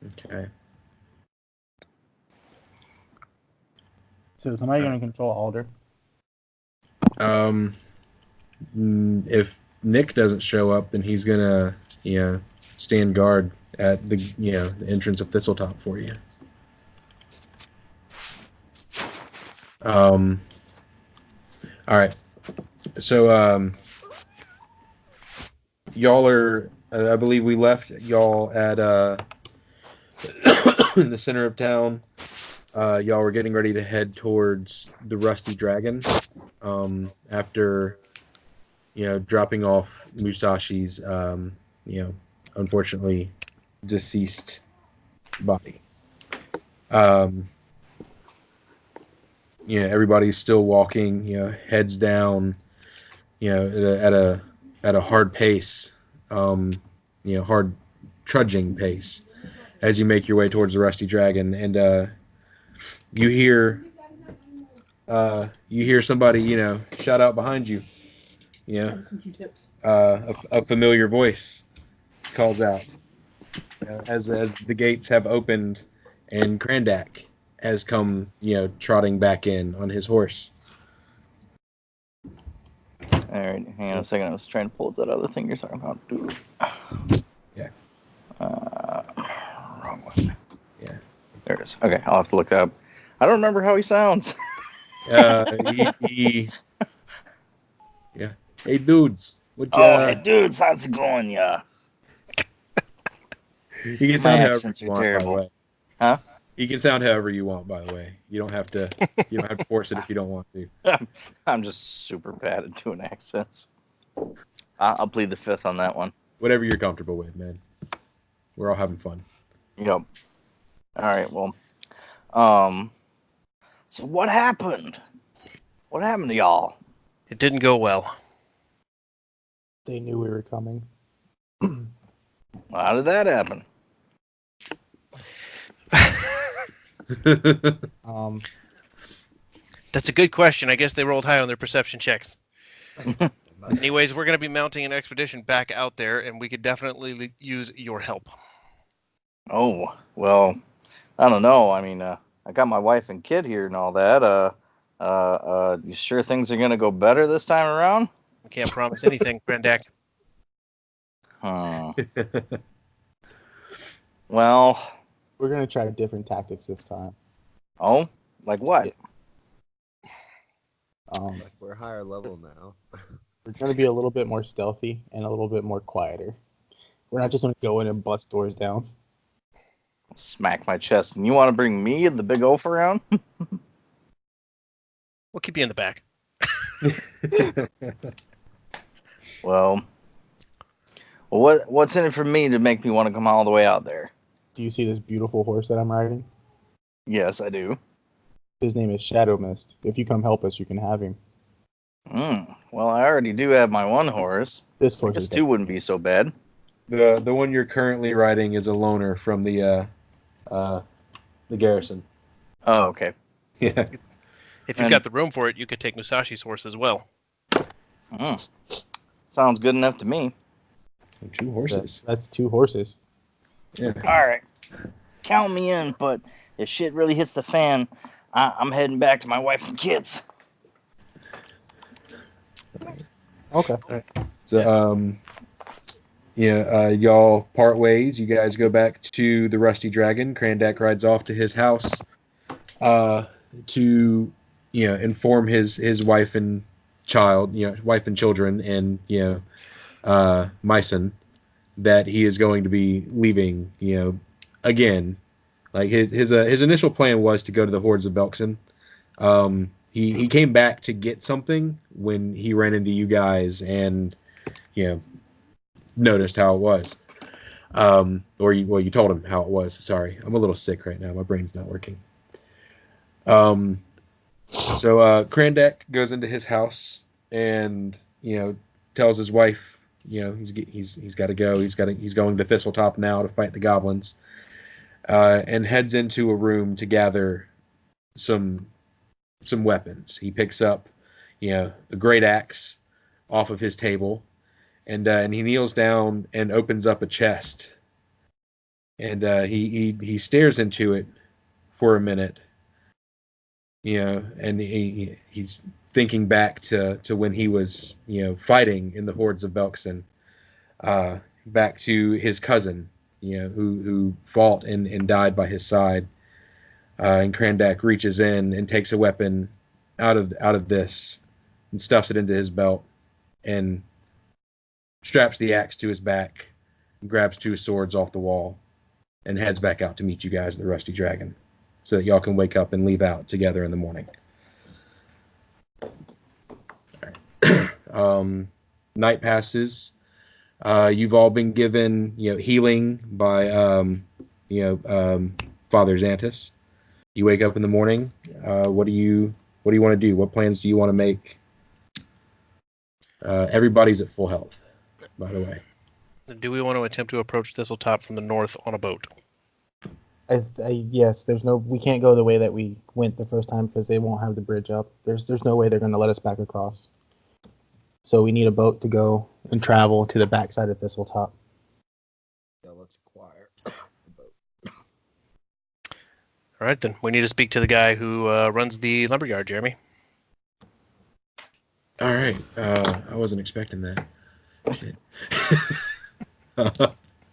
Okay. So somebody going to control Alder? If Nick doesn't show up, then he's gonna, stand guard at the, the entrance of Thistletop for you. All right. So, y'all are, I believe we left y'all at in the center of town. Y'all were getting ready to head towards the Rusty Dragon. After dropping off Musashi's, unfortunately deceased body. Everybody's still walking, heads down, at a hard pace, hard trudging pace as you make your way towards the Rusty Dragon, and you hear somebody, shout out behind you. A familiar voice calls out as the gates have opened, and Krandak has come, trotting back in on his horse. All right, hang on a second. I was trying to pull up that other thing you're talking about. Yeah. Wrong one. Yeah. There it is. Okay, I'll have to look that up. I don't remember how he sounds. Yeah. Hey, dudes. Hey, dudes, how's it going, yeah? He can sound however you want, terrible. by the way. Huh? He can sound however you want, by the way. You don't have to force it if you don't want to. I'm just super bad at doing accents. I'll plead the fifth on that one. Whatever you're comfortable with, man. We're all having fun. Yep. All right, well. So what happened? What happened to y'all? It didn't go well. They knew we were coming. How did that happen? That's a good question. I guess they rolled high on their perception checks. Anyways, we're going to be mounting an expedition back out there, and we could definitely use your help. Oh, well, I don't know. I mean, I got my wife and kid here and all that. You sure things are going to go better this time around? I can't promise anything, Grandak. Well, we're going to try different tactics this time. Oh? Like what? Like we're higher level now. We're going to be a little bit more stealthy and a little bit more quieter. We're not just going to go in and bust doors down. Smack my chest. And you want to bring me and the big oaf around? We'll keep you in the back. Well, what's in it for me to make me want to come all the way out there? Do you see this beautiful horse that I'm riding? Yes, I do. His name is Shadow Mist. If you come help us, you can have him. Well, I already do have my one horse. This horse is two wouldn't be so bad. The one you're currently riding is a loaner from the garrison. Oh, okay. Yeah. If you've got the room for it, you could take Musashi's horse as well. Sounds good enough to me. 2 horses. That's 2 horses. Yeah. All right. Count me in, but if shit really hits the fan, I'm heading back to my wife and kids. Okay. So, y'all part ways. You guys go back to the Rusty Dragon. Krandak rides off to his house to, inform his wife and child, wife and children, and, Myson, that he is going to be leaving, again. Like his initial plan was to go to the hordes of Belkson. He came back to get something when he ran into you guys and, noticed how it was. You told him how it was. Sorry, I'm a little sick right now. My brain's not working. So Krandak goes into his house and, tells his wife, he's got to go. He's going to Thistletop now to fight the goblins. And heads into a room to gather some weapons. He picks up, a great axe off of his table, and he kneels down and opens up a chest and he stares into it for a minute, and he's thinking back to when he was fighting in the hordes of Belkson, back to his cousin, who fought and died by his side. And Krandak reaches in and takes a weapon out of this and stuffs it into his belt and straps the axe to his back, grabs 2 swords off the wall, and heads back out to meet you guys at the Rusty Dragon, so that y'all can wake up and leave out together in the morning. All right. Night passes. You've all been given healing by Father Xantus. You wake up in the morning. What do you want to do? What plans do you want to make? Everybody's at full health, by the way. Do we want to attempt to approach Thistletop from the north on a boat? Yes, we can't go the way that we went the first time because they won't have the bridge up. There's no way they're going to let us back across. So we need a boat to go and travel to the backside of Thistletop. Yeah, let's acquire a boat. All right, then. We need to speak to the guy who runs the lumberyard, Jeremy. All right. I wasn't expecting that. Shit.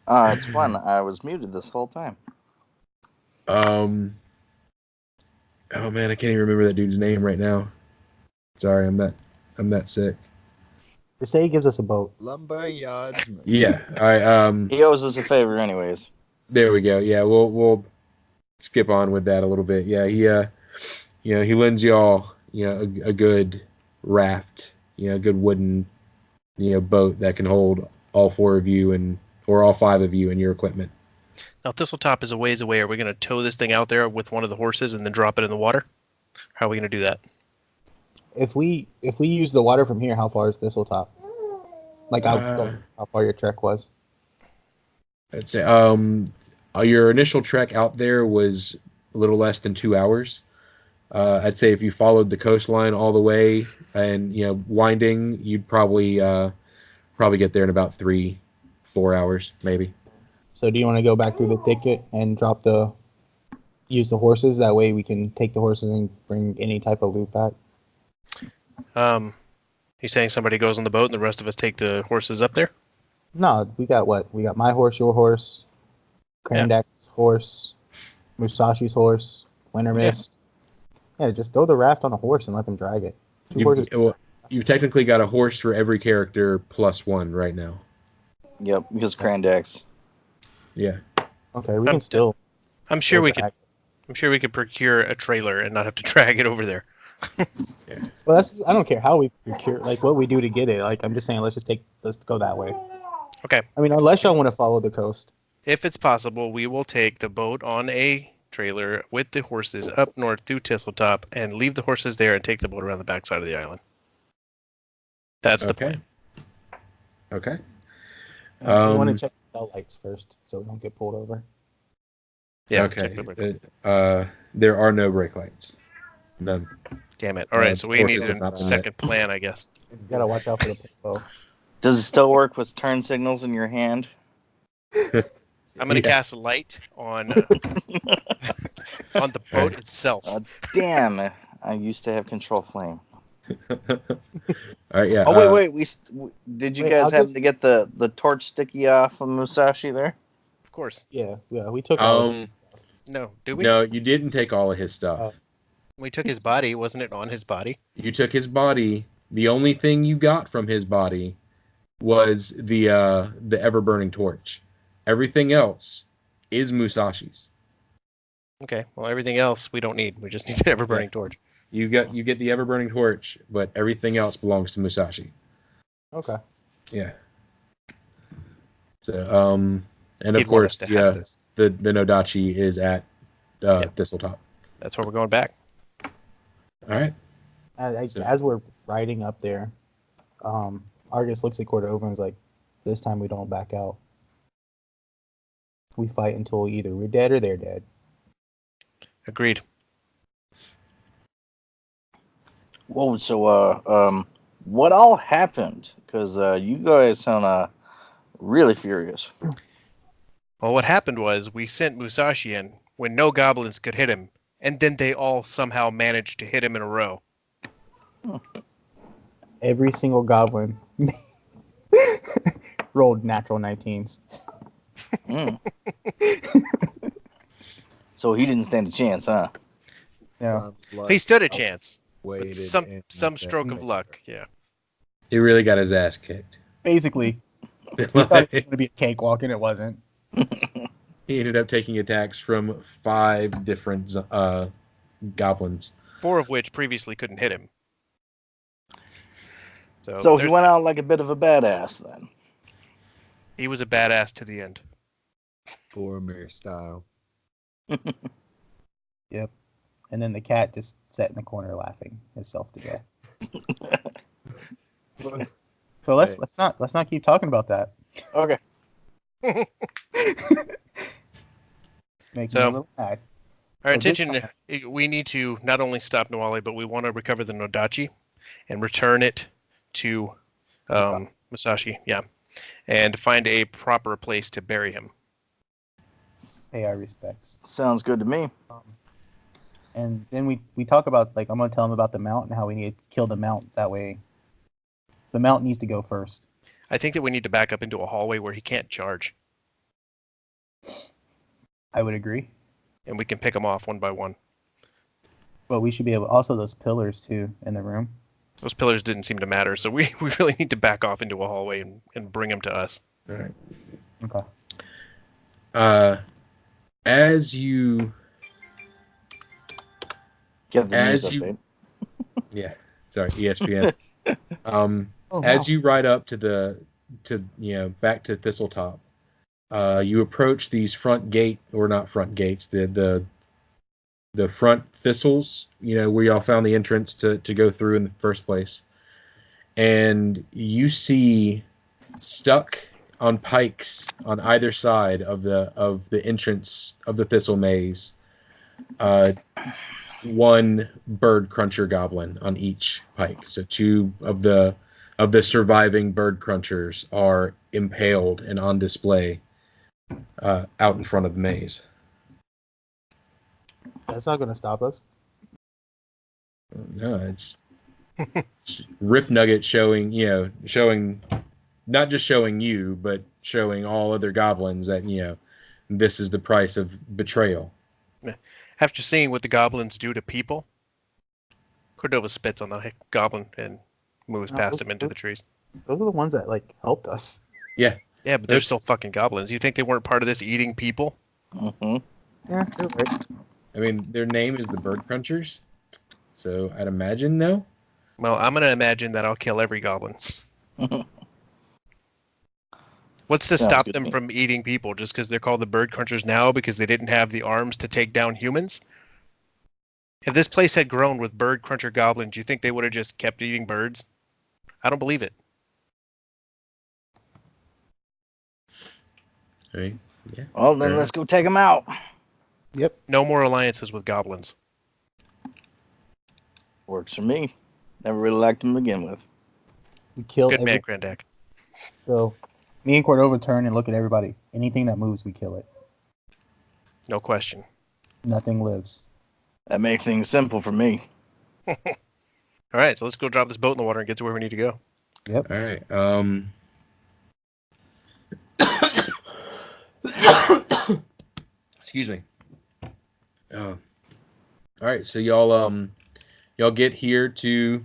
It's fun. I was muted this whole time. Oh man, I can't even remember that dude's name right now. Sorry, I'm that sick. They say he gives us a boat. Lumberyardsman. Yeah. All right. He owes us a favor, anyways. There we go. Yeah, we'll skip on with that a little bit. Yeah, he lends y'all a good raft, a good wooden boat that can hold all 4 of you or all 5 of you and your equipment. Now, Thistletop is a ways away. Are we going to tow this thing out there with one of the horses and then drop it in the water? How are we going to do that? If we use the water from here, how far is Thistletop? Like how far your trek was? I'd say your initial trek out there was a little less than 2 hours. I'd say if you followed the coastline all the way and winding, you'd probably get there in about 3-4 hours, maybe. So do you want to go back through the thicket and use the horses? That way we can take the horses and bring any type of loot back. He's saying somebody goes on the boat and the rest of us take the horses up there? No, we got what? We got my horse, your horse, Krandak's horse, Musashi's horse, Winter Mist. Yeah, just throw the raft on a horse and let them drag it. You've technically got a horse for every character plus 1 right now. Yep, because Krandak's. Yeah. Okay, we can still. I'm sure we could procure a trailer and not have to drag it over there. Yeah. Well, I don't care how we procure, like what we do to get it. Like I'm just saying, let's go that way. Okay. I mean, unless y'all want to follow the coast. If it's possible, we will take the boat on a trailer with the horses up north through Thistletop and leave the horses there and take the boat around the backside of the island. That's the plan. Okay. We want to check the tail lights first so we don't get pulled over. Yeah. Okay. There are no brake lights. None. Damn it. All right, so we need horses are not a on second plan, I guess. You gotta watch out for the pulpo. Does it still work with turn signals in your hand? I'm going to cast a light on on the boat itself. Damn, I used to have control flame. All right, yeah. Oh, wait. Did you guys have to get the torch sticky off of Musashi there? Of course. Yeah, we took all of it. No, did we? No, you didn't take all of his stuff. We took his body. Wasn't it on his body? You took his body. The only thing you got from his body was the ever-burning torch. Everything else is Musashi's. Okay. Well, everything else we don't need. We just need the ever-burning torch. You get the ever-burning torch, but everything else belongs to Musashi. Okay. Yeah. So, and of He'd want course, us to have this. the Nodachi is at Thistletop. That's where we're going back. All right. As we're riding up there, Argus looks at Cordova and is like, "This time we don't back out. We fight until either we're dead or they're dead." Agreed. Whoa, so, what all happened? Because you guys sound really furious. Well, what happened was we sent Musashi in when no goblins could hit him, and then they all somehow managed to hit him in a row. Every single goblin rolled natural 19s. Mm. So he didn't stand a chance, huh? Yeah. He stood a chance. Waited With some and some stroke of luck, yeah. He really got his ass kicked. Basically, he thought it was going to be a cakewalk, and it wasn't. He ended up taking attacks from 5 different goblins. 4 of which previously couldn't hit him. So he there's went that. out like a bit of a badass then. He was a badass to the end. Boromir style. Yep. And then the cat just sat in the corner laughing itself to death. So let's not keep talking about that. Okay. Makes So- me a little mad. Our So this intention, we need to not only stop Nwali, but we want to recover the Nodachi and return it to Musashi, yeah, and find a proper place to bury him. Pay our respects. Sounds good to me. And then we talk about, like, I'm going to tell him about the mount and how we need to kill the mount. That way, the mount needs to go first. I think that we need to back up into a hallway where he can't charge, I would agree. and we can pick him off one by one. But we should be able, also those pillars too in the room. Those pillars didn't seem to matter, so we really need to back off into a hallway and bring him to us. All right. Okay. As you Get the As news you- update. Yeah, sorry, ESPN. Oh, As wow. you ride up back to Thistletop, you approach these front gate, or not front gates, the front thistles, where y'all found the entrance to go through in the first place. And you see stuck on pikes on either side of the entrance of the thistle maze, one bird cruncher goblin on each pike. So 2 of the surviving bird crunchers are impaled and on display out in front of the maze. That's not going to stop us. No, it's Rip Nugget showing not just showing you, but showing all other goblins that this is the price of betrayal. After seeing what the goblins do to people, Cordova spits on the goblin and moves No, past those- him into the trees. Those are the ones that, like, helped us. Yeah, but they're still fucking goblins. You think they weren't part of this eating people? Mm-hmm. Yeah, you're right. I mean, their name is the Bird Crunchers, so I'd imagine no. Well, I'm gonna imagine that I'll kill every goblin. What's to Sounds stop good them to me. from eating people just because they're called the bird crunchers now because they didn't have the arms to take down humans? If this place had grown with bird cruncher goblins, do you think they would have just kept eating birds? I don't believe it. Right? Yeah. Well, then Fair let's go take him out. No more alliances with goblins. Works for me. Never really liked him to begin with. We killed Good man, every, Grandak. So me and Cordova turn and look at everybody. Anything that moves, we kill it. No question. Nothing lives. That makes things simple for me. All right, so let's go drop this boat in the water and get to where we need to go. Yep. All right. Excuse me. All right. So y'all get here to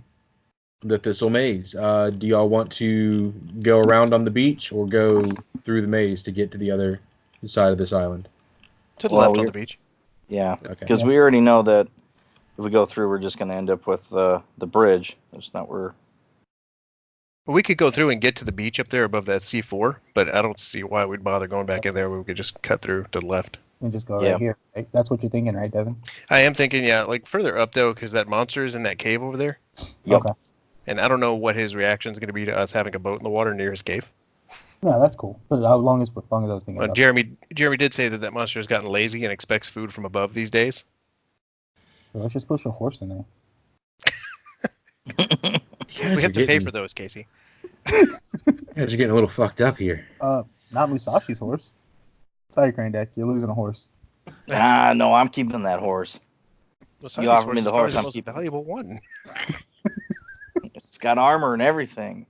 the Thistle Maze. Do y'all want to go around on the beach or go through the maze to get to the other side of this island? To the Well, left on we're- the beach. Yeah, Okay. because we already know that if we go through, we're just going to end up with the bridge. That's not where. We could go through and get to the beach up there above that C4, but I don't see why we'd bother going back in there. We could just cut through to the left. And just go Yeah. right here. Right? That's what you're thinking, right, Devin? I am thinking, yeah, like further up though, because that monster is in that cave over there, Yep. Okay. and I don't know what his reaction is going to be to us having a boat in the water near his cave. No, that's cool. But as long as I was thinking about Jeremy did say that monster has gotten lazy and expects food from above these days. Well, let's just push a horse in there. We have to pay for those, Casey. You guys are getting a little fucked up here. Not Musashi's horse. Sorry, Crane you're losing a horse. No, I'm keeping that horse. Well, You offered me the horse, the I'm most keeping it. valuable one. It's got armor and everything.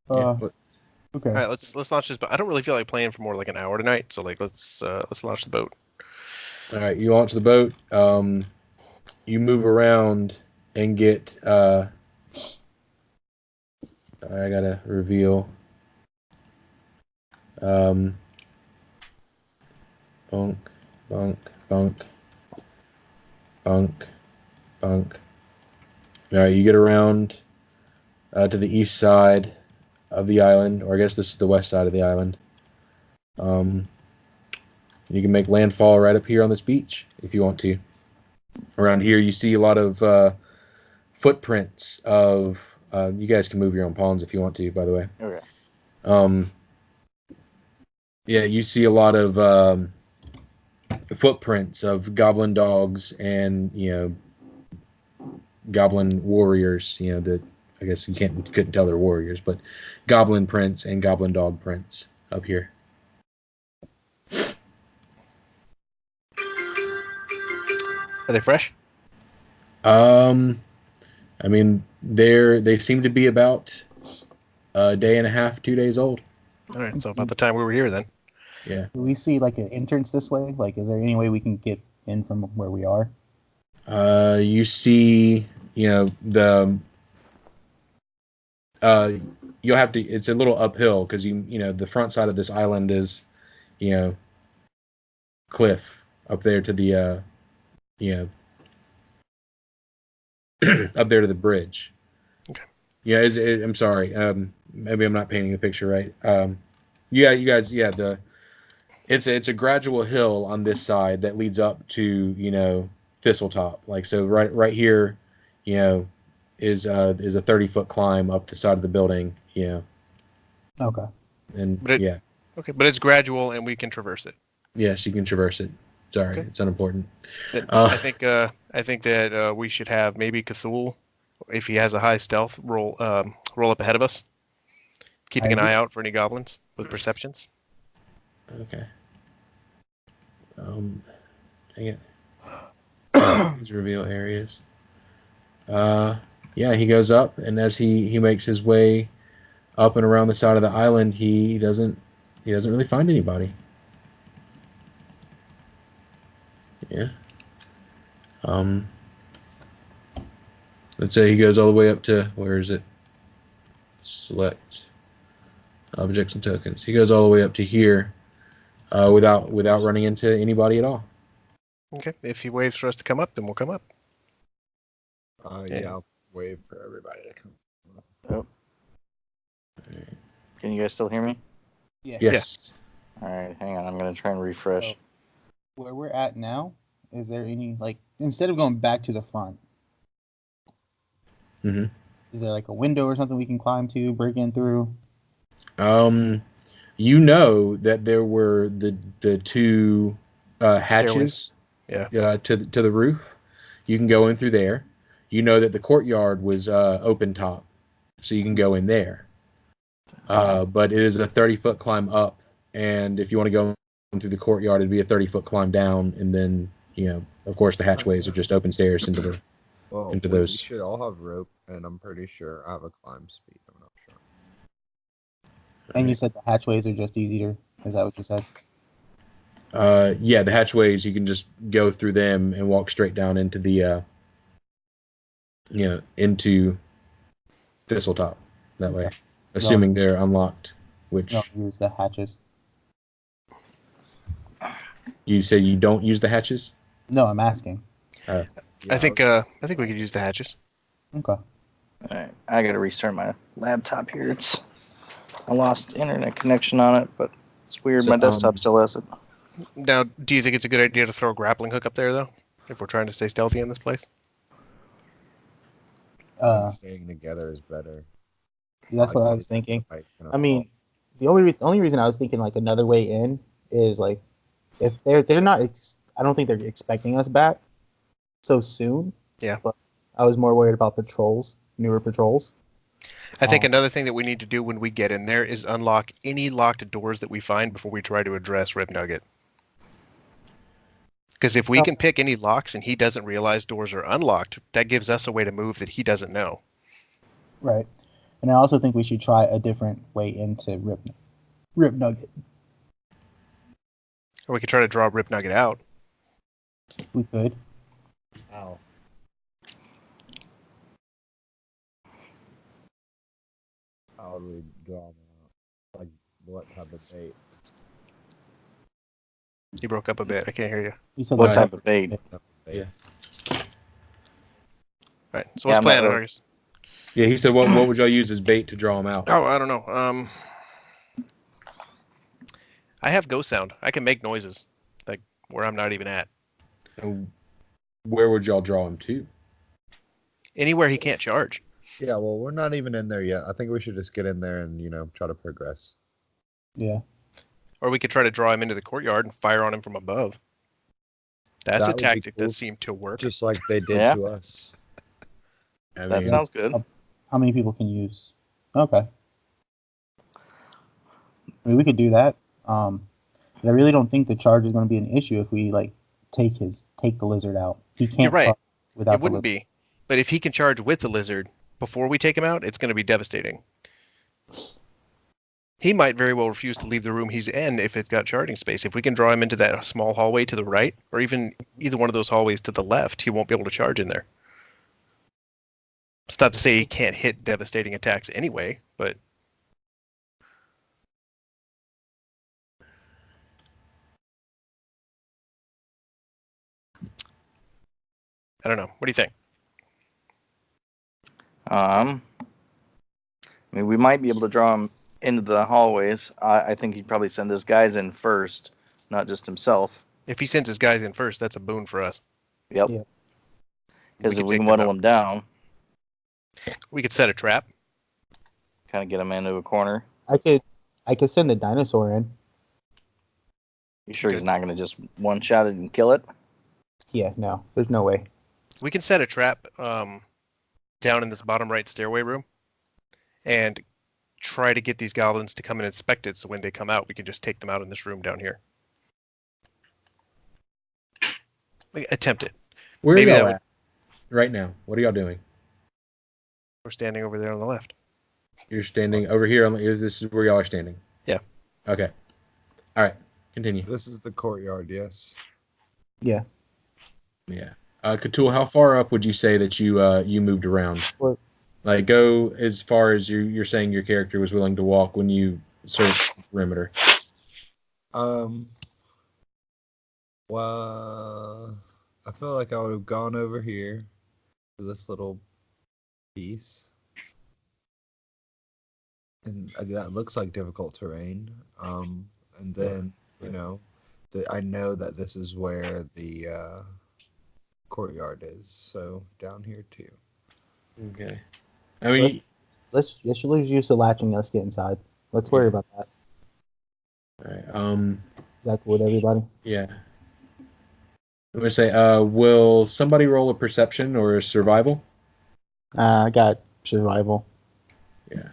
Okay. All right, let's launch this. But I don't really feel like playing for more like an hour tonight. So like let's launch the boat. All right, you launch the boat. You move around and get. I gotta reveal. Bunk, bunk, bunk, bunk, bunk. All right, you get around to the east side of the island, or I guess this is the west side of the island. You can make landfall right up here on this beach if you want to. Around here, you see a lot of footprints of. You guys can move your own pawns if you want to, by the way. Okay. Yeah, you see a lot of footprints of goblin dogs and goblin warriors. That I guess you couldn't tell they're warriors, but goblin prints and goblin dog prints up here. Are they fresh? I mean, they seem to be about a day and a half, 2 days old. All right, so about the time we were here then. Yeah. Do we see like an entrance this way? Like, is there any way we can get in from where we are? You see, the you'll have to. It's a little uphill because the front side of this island is, cliff up there to the up there to the bridge. Okay. Yeah, I'm sorry. Maybe I'm not painting the picture right. Yeah, you guys. Yeah, it's a gradual hill on this side that leads up to Thistletop. Like so, right here, is a 30-foot climb up the side of the building. Okay. And Okay, but it's gradual and we can traverse it. Yes, you can traverse it. Sorry, Okay. It's unimportant. I think that we should have maybe Cthulhu, if he has a high stealth, roll up ahead of us, keeping an eye out for any goblins with perceptions. Okay. Dang it. These reveal areas. Yeah, he goes up, and as he makes his way up and around the side of the island, he doesn't really find anybody. Yeah. Let's say he goes all the way up to, where is it? Select objects and tokens. He goes all the way up to here, without running into anybody at all. Okay, if he waves for us to come up, then we'll come up. Yeah, I'll wave for everybody to come. Yep. Can you guys still hear me? Yeah. Yes. All right, hang on. I'm gonna try and refresh. Where we're at now, is there any instead of going back to the front? Mm-hmm. Is there like a window or something we can climb to, break in through? You know that there were the two hatches, to the roof. You can go in through there. You know that the courtyard was open top, so you can go in there. But it is a 30-foot climb up, and if you want to go through the courtyard, it'd be a 30-foot climb down, and then of course, the hatchways are just open stairs into those. We should all have rope, and I'm pretty sure I have a climb speed. I'm not sure. And you said the hatchways are just easier. Is that what you said? Yeah, the hatchways, you can just go through them and walk straight down into the into Thistletop that way, assuming they're unlocked. Which No, use the hatches. you say you don't use the hatches? No, I'm asking. Yeah, I think we could use the hatches. Okay. All right, I gotta restart my laptop here. I lost internet connection on it, but it's weird. So, My desktop still has it. Now, do you think it's a good idea to throw a grappling hook up there, though, if we're trying to stay stealthy in this place? Staying together is better. That's what I was thinking. I mean, the only reason I was thinking like another way in is like if they're not. I don't think they're expecting us back so soon. Yeah. But I was more worried about patrols, newer patrols. I think another thing that we need to do when we get in there is unlock any locked doors that we find before we try to address Rip Nugget. Because if we can pick any locks and he doesn't realize doors are unlocked, that gives us a way to move that he doesn't know. Right. And I also think we should try a different way into Rip Nugget. Or we could try to draw Rip Nugget out. We could. Ow. How would we draw them out? Like, what type of bait? You broke up a bit. I can't hear you. You said What like type of bait? Yeah. All right. So what's I'm plan, not- Argus? Yeah, he said, what would y'all use as bait to draw him out? Oh, I don't know. I have ghost sound. I can make noises, like where I'm not even at. And where would y'all draw him to? Anywhere he can't charge. Yeah, well, we're not even in there yet. I think we should just get in there and, try to progress. Yeah. Or we could try to draw him into the courtyard and fire on him from above. That's That a would be tactic cool. that seemed to work. Just like they did Yeah. to us. I That mean, sounds good. How many people can use? Okay. I mean, we could do that. But I really don't think the charge is going to be an issue if we take the lizard out. He can't. You're right. charge without It wouldn't be. But if he can charge with the lizard before we take him out, it's going to be devastating. He might very well refuse to leave the room he's in if it's got charging space. If we can draw him into that small hallway to the right, or even either one of those hallways to the left, he won't be able to charge in there. It's not to say he can't hit devastating attacks anyway, but I don't know. What do you think? I mean, we might be able to draw him into the hallways. I think he'd probably send his guys in first, not just himself. If he sends his guys in first, that's a boon for us. Yep. Yeah. Because could if we take can them whittle out. him down, We could set a trap. kind of get him into a corner. I could send the dinosaur in. You sure he's Okay. not going to just one-shot it and kill it? Yeah. No. There's no way. We can set a trap down in this bottom right stairway room and try to get these goblins to come and inspect it, so when they come out, we can just take them out in this room down here. Attempt it. where are maybe y'all that would- at right now? What are y'all doing? We're standing over there on the left. You're standing over here. This is where y'all are standing. Yeah. Okay. All right. Continue. This is the courtyard, yes. Yeah. Yeah. Cthulhu, how far up would you say that you moved around? What? Like, go as far as you're saying your character was willing to walk when you searched the perimeter. Well, I feel like I would have gone over here to this little piece. And that looks like difficult terrain. And then, I know that this is where the courtyard is. So down here too. Okay. I mean, Let's use the latching. Let's get inside. Let's worry about that. all right. Is that cool with everybody? Yeah. I'm gonna say, will somebody roll a perception or a survival? I got survival. Yeah.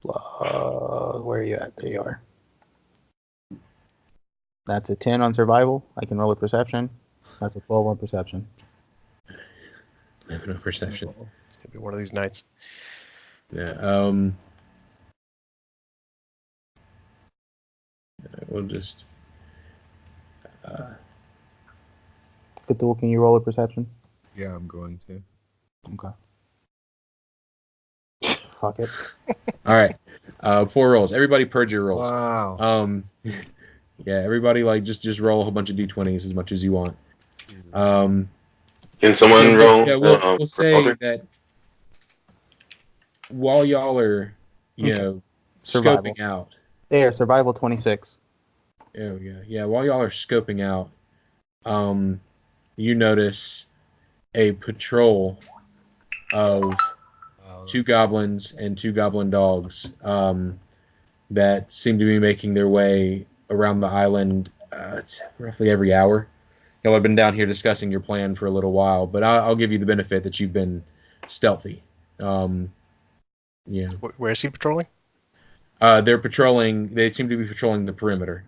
Where are you at? There you are. That's a 10 on survival. I can roll a perception. That's a 12 on perception. I have no perception. It's gonna be one of these nights. Yeah. We'll just. Cthulhu, can you roll a perception? Yeah, I'm going to. Okay. Fuck it. All right. 4 rolls. Everybody purge your rolls. Wow. Yeah, everybody just roll a whole bunch of d20s as much as you want. Can someone roll? Yeah, we'll say Walter? that while y'all are, Survival. scoping out. There, survival 26. There we go. Yeah, while y'all are scoping out, you notice a patrol of 2 goblins and 2 goblin dogs that seem to be making their way around the island. It's roughly every hour. Y'all have been down here discussing your plan for a little while, but I'll give you the benefit that you've been stealthy Yeah. Where is he patrolling? They're patrolling. They seem to be patrolling the perimeter.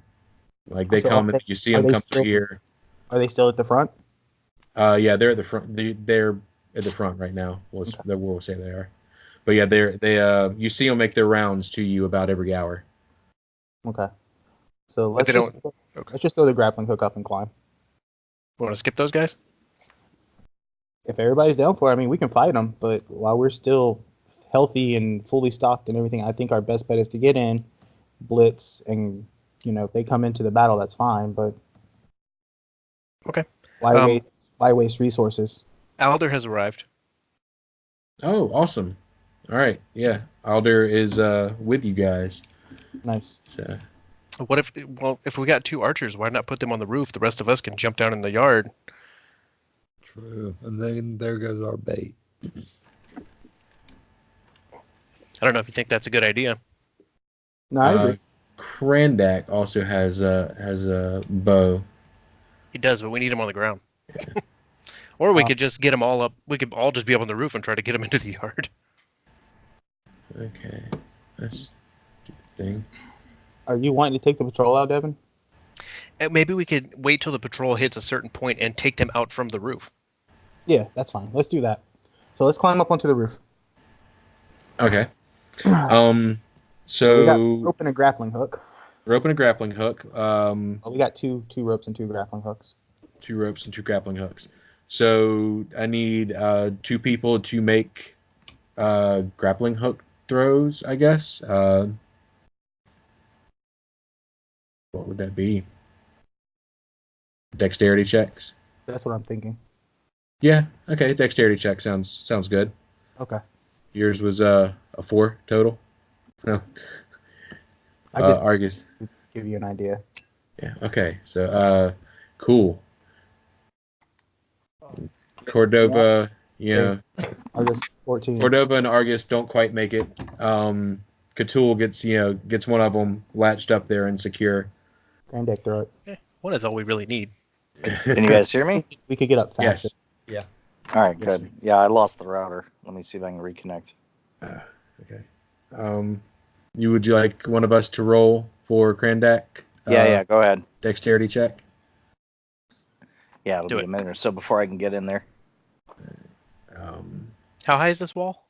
Like they So come and you see are them they come through still- here. Are they still at the front? Yeah, they're at the front. They're at the front right now. Okay. We'll say they are. But yeah, you see them make their rounds to you about every hour. Okay. So But let's they just don't. Okay. let's just throw the grappling hook up and climb. Want to skip those guys? If everybody's down for it, I mean, we can fight them. But while we're still healthy and fully stocked and everything, I think our best bet is to get in, blitz, and if they come into the battle, that's fine. But Okay. why waste resources? Alder has arrived. Oh, awesome! All right, yeah, Alder is with you guys. Nice. So, What if? Well, if we got 2 archers, why not put them on the roof? The rest of us can jump down in the yard. True. And then there goes our bait. I don't know if you think that's a good idea. No, I agree. Krandak also has a bow. He does, but we need him on the ground. Or we could just get them all up. We could all just be up on the roof and try to get them into the yard. Okay, that's a good thing. Are you wanting to take the patrol out, Devin? And maybe we could wait till the patrol hits a certain point and take them out from the roof. Yeah, that's fine. Let's do that. So let's climb up onto the roof. Okay. We got So rope and a grappling hook. rope and a grappling hook. We got two ropes and 2 grappling hooks. 2 ropes and 2 grappling hooks. So I need 2 people to make grappling hook throws, I guess. What would that be? Dexterity checks. That's what I'm thinking. Yeah. Okay. Dexterity check sounds good. Okay. Yours was a 4 total. No. I just Argus. give you an idea. Yeah. Okay. So cool. Cordova. Yeah. Argus 14. Cordova and Argus don't quite make it. Cthulhu gets one of them latched up there and secure. Granddad throw it. One is all we really need. Can you guys hear me? We could get up faster. Yes. All right, Yes, good. Yeah, I lost the router. Let me see if I can reconnect. Okay. Would you like one of us to roll for Krandak? Yeah, go ahead. Dexterity check. Yeah, it'll Do be it. a minute or so before I can get in there. How high is this wall?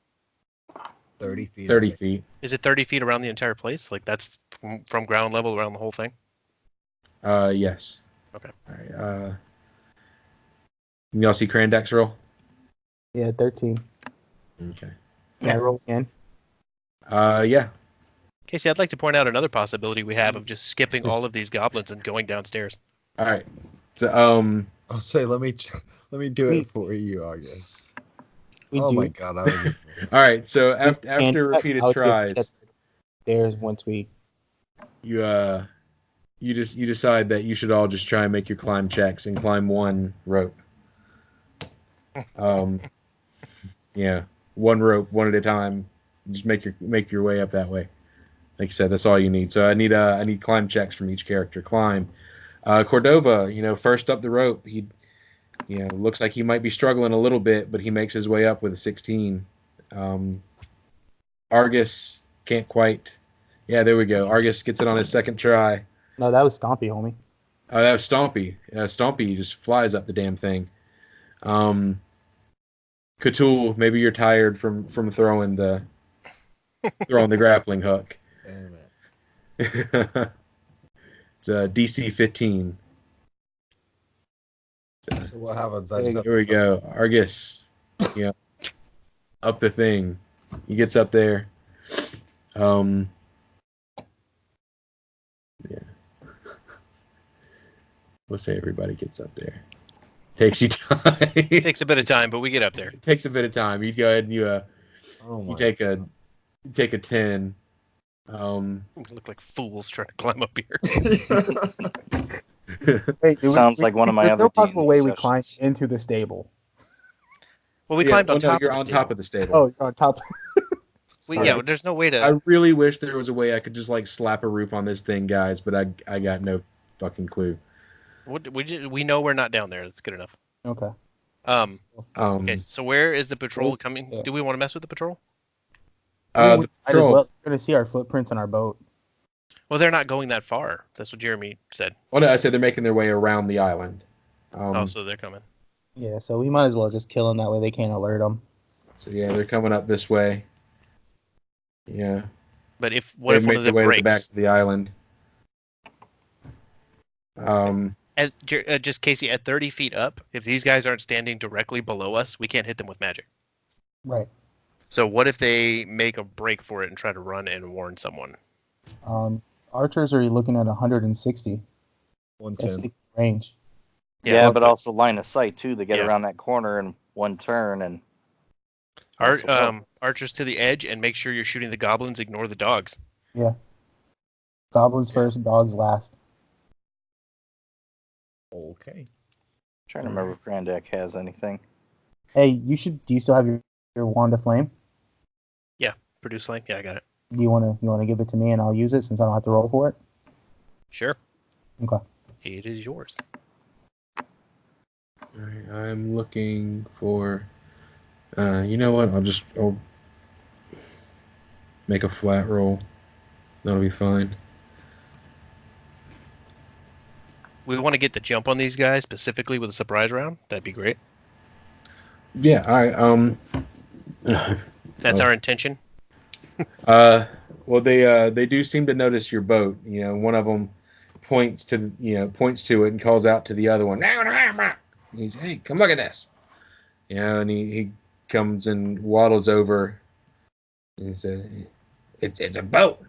30 feet. 30 feet. Is it 30 feet around the entire place? Like that's from ground level around the whole thing? Yes. Okay. All right. Can y'all see Krandak's roll? Yeah, 13. Okay. Can I roll again? Yeah. Casey, I'd like to point out another possibility we have of just skipping all of these goblins and going downstairs. All right. So I'll say, let me do it for you, August. We Oh do. my god, I was. all right. So And after repeated I'll just tries, get Stairs once we. you decide that you should all just try and make your climb checks and climb 1 rope. Yeah, 1 rope, 1 at a time. Just make your way up that way. Like I said, that's all you need. So I need climb checks from each character. Climb. Cordova, first up the rope. He, looks like he might be struggling a little bit, but he makes his way up with a 16. Argus can't quite. Yeah, there we go. Argus gets it on his 2nd try. No, that was Stompy, homie. Oh, that was Stompy. Stompy just flies up the damn thing. Cthulhu, maybe you're tired from throwing the grappling hook. Damn it. It's a DC 15. So what happens? Here we go. Argus, up the thing. He gets up there. Yeah. We'll say everybody gets up there. Takes you time. It takes a bit of time, but we get up there. It takes a bit of time. You go ahead and you take a 10. We look like fools trying to climb up here. Wait, Sounds like one of my there's other no possible D&D way we sessions. climb into the stable. Well, we climbed on no, top you're of the on stable. top of the stable. Oh, you're on top. Yeah, there's no way to. I really wish there was a way I could just slap a roof on this thing, guys, but I got no fucking clue. We know we're not down there. That's good enough. Okay. Okay, so where is the patrol Where's- coming? yeah. Do we want to mess with the patrol? Yeah, we The might as patrol. well. They're gonna see our footprints on our boat. Well, they're not going that far. That's what Jeremy said. Well, no, I said they're making their way around the island. Oh, so they're coming. Yeah, so we might as well just kill them. That way they can't alert them. So yeah, they're coming up this way. Yeah, But what they if one make of their them way to the back breaks? of the island. Just Casey, at 30 feet up, if these guys aren't standing directly below us, we can't hit them with magic. Right. So what if they make a break for it and try to run and warn someone? Archers are looking at 160. That's 110. range. Yeah, Yeah, but also line of sight too. They get Yeah. around that corner in one turn, and Archers to the edge, and make sure you're shooting the goblins. Ignore the dogs. Yeah. Goblins first, dogs last. Okay. trying to remember if Grandak has anything. Hey, do you still have your wand of flame? Produce flame. Yeah, I got it. Do you wanna give it to me and I'll use it since I don't have to roll for it? Sure. Okay. It is yours. All right, I'm looking for. You know what? I'll make a flat roll. That'll be fine. We want to get the jump on these guys specifically with a surprise round. That'd be great. Yeah. All right. That's Oh. our intention. Well, they do seem to notice your boat. You know, one of them points to it and calls out to the other one. He's, hey, come look at this. You know, and he comes and waddles over and he says, it's a boat.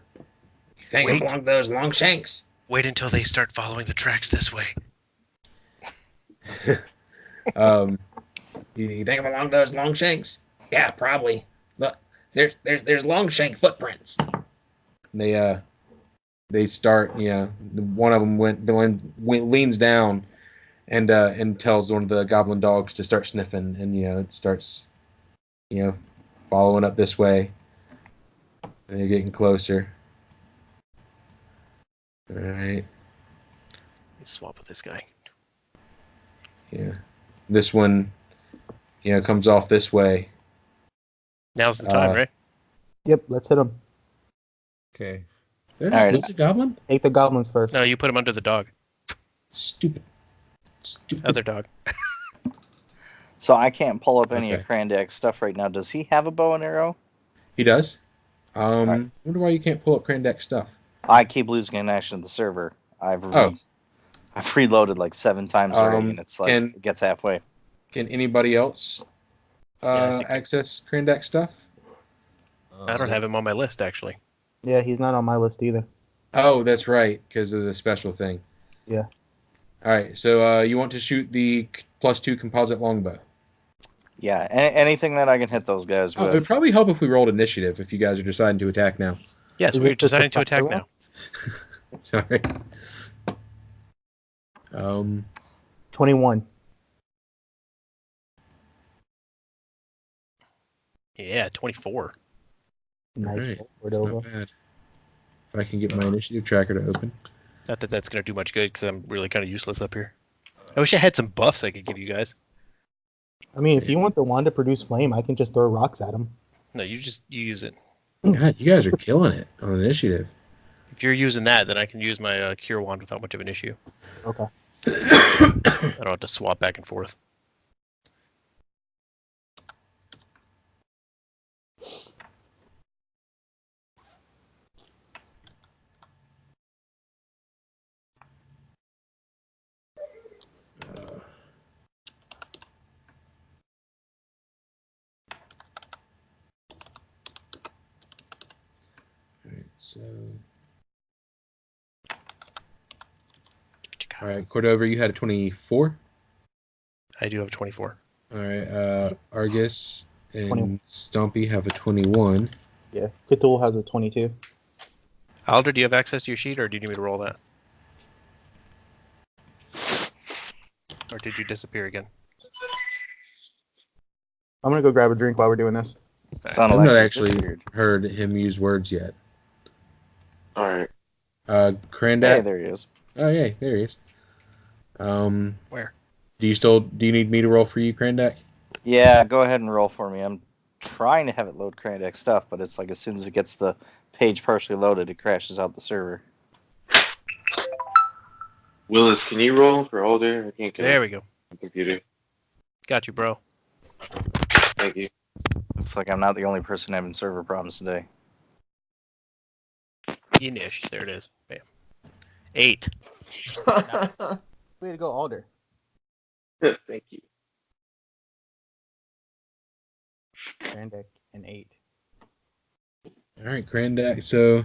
You think Wait. it belonged to those long shanks? Wait until they start following the tracks this way. You think it belonged to those long shanks? Yeah, probably. Look, there's long shank footprints. And they start. One of them leans down and tells one of the goblin dogs to start sniffing, and it starts following up this way. And they're getting closer. All right. Let's swap with this guy. Yeah. This one, comes off this way. Now's the time, right? Yep, let's hit them. Okay. There's All right. a goblin. Take the goblins first. No, you put him under the dog. Stupid. Other dog. So I can't pull up any Okay. of Grandak's stuff right now. Does he have a bow and arrow? He does. right. Wonder why you can't pull up Krandak's stuff. I keep losing connection to the server. I've reloaded like 7 times already, and it's like it gets halfway. Can anybody else I think access Krandak's stuff? I don't have him on my list, actually. Yeah, he's not on my list either. Oh, that's right, because of the special thing. Yeah. All right, so you want to shoot the +2 composite longbow. Yeah, anything that I can hit those guys It would with. probably help if we rolled initiative if you guys are deciding to attack now. Yes, Is we're it just a deciding to attack factor now. Sorry. 21. Yeah, 24. Nice. Alright, roll, that's Cordova. not bad. If I can get my initiative tracker to open. Not that that's going to do much good because I'm really kind of useless up here. I wish I had some buffs I could give you guys. I mean, if you want the wand to produce flame, I can just throw rocks at him. No, you use it. God, you guys are killing it on initiative. If you're using that, then I can use my cure wand without much of an issue. Okay. I don't have to swap back and forth. Alright, so. Alright, Cordova, you had a 24. I do have 24. Alright, Argus and 21. Stompy have a 21. Yeah. Cthulhu has a 22. Alder, do you have access to your sheet, or do you need me to roll that? Or did you disappear again? I'm gonna go grab a drink while we're doing this. Sounded I've like not he actually disappeared. heard him use words yet. Alright. Krandak. Hey, there he is. Oh, yeah, there he is. Where? Do you need me to roll for you, Krandak? Yeah, go ahead and roll for me. I'm trying to have it load Crandeck stuff, but it's like as soon as it gets the page partially loaded, it crashes out the server. Willis, can you roll for Alder? I can't There connect we go. the computer. Got you, bro. Thank you. Looks like I'm not the only person having server problems today. Inish. There it is. Bam. 8. Way to go, Alder. Thank you. Grandeck and 8. All right, Krandak. So,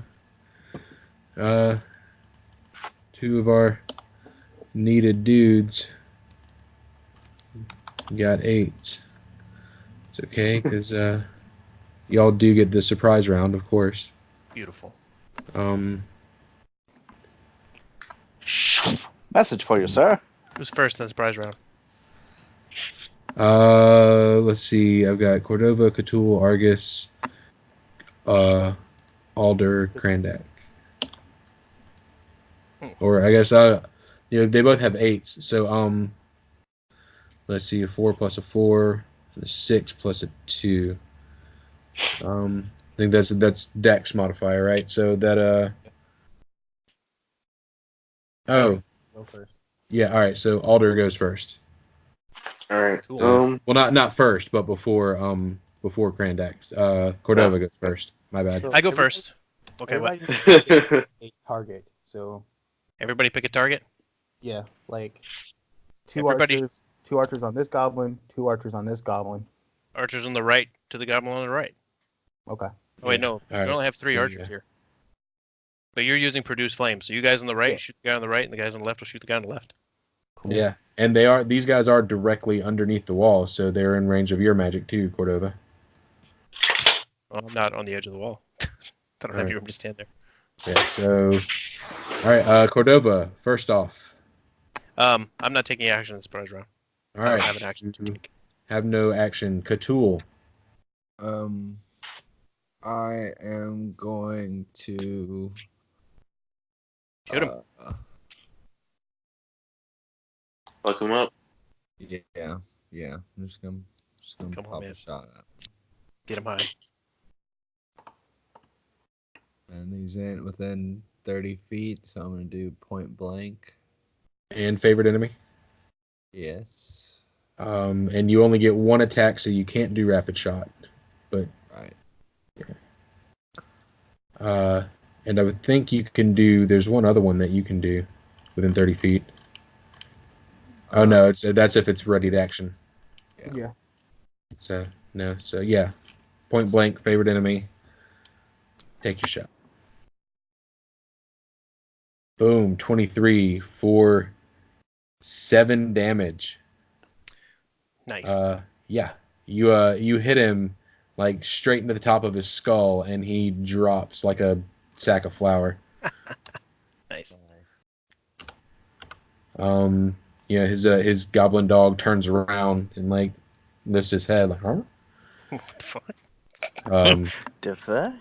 2 of our needed dudes got 8s. It's okay, because y'all do get the surprise round, of course. Beautiful. Message for you, sir. Who's first in the surprise round? Let's see. I've got Cordova, Cthulhu, Argus, Alder, Krandak. Or I guess they both have 8s. So let's see, a 4 plus a 4, a 6 plus a 2. I think that's Dex modifier, right? So that oh Go first. yeah. All right. So Alder goes first. All right. Cool. Well, not first, but before Krandak. Cordova goes first. My bad. So I go everybody- first. Okay, what? Everybody needs a target. So Everybody pick a target? yeah, like two Everybody- archers. 2 archers on this goblin. 2 archers on this goblin. Archers on the right to the goblin on the right. Okay. Oh, wait, Yeah. no. All We right. only have 3 So, archers yeah. here. But you're using produce flame. So you guys on the right Yeah. shoot the guy on the right, and the guys on the left will shoot the guy on the left. Cool. Yeah, and these guys are directly underneath the wall, so they're in range of your magic too, Cordova. Well, I'm not on the edge of the wall. I don't have Alright. any room to stand there. Yeah. So, all right, Cordova. First off. I'm not taking action in the surprise round. All I right. don't have an action to you take. Have no action. Cthulhu. I am going to Shoot him. Fuck him up. Yeah. I'm just gonna Come on, pop man. a shot at him. Get him high. And he's within 30 feet, so I'm gonna do point blank. And favorite enemy. Yes. And you only get 1 attack, so you can't do rapid shot. But Right. and I would think you can do. There's one other one that you can do within 30 feet. Oh no, that's if it's ready to action. Yeah. So no, so yeah, point blank, favorite enemy. Take your shot. Boom, 23 for 7 damage. Nice. Yeah, you hit him like straight into the top of his skull, and he drops like a sack of flour. Nice. Yeah, his goblin dog turns around and like lifts his head like, huh? What the fuck? Defer?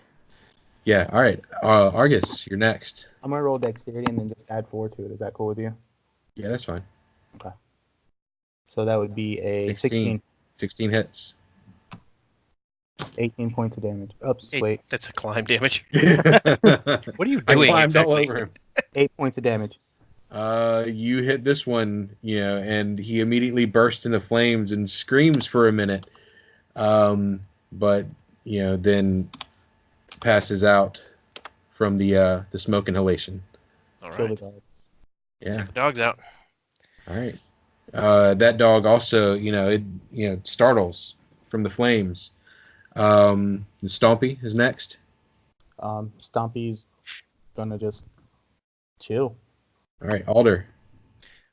Yeah, all right. Argus, you're next. I'm gonna roll dexterity and then just add 4 to it. Is that cool with you? Yeah, that's fine. So that would be a 16. 16 hits. 18 points of damage. Oops, Hey, wait. that's a climb damage. I What are you doing climbed all exactly? over him. 8 points of damage. You hit this one, and he immediately bursts into flames and screams for a minute. But then passes out from the smoke inhalation. All Kill the right. guards. Yeah. Take the dogs out. All right. That dog also, it startles from the flames. Stompy is next. Stompy's gonna just chill. All right, Alder.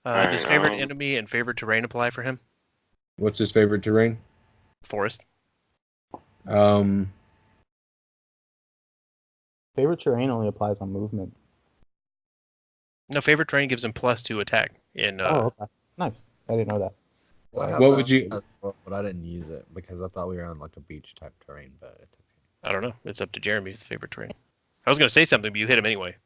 Does favorite Alright, enemy and favorite terrain apply for him? What's his favorite terrain? Forest. Um, Favorite terrain only applies on movement. No, favorite terrain gives him +2 attack. Oh, okay. Nice. I didn't know that. Well, I have What that would you- as well, but I didn't use it because I thought we were on like a beach type terrain, but it's okay. I don't know. It's up to Jeremy's favorite terrain. I was going to say something, but you hit him anyway.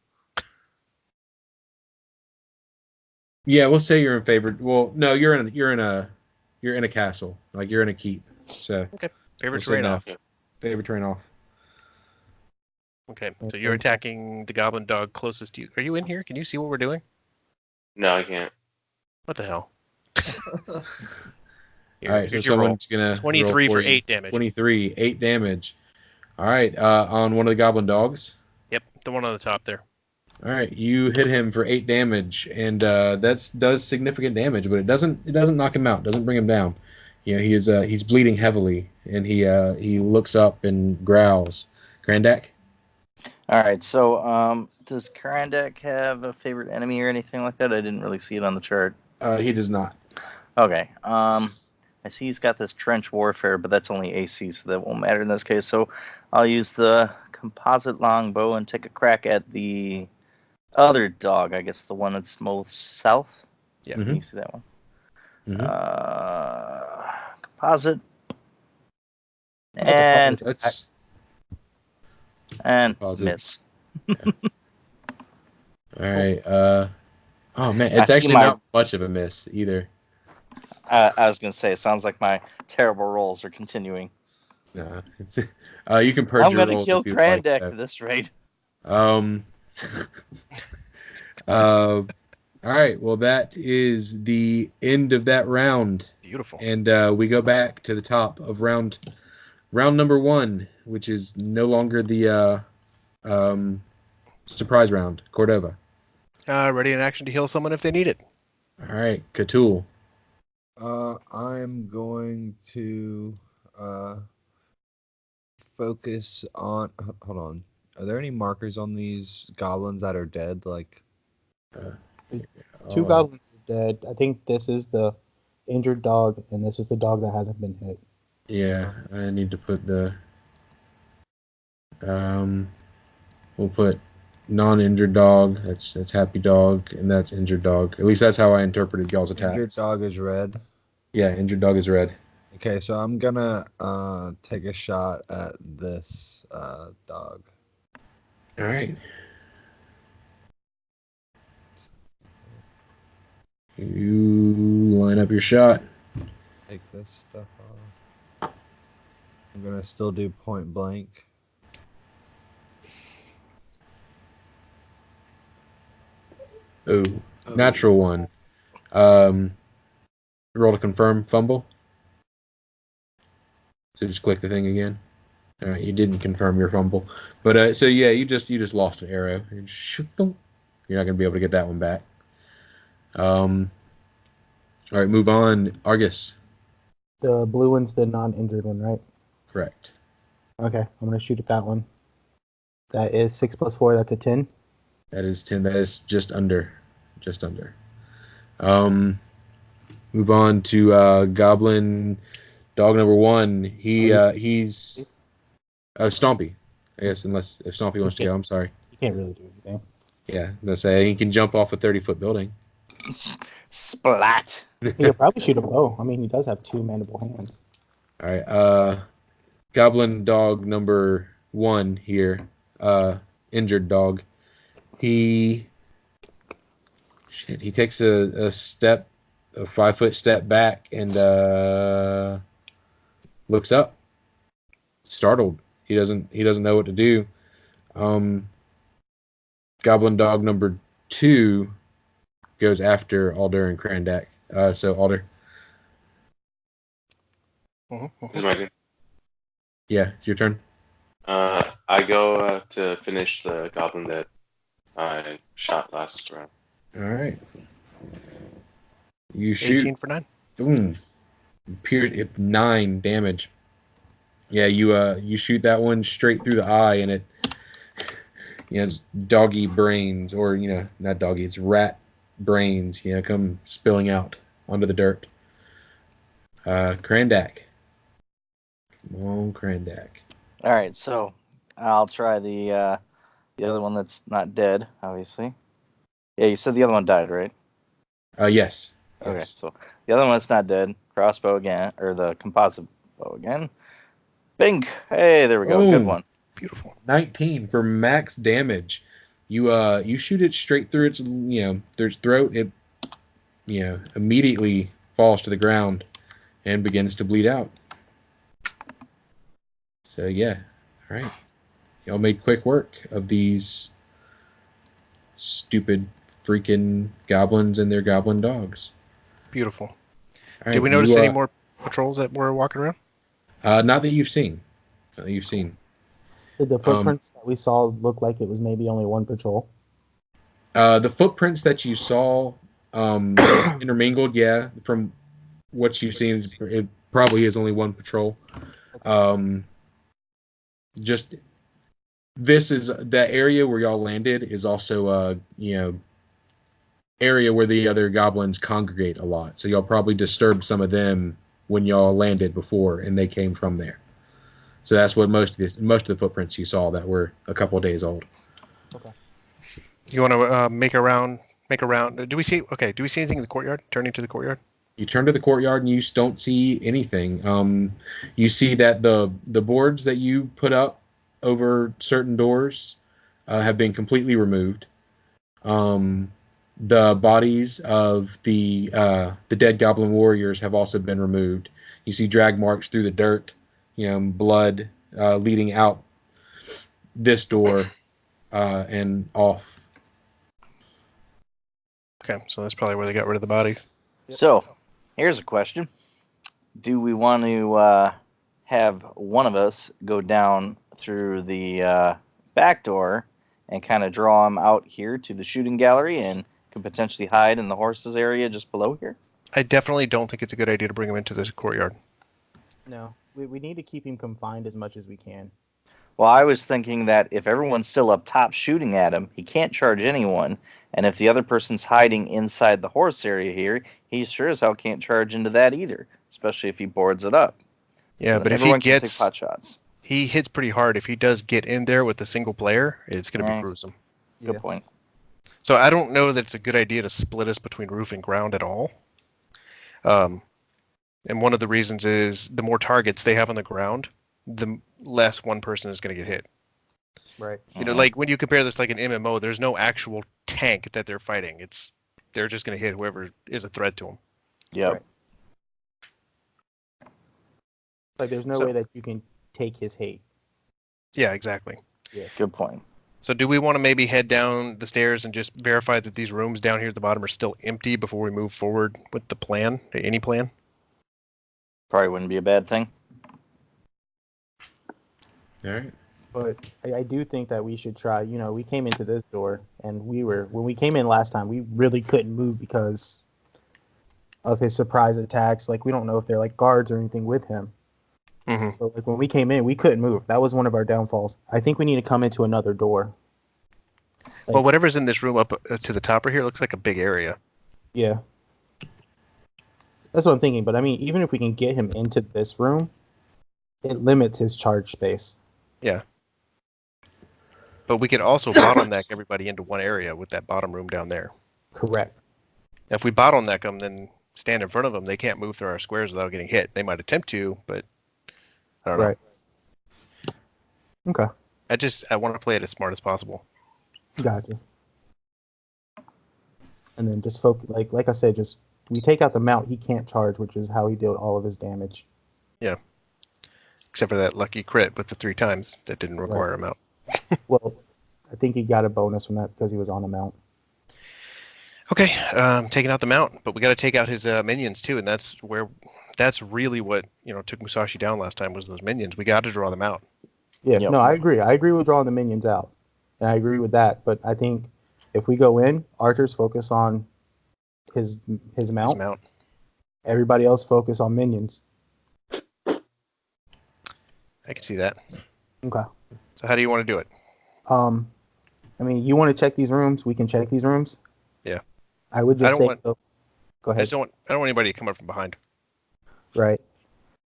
Yeah, we'll say you're in favor. Well, no, you're in a castle. Like you're in a keep. So Favorite we'll say terrain no. off. Favorite terrain off. Okay, so you're attacking the goblin dog closest to you. Are you in here? Can you see what we're doing? No, I can't. What the hell? Here, All right, so here's your roll. someone's gonna 23 roll for you. 8 damage. 23, 8 damage. All right, on one of the goblin dogs. Yep, the one on the top there. All right, you hit him for 8 damage, and does significant damage, but it doesn't knock him out. Doesn't bring him down. You know, he's bleeding heavily, and he looks up and growls. Grandak? All right. So, does Karandak have a favorite enemy or anything like that? I didn't really see it on the chart. He does not. Okay. I see he's got this trench warfare, but that's only AC, so that won't matter in this case. So, I'll use the composite longbow and take a crack at the other dog. I guess the one that's most south. Yeah, Mhm. Can you see that one? Mhm. Composite. And That's composite. miss. All right. Oh man, I it's see actually my- not much of a miss either. I was gonna say, it sounds like my terrible rolls are continuing. No, it's you can purge I'm your gonna rolls kill if you'd like. Karandak at this rate. Um. All right. Well, that is the end of that round, Beautiful. and we go back to the top of round number 1, which is no longer the surprise round. Cordova. Ready in action to heal someone if they need it. All right, Cthulhu. I'm going to focus on. Hold on. Are there any markers on these goblins that are dead? Like, Two goblins are dead. I think this is the injured dog, and this is the dog that hasn't been hit. Yeah, I need to put the. We'll put non-injured dog. That's happy dog, and that's injured dog. At least that's how I interpreted y'all's attack. injured dog is red. Yeah, injured dog is red. Okay, so I'm gonna take a shot at this dog. All right. You line up your shot. Take this stuff off. I'm gonna still do point blank. Oh, natural one. Roll to confirm fumble. So just click the thing again. All right, you didn't confirm your fumble, but so yeah, you just lost an arrow. And shoot them. You're not gonna be able to get that one back. All right, move on. Argus. The blue one's the non-injured one, right? Correct. Okay, I'm gonna shoot at that one. That is 6 + 4. That's a 10. That is 10. That is just under. Just under. Move on to Goblin Dog number 1. He's Stompy. I guess unless if Stompy wants to go, I'm sorry. You can't really do anything. Yeah, I'm gonna say he can jump off a 30-foot building. Splat. He could probably shoot a bow. I mean, he does have 2 mandible hands. All right. Goblin Dog number 1 here. Injured dog. He takes a step, a 5-foot step back, and looks up, startled. He doesn't know what to do. Goblin Dog number 2 goes after Alder and Karandak. So Alder. Is my turn? Yeah, it's your turn. I go to finish the goblin that I shot last round. All right. You shoot. 18 for 9. Boom. 9 damage. Yeah, you shoot that one straight through the eye, and it, it's doggy brains, or not doggy, it's rat brains, come spilling out onto the dirt. Karandak. Come on, Karandak. All right, so I'll try the other one that's not dead, obviously. Yeah, you said the other one died, right? Yes. Okay, Yes. so the other one that's not dead, crossbow again, or the composite bow again. Bing! Hey, there we go. Good Boom. one. Beautiful. 19 for max damage. You shoot it straight through its through its throat. It immediately falls to the ground and begins to bleed out. So yeah, all right. Y'all made quick work of these stupid freaking goblins and their goblin dogs. Beautiful. All Did right, we notice any more patrols that were walking around? Not that you've seen. Not that you've seen. Did the footprints that we saw look like it was maybe only one patrol? The footprints that you saw intermingled, yeah. From what you've seen, it probably is only one patrol. Just this is that area where y'all landed is also area where the other goblins congregate a lot. So y'all probably disturbed some of them when y'all landed before, and they came from there. So that's what most of the footprints you saw that were a couple of days old. Okay. You want to make a round? Do we see anything in the courtyard? Turning to the courtyard. You turn to the courtyard and you don't see anything. You see that the boards that you put up over certain doors have been completely removed. The bodies of the dead goblin warriors have also been removed. You see drag marks through the dirt, blood leading out this door and off. Okay, so that's probably where they got rid of the bodies. So, here's a question. Do we want to have one of us go down through the back door and kind of draw him out here to the shooting gallery and could potentially hide in the horses area just below here? I definitely don't think it's a good idea to bring him into this courtyard. No, we need to keep him confined as much as we can. Well, I was thinking that if everyone's still up top shooting at him, he can't charge anyone. And if the other person's hiding inside the horse area here, he sure as hell can't charge into that either, especially if he boards it up. Yeah, So but if he everyone can gets, take pot shots. he hits pretty hard. If he does get in there with a single player, it's going to be gruesome. Good point. So I don't know that it's a good idea to split us between roof and ground at all. And one of the reasons is the more targets they have on the ground, the less one person is going to get hit. Right. Like when you compare this like an MMO, there's no actual tank that they're fighting. They're just going to hit whoever is a threat to them. Yeah. Right. Like there's no way that you can take his hate. Yeah, exactly. Yeah. Good point. So do we want to maybe head down the stairs and just verify that these rooms down here at the bottom are still empty before we move forward with the plan? Any plan? Probably wouldn't be a bad thing. All right. But I do think that we should try. We came into this door, and when we came in last time, we really couldn't move because of his surprise attacks. Like, we don't know if they're like guards or anything with him. Mm-hmm. So, like, when we came in, we couldn't move. That was one of our downfalls. I think we need to come into another door. Well, whatever's in this room up to the top right here looks like a big area. Yeah. That's what I'm thinking. But, I mean, even if we can get him into this room, it limits his charge space. Yeah. But we could also bottleneck everybody into one area with that bottom room down there. Correct. If we bottleneck them, then stand in front of them, they can't move through our squares without getting hit. They might attempt to, but I don't know. Right. Okay. I want to play it as smart as possible. Gotcha. And then just focus, like I said, just we take out the mount, he can't charge, which is how he dealt all of his damage. Yeah. Except for that lucky crit with the 3 times that didn't require a mount. Well, I think he got a bonus from that because he was on a mount. Okay, taking out the mount, but we got to take out his minions too, and that's really what took Musashi down last time was those minions. We got to draw them out. Yeah, Yep. no, I agree. I agree with drawing the minions out, and I agree with that. But I think if we go in, archers focus on his mount. His mount. Everybody else focus on minions. I can see that. Okay. So how do you want to do it? I mean, you want to check these rooms? We can check these rooms. Yeah. I would just say. Go I ahead. don't want anybody to come up from behind. Right.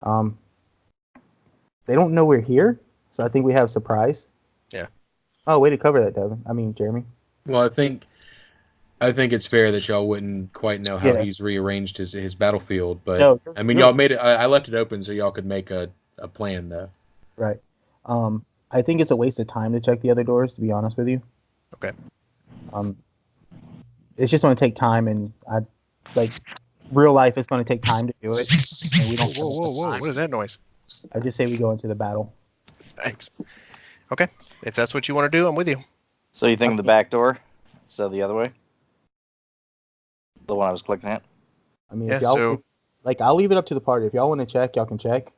They don't know we're here, so I think we have surprise. Yeah. Oh, way to cover that, Devin. I mean, Jeremy. Well, I think it's fair that y'all wouldn't quite know how he's rearranged his battlefield, but No, I mean, y'all made it. I left it open so y'all could make a plan, though. Right. I think it's a waste of time to check the other doors, to be honest with you. Okay. It's just going to take time, and like real life, it's going to take time to do it. And we don't. Whoa, whoa, whoa! What is that noise? I just say we go into the battle. Thanks. Okay, if that's what you want to do, I'm with you. So you think the back door instead of the other way? The one I was clicking at? I mean, Yeah, if y'all so- like, I'll leave it up to the party. If y'all want to check, y'all can check.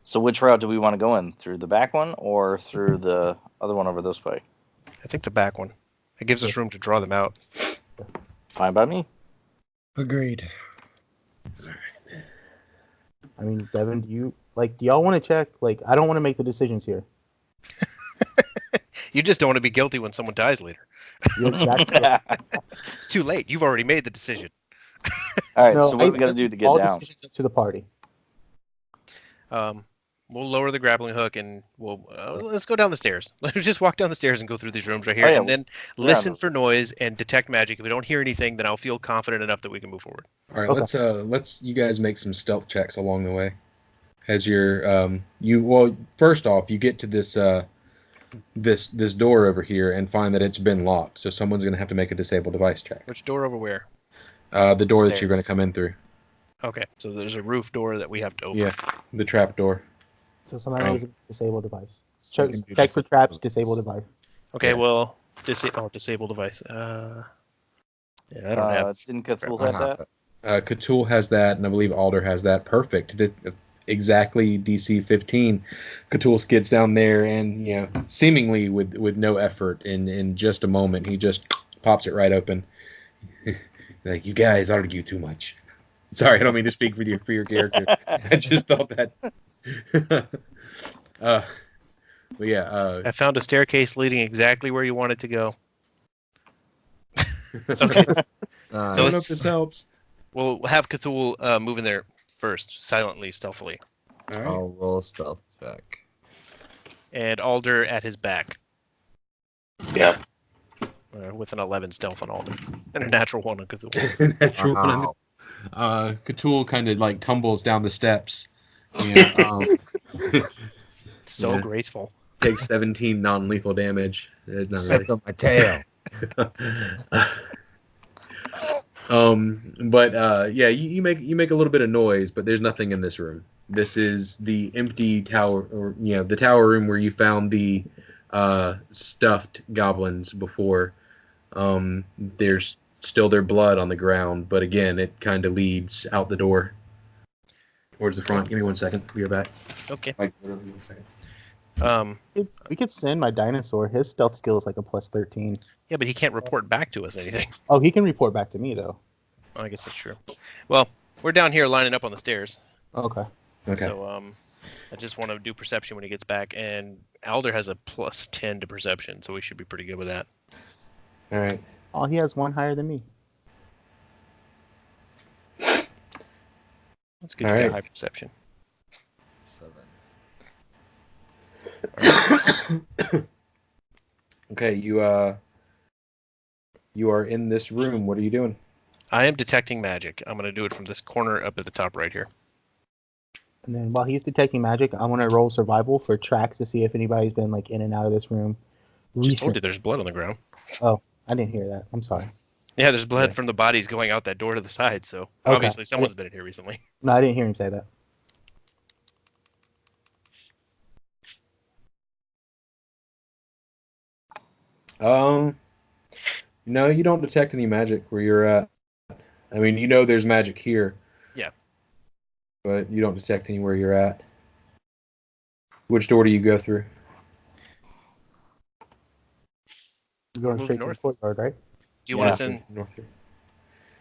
So which route do we want to go in? Through the back one or through the other one over this way? I think the back one. It gives us room to draw them out. Fine by me. Agreed. I mean, Devin, do y'all want to check? Like, I don't want to make the decisions here. You just don't want to be guilty when someone dies later. You're exactly right. It's too late. You've already made the decision. All right, No, so what do we got to do to get all down? decisions up to the party. We'll lower the grappling hook and we'll let's go down the stairs. Let's just walk down the stairs and go through these rooms right here, Oh, yeah. and then listen for noise and detect magic. If we don't hear anything, then I'll feel confident enough that we can move forward. All right, Okay. let's you guys make some stealth checks along the way. As you're first off, you get to this this door over here and find that it's been locked. So someone's going to have to make a disable device check. Which door over where? The door that Stairs. you're going to come in through. Okay, so there's a roof door that we have to open. Yeah, the trap door. So somebody Oh. knows a disable device. Check, can do check for disable traps, device. disable device. Okay, Yeah. well, disable device. Yeah, I don't have. Didn't Cthulhu I have have that? it. Cthulhu has that, and I believe Alder has that. Perfect. Exactly DC 15. Cthulhu gets down there, and seemingly with no effort, in just a moment, he just pops it right open. Like, you guys argue too much. Sorry, I don't mean to speak for your character. I just thought that. But yeah. I found a staircase leading exactly where you want it to go. Okay, I Nice. don't know if this helps. we'll have Cthulhu move in there first, silently, stealthily, All right. I'll roll a stealth check. and Alder at his back Yeah. with an 11 stealth on Alder and a natural 1 on Cthulhu. Natural one. Wow. Cthulhu kind of like tumbles down the steps. Yeah, So Yeah. graceful. takes 17 non-lethal damage. It's not Except on my tail. But you make a little bit of noise, but there's nothing in this room. This is the empty tower, or the tower room where you found the stuffed goblins before. There's still their blood on the ground, but again, it kind of leads out the door towards the front. Give me 1 second. Be right back. Okay. Like literally 1 second. We could send my dinosaur. His stealth skill is like a plus 13. Yeah, but he can't report back to us anything. Oh, he can report back to me though. Oh, I guess that's true. Well, we're down here lining up on the stairs. Okay. Okay. So I just want to do perception when he gets back, and Alder has a plus 10 to perception, so we should be pretty good with that. All right. Oh, he has one higher than me. That's good All to get right. high perception. 7. Okay. You are in this room. What are you doing? I am detecting magic. I'm going to do it from this corner up at the top right here. And then while he's detecting magic, I want to roll survival for tracks to see if anybody's been like in and out of this room. Just told Recent. you there's blood on the ground. Oh, I didn't hear that. I'm sorry. Yeah, there's blood Yeah. from the bodies going out that door to the side, so Okay. obviously someone's been in here recently. No, I didn't hear him say that. No, you don't detect any magic where you're at. I mean, there's magic here. Yeah. But you don't detect anywhere you're at. Which door do you go through? You're going Move straight to the north. courtyard, right? Do you want Yeah. to send? North here.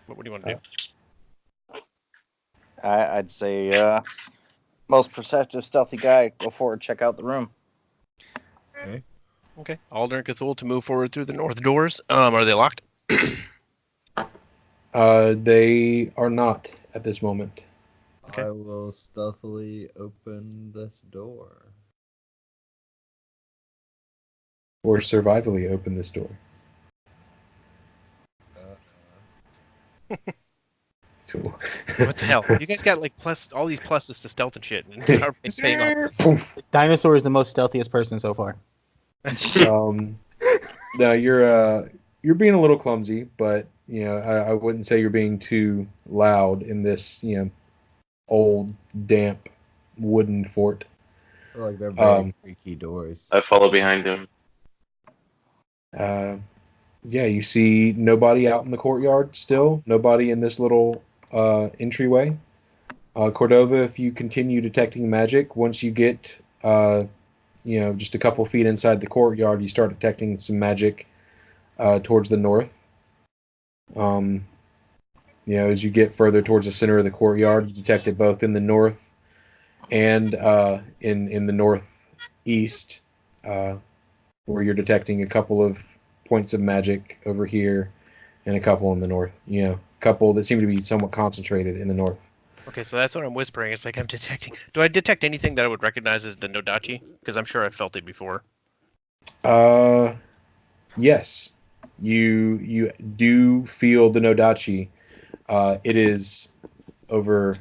What do you want to do? I'd say most perceptive, stealthy guy, go forward, check out the room. Okay. Alder and Cthulhu to move forward through the north doors. Are they locked? They are not at this moment. Okay. I will stealthily open this door. Or survivally open this door. Cool. What the hell? You guys got like all these pluses to stealth and shit, and it's not really paying off. Poof. Dinosaur is the most stealthiest person so far. No, you're being a little clumsy, but I wouldn't say you're being too loud in this old damp wooden fort. I feel like they're very Um, freaky doors. I follow behind him. uh, yeah, you see nobody out in the courtyard still. Nobody in this little entryway. Cordova, if you continue detecting magic, once you get just a couple feet inside the courtyard, you start detecting some magic towards the north. As you get further towards the center of the courtyard, you detect it both in the north and in the northeast, where you're detecting a couple of points of magic over here and a couple in the north. A couple that seem to be somewhat concentrated in the north. Okay, so that's what I'm whispering. It's like I'm detecting. Do I detect anything that I would recognize as the Nodachi? Because I'm sure I've felt it before. Yes, you do feel the Nodachi. It is over,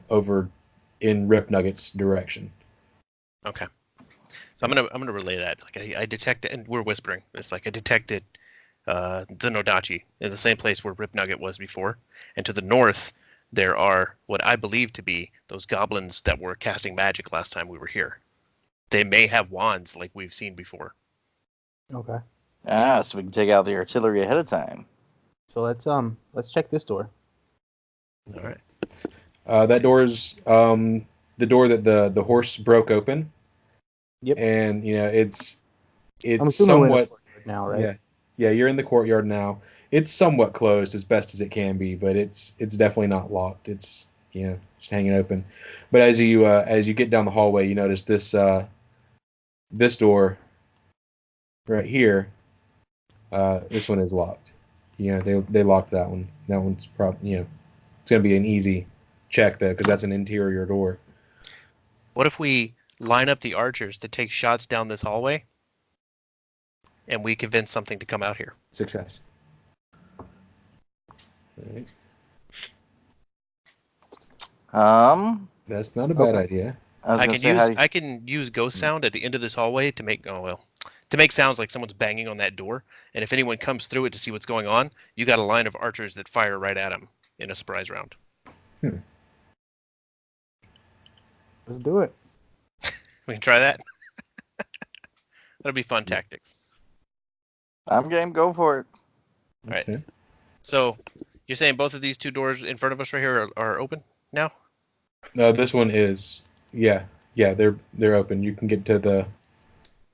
over in Rip Nugget's direction. Okay, so I'm gonna relay that. Like I detect it, and we're whispering. It's like I detected the Nodachi in the same place where Rip Nugget was before, and to the north there are what I believe to be those goblins that were casting magic last time we were here. They may have wands like we've seen before. Okay. So we can take out the artillery ahead of time. So let's check this door. All right. That door is the door that the horse broke open. Yep. And it's I'm assuming we're in the somewhat courtyard now, right? Yeah. You're in the courtyard now. It's somewhat closed as best as it can be, but it's definitely not locked. It's just hanging open. But as you get down the hallway, you notice this door right here. This one is locked. They locked that one. That one's probably it's gonna be an easy check though because that's an interior door. What if we line up the archers to take shots down this hallway, and we convince something to come out here? Success. All right. That's not a bad idea. I was I gonna can say, use how do you- I can use ghost sound at the end of this hallway to make sounds like someone's banging on that door. And if anyone comes through it to see what's going on, you got a line of archers that fire right at them in a surprise round. Let's do it. We can try that. That'll be fun tactics. I'm game. Go for it. All right. Okay. So you're saying both of these two doors in front of us right here are open now? No, this one is. Yeah, they're open. You can get to the.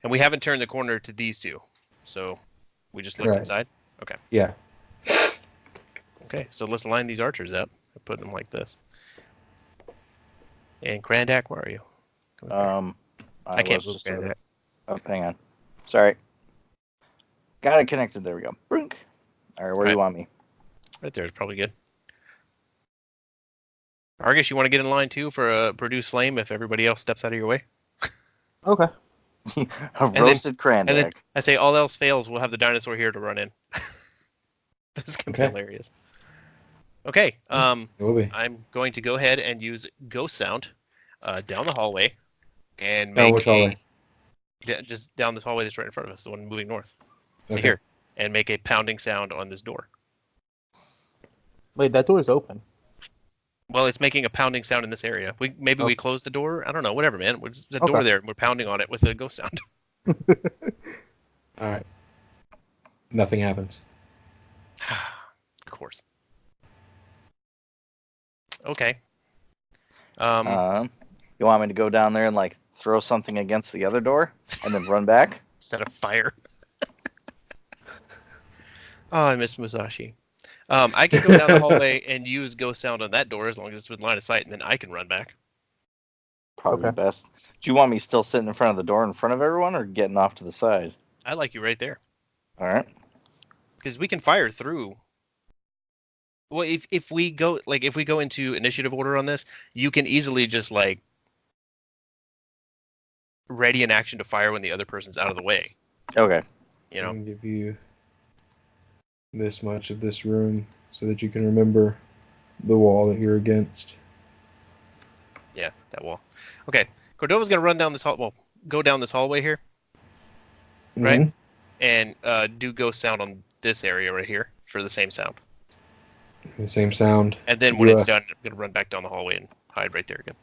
And we haven't turned the corner to these two, so we just looked Right. inside. Okay. Yeah. Okay. So let's line these archers up and put them like this. And Grandak, where are you? Come over here. I can't was move just sort of- Grandak. Oh, hang on. Sorry. Got it connected. There we go. Brink. All right, where do you want me? Right there is probably good. Argus, you want to get in line too for a produce flame if everybody else steps out of your way? Okay. A roasted And then cranberry. I say all else fails, we'll have the dinosaur here to run in. This is gonna be Okay. hilarious. Okay, It will be. I'm going to go ahead and use ghost sound down the hallway and Down make which hallway? just down this hallway that's right in front of us, the one moving north. So Okay. here, and make a pounding sound on this door. Wait, that door is open. Well, it's making a pounding sound in this area. Maybe we close the door. I don't know. Whatever, man. There's a door Okay. there, and we're pounding on it with a ghost sound. All right. Nothing happens. Of course. Okay. You want me to go down there and like throw something against the other door and then run back? Set of fire. Oh, I missed Musashi. I can go down the hallway and use ghost sound on that door as long as it's with line of sight, and then I can run back. Probably Okay. best. Do you want me still sitting in front of the door in front of everyone or getting off to the side? I like you right there All right. because we can fire through. Well, if we go into initiative order on this, you can easily just like ready an action to fire when the other person's out of the way. Okay. You I know. can give you this much of this room so that you can remember the wall that you're against. Yeah, that wall. Okay, Cordova's gonna run down this hall. Well, go down this hallway here, right? Mhm. And do ghost sound on this area right here for the same sound. The same sound. And then when You, it's done, I'm gonna run back down the hallway and hide right there again.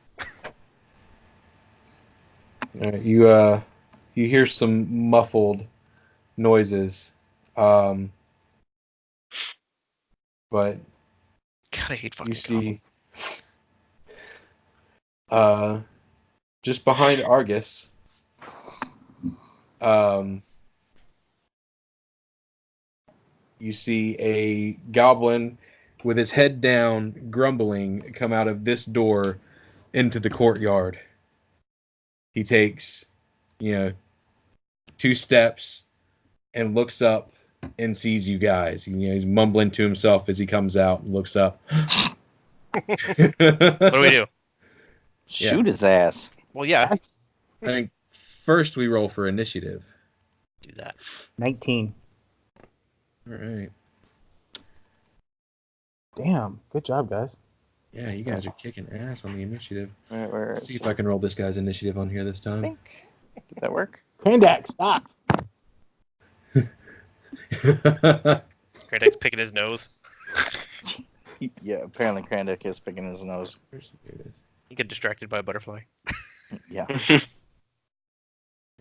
all right, you hear some muffled noises, but God, I hate fucking you see, just behind Argus, you see a goblin with his head down, grumbling, come out of this door into the courtyard. He takes, 2 steps and looks up and sees you guys. He's mumbling to himself as he comes out and looks up. What do we do? Shoot his ass. Well, yeah, I think first we roll for initiative. do that. 19. All right. Damn. Good job, guys. Yeah, you guys are kicking ass on the initiative. Where Let's is see if I can roll this guy's initiative on here this I time. think. Did that work? Kandak, stop. Granddad's picking his nose. Yeah, apparently Krandak is picking his nose. Here it is. You get distracted by a butterfly. Yeah.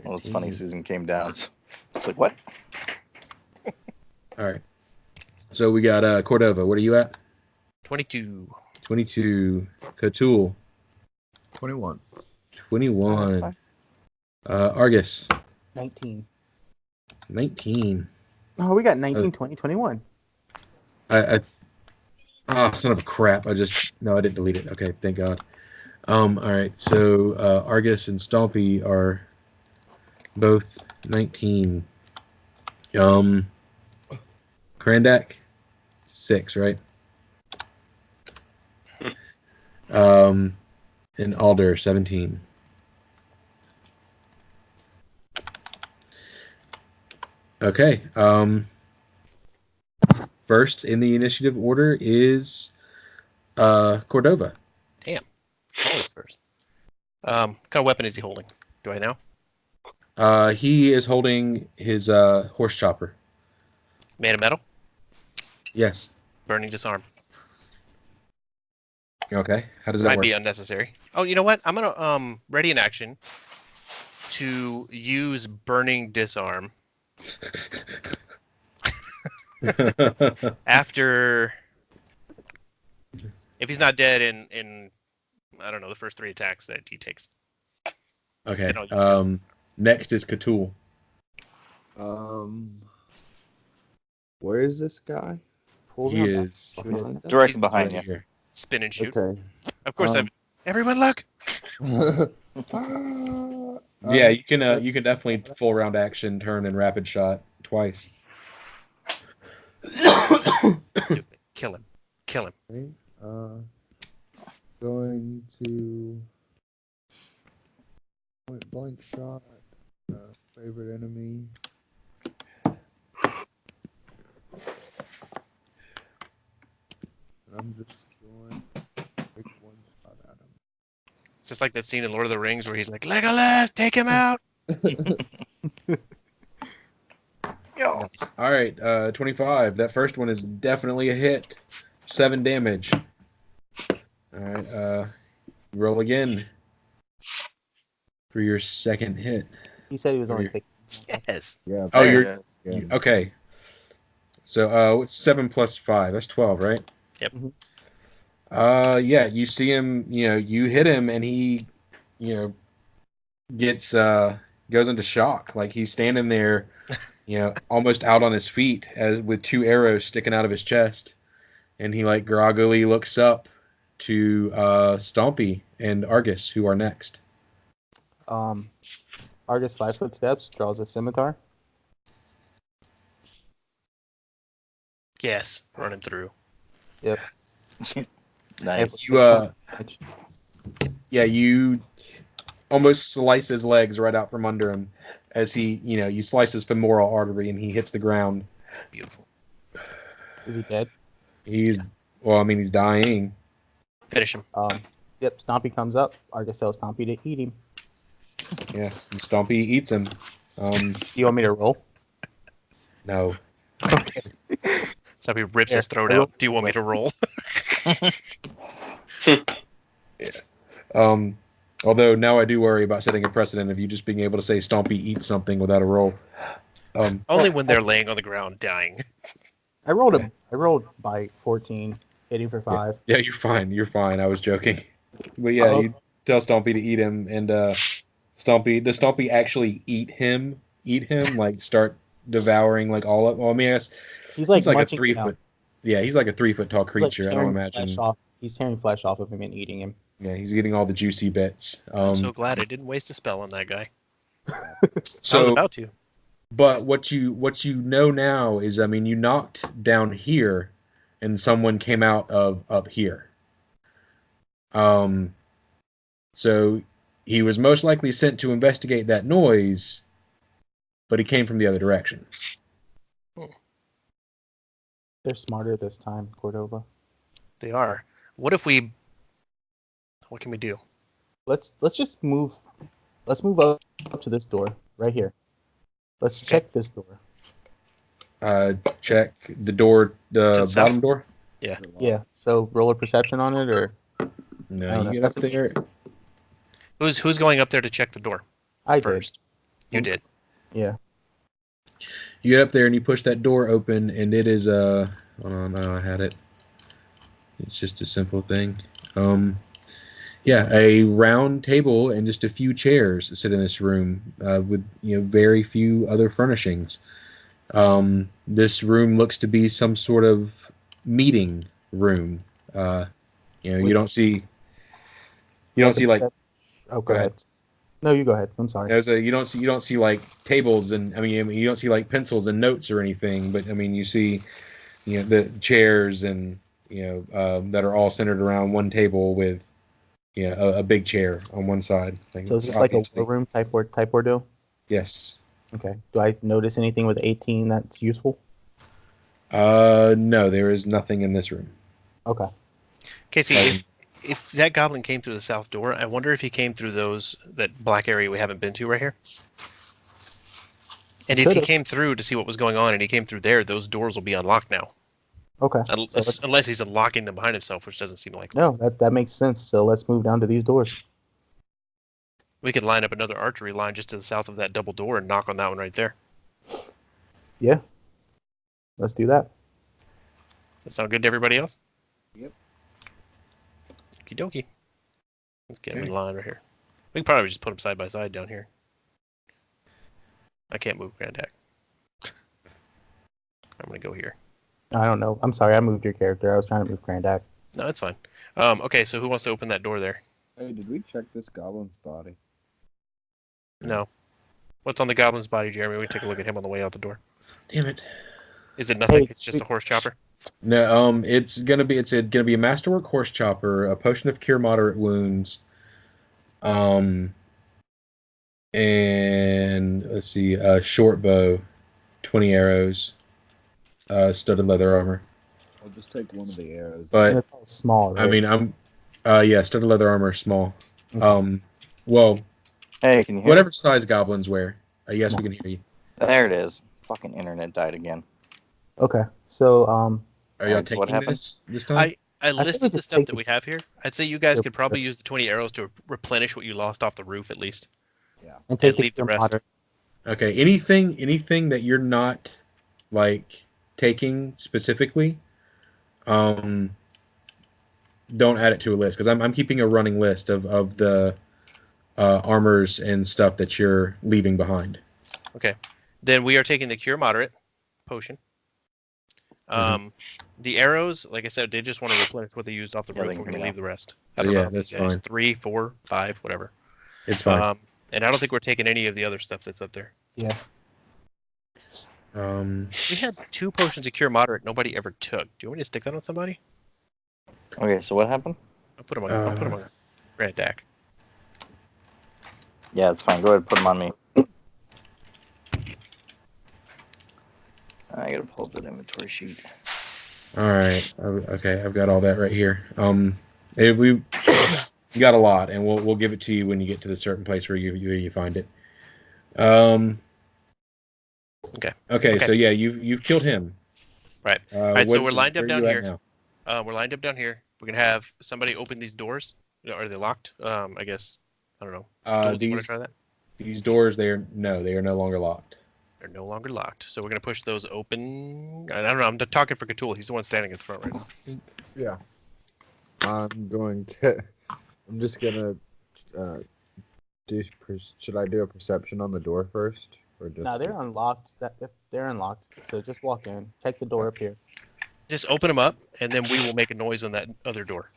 Well, it's funny. Susan came down. So it's like, what? All right. So we got Cordova. What are you at? 22. 22. Catul. 21. 21. Argus. 19. 19. Oh, we got 19, 20, 21. Oh, son of a crap. I didn't delete it. Okay, thank God. All right. So Argus and Stompy are both 19. Krandak, 6, right? And Alder, 17. Okay. First in the initiative order is Cordova. Always first. What kind of weapon is he holding? Do I know? He is holding his horse chopper. Made of metal? Yes. Burning disarm. Okay. How does that Might work? be unnecessary. Oh, you know what? I'm gonna ready an action to use burning disarm after if he's not dead in I don't know the first 3 attacks that he takes. Okay. Then I'll use Next is Catul. Where is this guy? Pull He them back. is Behind us? Directly behind right you. here. spin and shoot. Okay. Of course, everyone look. Yeah, you can definitely full round action, turn, and rapid shot twice. Kill him. Kill him. Okay, going to point blank shot. Favorite enemy. And I'm just going to take 1 shot at him. It's just like that scene in Lord of the Rings where he's like, Legolas, take him out. Nice. All right, 25. That first one is definitely a hit. 7 damage. All right, roll again for your second hit. He said he was only Here. taking. Yes. Yeah. Oh, There you're it is. yeah. okay. So, what's 7 plus 5? That's 12, right? Yep. Yeah. You see him. You hit him, and he, gets goes into shock. Like he's standing there, almost out on his feet, as with 2 arrows sticking out of his chest, and he like groggily looks up to Stompy and Argus, who are next. Argus 5 foot steps, draws a scimitar. Yes. Running through. Yep. Nice. You almost slice his legs right out from under him as he, you slice his femoral artery and he hits the ground. Beautiful. Is he dead? He's dying. Finish him. Yep. Stompy comes up. Argus tells Stompy to eat him. Yeah, and Stompy eats him. Do you want me to roll? No. So he rips Here, his throat I will- out. Do you want me to roll? Although now I do worry about setting a precedent of you just being able to say Stompy eats something without a roll. Only when they're laying on the ground dying. I rolled by 14, hitting for 5. Yeah, you're fine. You're fine. I was joking. But yeah, Oh. you tell Stompy to eat him, and does Stompy actually eat him? Eat him? Like start devouring like all of? Well, I mean, I guess He's like he's like a munching 3 down. foot. Yeah, he's like a 3 foot tall He's like creature. I don't tearing imagine. flesh off. He's tearing flesh off of him and eating him. Yeah, he's getting all the juicy bits. I'm so glad I didn't waste a spell on that guy. So I was about to. But what you know now is, I mean, you knocked down here, and someone came out of up here. So he was most likely sent to investigate that noise, but he came from the other direction. They're smarter this time, Cordova. They are. What if we? What can we do? Let's just move. Let's move up to this door right here. Let's check this door. Check the door, the To the south? bottom door. Yeah. So roll a perception on it, or No, no, you get up there. Who's going up there to check the door I first? You did. did. Yeah. You get up there and you push that door open, and it is hold on, I had it. It's just a simple thing. Yeah, a round table and just a few chairs sit in this room with very few other furnishings. This room looks to be some sort of meeting room. You don't see like Oh, Go go ahead. ahead. No, you go ahead. I'm sorry. you don't see like tables and I mean you don't see like pencils and notes or anything, but I mean you see the chairs and that are all centered around one table with a big chair on one side. So is this like a war room type ordeal? Yes. Okay. Do I notice anything with 18 that's useful? No, there is nothing in this room. Okay. Casey, if that goblin came through the south door, I wonder if he came through that black area we haven't been to right here. And if he came through to see what was going on and he came through there, those doors will be unlocked now. Okay. Unless he's unlocking them behind himself, which doesn't seem likely. No, that makes sense. So let's move down to these doors. We could line up another archery line just to the south of that double door and knock on that one right there. Yeah. Let's do that. That sound good to everybody else? Yep. Okie dokie. Let's get them in line right here. We can probably just put them side by side down here. I can't move Grandak. I'm going to go here. I don't know. I'm sorry. I moved your character. I was trying to move Grandak. No, that's fine. Okay, so who wants to open that door there? Hey, did we check this goblin's body? No. What's on the goblin's body, Jeremy? We can take a look at him on the way out the door. Damn it. Is it nothing? Hey, It's just a horse chopper? No, it's gonna be a masterwork horse chopper, a potion of cure moderate wounds, and let's see, a short bow, 20 arrows, studded leather armor. I'll just take one of the arrows. But And it's all small, right? I mean, yeah, studded leather armor, small. Okay. Well, Hey, can you hear whatever size goblins wear. Yes, we can hear you. me? There it is. Fucking internet died again. Okay. So, Are y'all Alright, so what taking happened? this time? I think listed we the just stuff take that the- we have here. I'd say you guys Yep. could probably use the 20 arrows to replenish what you lost off the roof at least. and take leave the rest. moderate. Okay, anything that you're not like taking specifically, don't add it to a list because I'm keeping a running list of the armors and stuff that you're leaving behind. Okay. Then we are taking the cure moderate potion. The arrows, like I said, they just want to replenish what they used off the Yeah, roof. they can We're going bring to it leave the rest. Yeah, know. that's Yeah, it's fine. 3, 4, 5, whatever. It's fine. And I don't think we're taking any of the other stuff that's up there. Yeah. We had 2 potions of cure moderate nobody ever took. Do you want me to stick that on somebody? Okay, so what happened? I'll put them on Grandak. Yeah, it's fine. Go ahead, put them on me. I gotta pull up the inventory sheet. All right. Okay, I've got all that right here. We got a lot, and we'll give it to you when you get to the certain place where you find it. Okay, so yeah, you've killed him. Right. All right, so we're lined up where down you at here. now? We're lined up down here. We're gonna have somebody open these doors. Are they locked? I guess I don't know. Cthulhu, do you want to try that? These doors, they are no longer locked. They're no longer locked. So we're gonna push those open. I don't know. I'm talking for Cthulhu. He's the one standing at the front right now. Yeah. I'm just gonna should I do a perception on the door first, or just? No, they're unlocked. They're unlocked. So just walk in. Check the door up here. Just open them up, and then we will make a noise on that other door.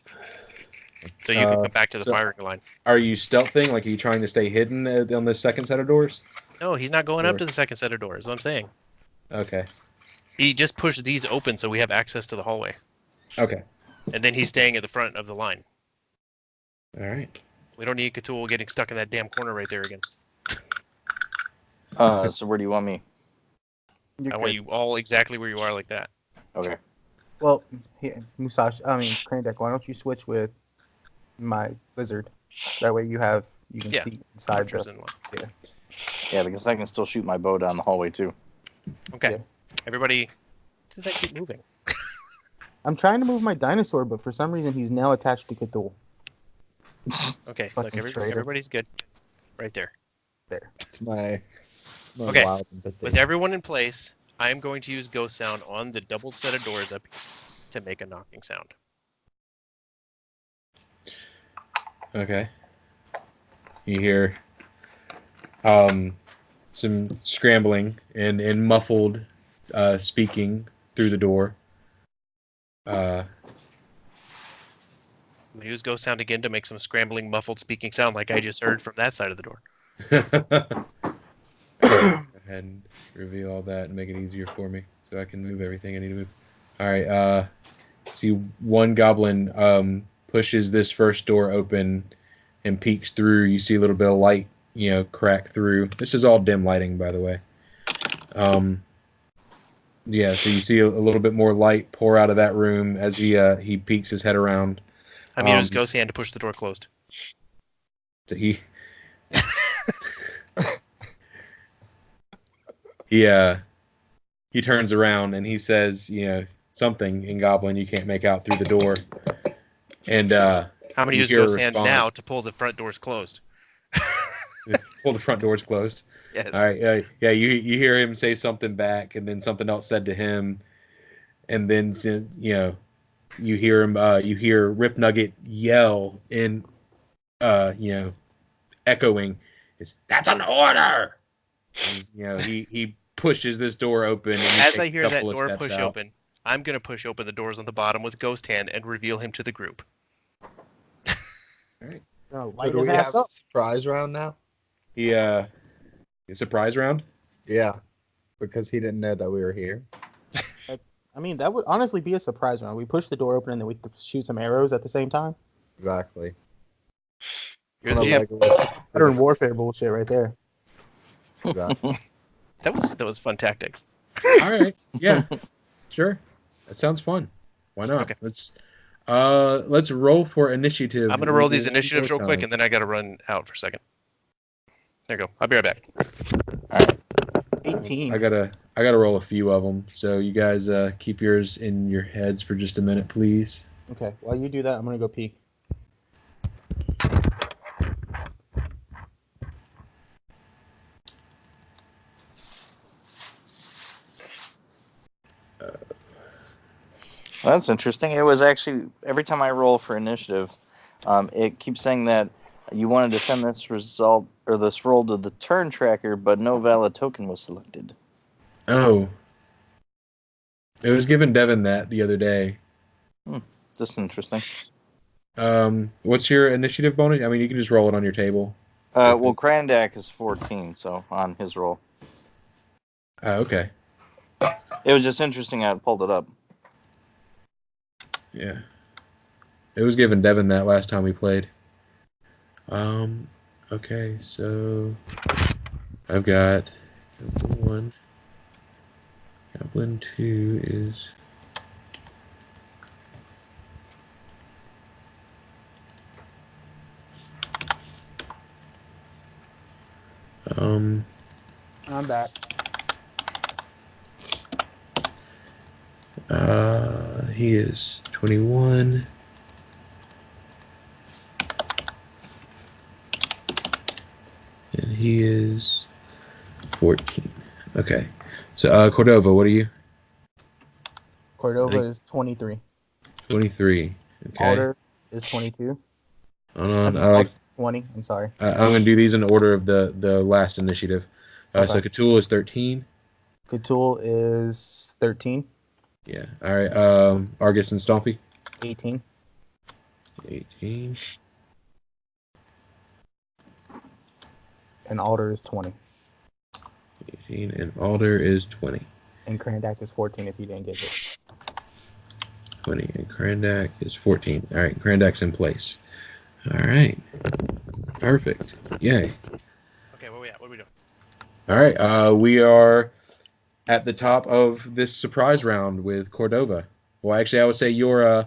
So you can come back to the firing line. Are you stealthing? Like, are you trying to stay hidden on the second set of doors? No, he's not going up to the second set of doors. Is what I'm saying. Okay. He just pushed these open so we have access to the hallway. Okay. And then he's staying at the front of the line. All right. We don't need Cthulhu getting stuck in that damn corner right there again. So where do you want me? You're I want good. you all exactly where you are like that. Okay. Well, here, Crandek, why don't you switch with my lizard? That way you can see inside Archers the. in line. Yeah, because I can still shoot my bow down the hallway too. Okay. Yeah. Everybody, does that keep moving? I'm trying to move my dinosaur, but for some reason he's now attached to Cthulhu. Okay, Fucking look, traitor. everybody's good. Right there. There. It's my Okay. wild empathy. With everyone in place, I am going to use ghost sound on the double set of doors up here to make a knocking sound. Okay. You hear some scrambling and muffled speaking through the door. I'm going to use ghost sound again to make some scrambling, muffled speaking sound like I just heard from that side of the door. Go ahead and reveal all that and make it easier for me so I can move everything I need to move. All right. See, one goblin pushes this first door open and peeks through. You see a little bit of light, crack through. This is all dim lighting, by the way. Yeah, so you see a little bit more light pour out of that room as he peeks his head around. I'm going to use ghost hand to push the door closed. So he turns around and he says, something in Goblin you can't make out through the door. And I'm going to you use hear a ghost hand response. now to pull the front doors closed. Pull the front doors closed. Yes. All right. Yeah. You hear him say something back, and then something else said to him, and then you hear him. You hear Rip Nugget yell in, echoing, "That's an order!" And, he pushes this door open. And As I hear that door push open, I'm going to push open the doors on the bottom with ghost hand and reveal him to the group. All right. Oh, So light do his we ass have up. a surprise round now? A surprise round. Yeah, because he didn't know that we were here. I mean, that would honestly be a surprise round. We push the door open and then we shoot some arrows at the same time. Exactly. You're Sounds the, like it was- Modern warfare bullshit right there. exactly. that was fun tactics. All right. Yeah. Sure. That sounds fun. Why not? Okay. Let's roll for initiative. I'm going to roll these initiatives real quick, and then I got to run out for a second. There you go. I'll be right back. 18. I gotta roll a few of them. So you guys keep yours in your heads for just a minute, please. Okay, while you do that, I'm going to go pee. Well, that's interesting. It was actually every time I roll for initiative, it keeps saying that you wanted to send this result or this roll to the turn tracker, but no valid token was selected. Oh. It was given Devin that the other day. Just interesting. What's your initiative bonus? I mean, you can just roll it on your table. Well, Krandak is 14, so on his roll. Okay. It was just interesting. I pulled it up. Yeah. It was given Devin that last time we played. Okay, so I've got Goblin 1. Goblin 2 is I'm back. He is 21. And he is 14. Okay. So, Cordova, what are you? Cordova think- is 23. 23. Okay. Alder is 22. Hold I on. mean, I like. Alder's 20. I'm sorry. I'm going to do these in order of the last initiative. So Okay. Cthulhu is 13. Cthulhu is 13. Yeah. All right. Argus and Stompy. 18. 18. And Alder is 20. 18. And Alder is 20. And Krandak is 14 if you didn't get it. 20. And Krandak is 14. All right. Krandak's in place. All right. Perfect. Yay. Okay, where we at? What are we doing? All right. We are at the top of this surprise round with Cordova. Well, actually, I would say your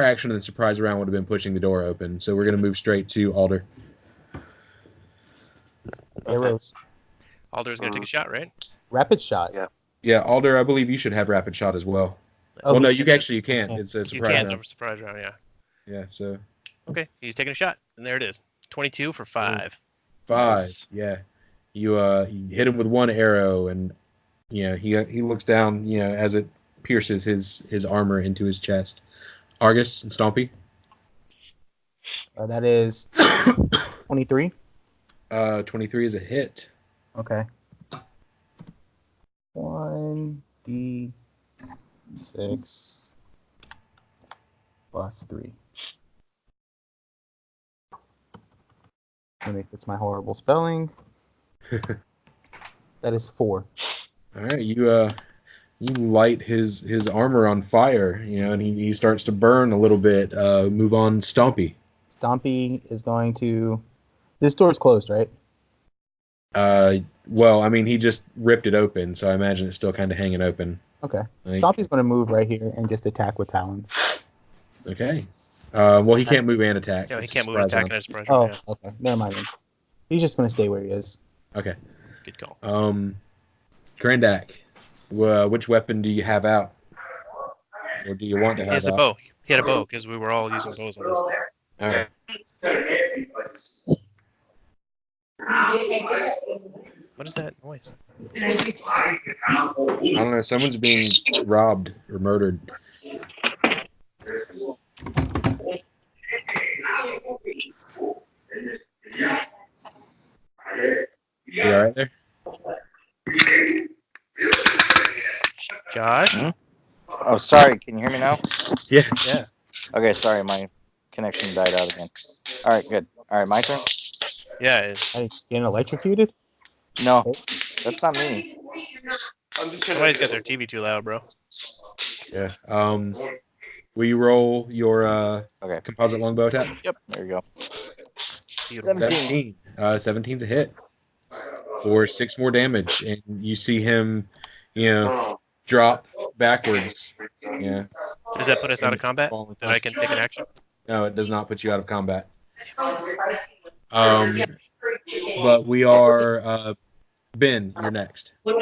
action in the surprise round would have been pushing the door open. So we're going to move straight to Alder. Arrows. Alder's gonna take a shot, right? Rapid shot. Yeah. Yeah, Alder, I believe you should have rapid shot as well. Oh, well, no, he- you can't. Yeah. It's a You surprise can't. round. Surprise round, yeah. Yeah, so Okay, he's taking a shot, and there it is. 22 for 5. 5. Nice. Yeah, you hit him with one arrow, and he looks down, as it pierces his armor into his chest. Argus and Stompy. That is 23. 23 is a hit. Okay. 1d6 plus 3. Let me fix my horrible spelling. That is 4. All right, you light his armor on fire, and he starts to burn a little bit. Move on, Stompy. Stompy is going to. This door's closed, right? Well, I mean, he just ripped it open, so I imagine it's still kind of hanging open. Okay. Like- Stompy's going to move right here and just attack with talons. Okay. Well, he can't move and attack. No, he It's a can't move and surprise attack in round. a surprise Oh, round. Yeah. okay. Never mind then. He's just going to stay where he is. Okay. Good call. Grandak, which weapon do you have out? Or do you want to He have has a out? bow. He had a bow because we were all using bows on this. All right. What is that noise? I don't know. Someone's being robbed or murdered. You all right there? Josh? Hmm? Oh, sorry. Can you hear me now? Yeah. Yeah. Okay, sorry. My connection died out again. All right, good. All right, my turn? Yeah. It's, Hey, getting electrocuted? No, that's not me. somebody's got their TV too loud, bro. Yeah. Will you roll your Okay. composite longbow attack? Yep, there you go. Beautiful. 17. 17's a hit for 6 more damage, and you see him, drop backwards. Yeah. Does that put us out of combat? Fall That I can take an action? No, it does not put you out of combat. But we are Ben. You're next. You're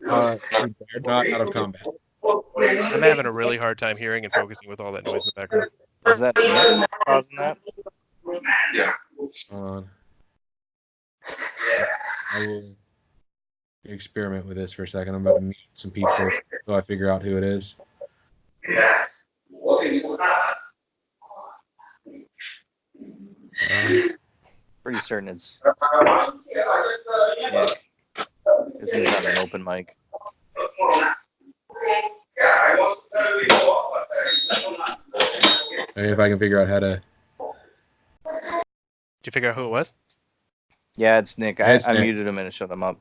not out of combat. I'm having a really hard time hearing and focusing with all that noise in the background. Is that Nick causing that? Hold on. I will experiment with this for a second. I'm about to mute some people so I figure out who it is. Pretty certain it's Nick. Because he's on an open mic. And if I can figure out how to. Did you figure out who it was? Yeah, it's Nick. It's I Nick. muted him and it shut him up.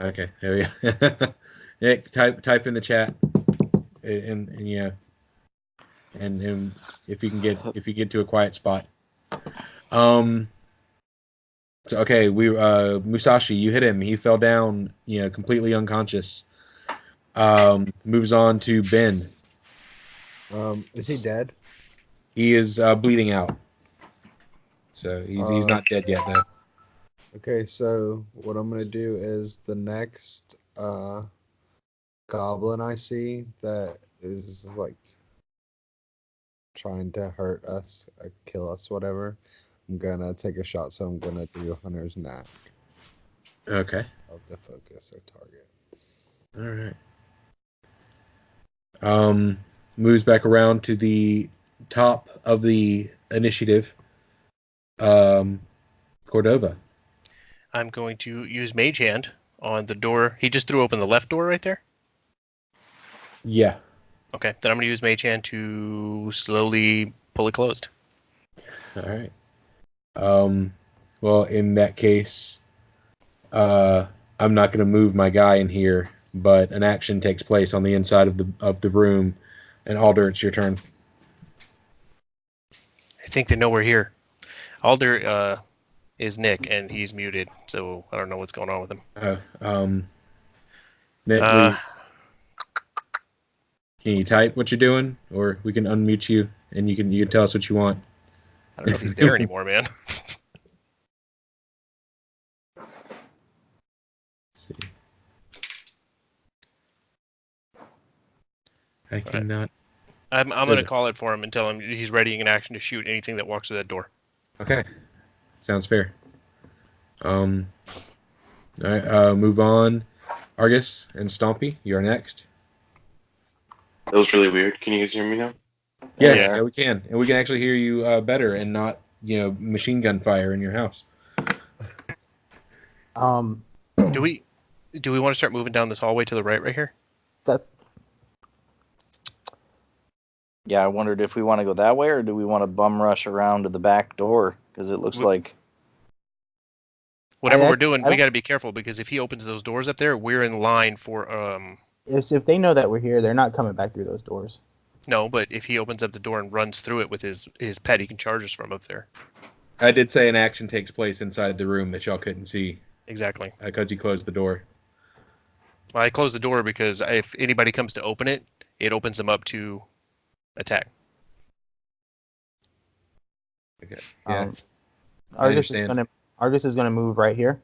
Okay, there we go. Nick, type in the chat, and yeah, and if you get to a quiet spot. So okay, Musashi, you hit him. He fell down, completely unconscious. Moves on to Ben. Is he dead? He is bleeding out. So he's not dead yet though. Okay, so what I'm gonna do is the next goblin I see that is like trying to hurt us, kill us, whatever, I'm gonna take a shot. So I'm gonna do Hunter's Knack Okay. of the focus or target. All right. Moves back around to the top of the initiative. Cordova. I'm going to use Mage Hand on the door. He just threw open the left door right there. Yeah. Okay, then I'm going to use Mage Hand to slowly pull it closed. All right. Well, in that case, I'm not going to move my guy in here, but an action takes place on the inside of the room, and Alder, it's your turn. I think they know we're here. Alder is Nick, and he's muted, so I don't know what's going on with him. Nick, can you type what you're doing, or we can unmute you and you can tell us what you want. I don't know if he's there anymore, man. Let's see. I cannot. I'm going to call it for him and tell him he's readying an action to shoot anything that walks through that door. Okay, sounds fair. All right, move on. Argus and Stompy, you're next. That was really weird. Can you guys hear me now? Yes, Yeah. yeah, we can, and we can actually hear you better, and not machine gun fire in your house. Do we want to start moving down this hallway to the right here? That Yeah, I wondered if we want to go that way or do we want to bum rush around to the back door? Because it looks like... Whatever I we're doing, don't- we got to be careful because if he opens those doors up there, we're in line for if they know that we're here, they're not coming back through those doors. No, but if he opens up the door and runs through it with his pet, he can charge us from up there. I did say an action takes place inside the room that y'all couldn't see Exactly. because he closed the door. Well, I close the door because if anybody comes to open it, it opens them up to attack. Okay. Yeah. Argus understand. is gonna move right here,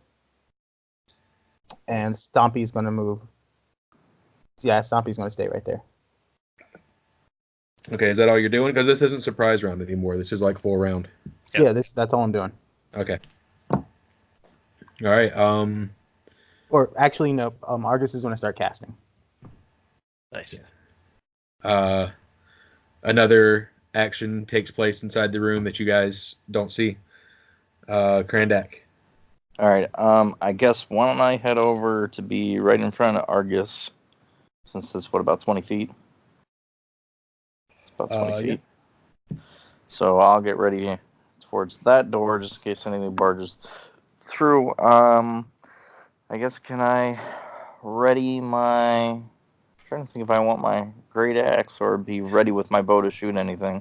and Stompy's gonna move. Yeah, Stompy's gonna stay right there. Okay, is that all you're doing? Because this isn't surprise round anymore. This is like full round. Yep. Yeah, that's all I'm doing. Okay. All right. Or actually, no. Argus is gonna start casting. Nice. Yeah. Another action takes place inside the room that you guys don't see. Krandak. All right. I guess why don't I head over to be right in front of Argus, since this about 20 feet. It's about 20 feet. So I'll get ready towards that door just in case anything barges through. I guess can I ready my? I'm trying to think if I want my great axe or be ready with my bow to shoot anything.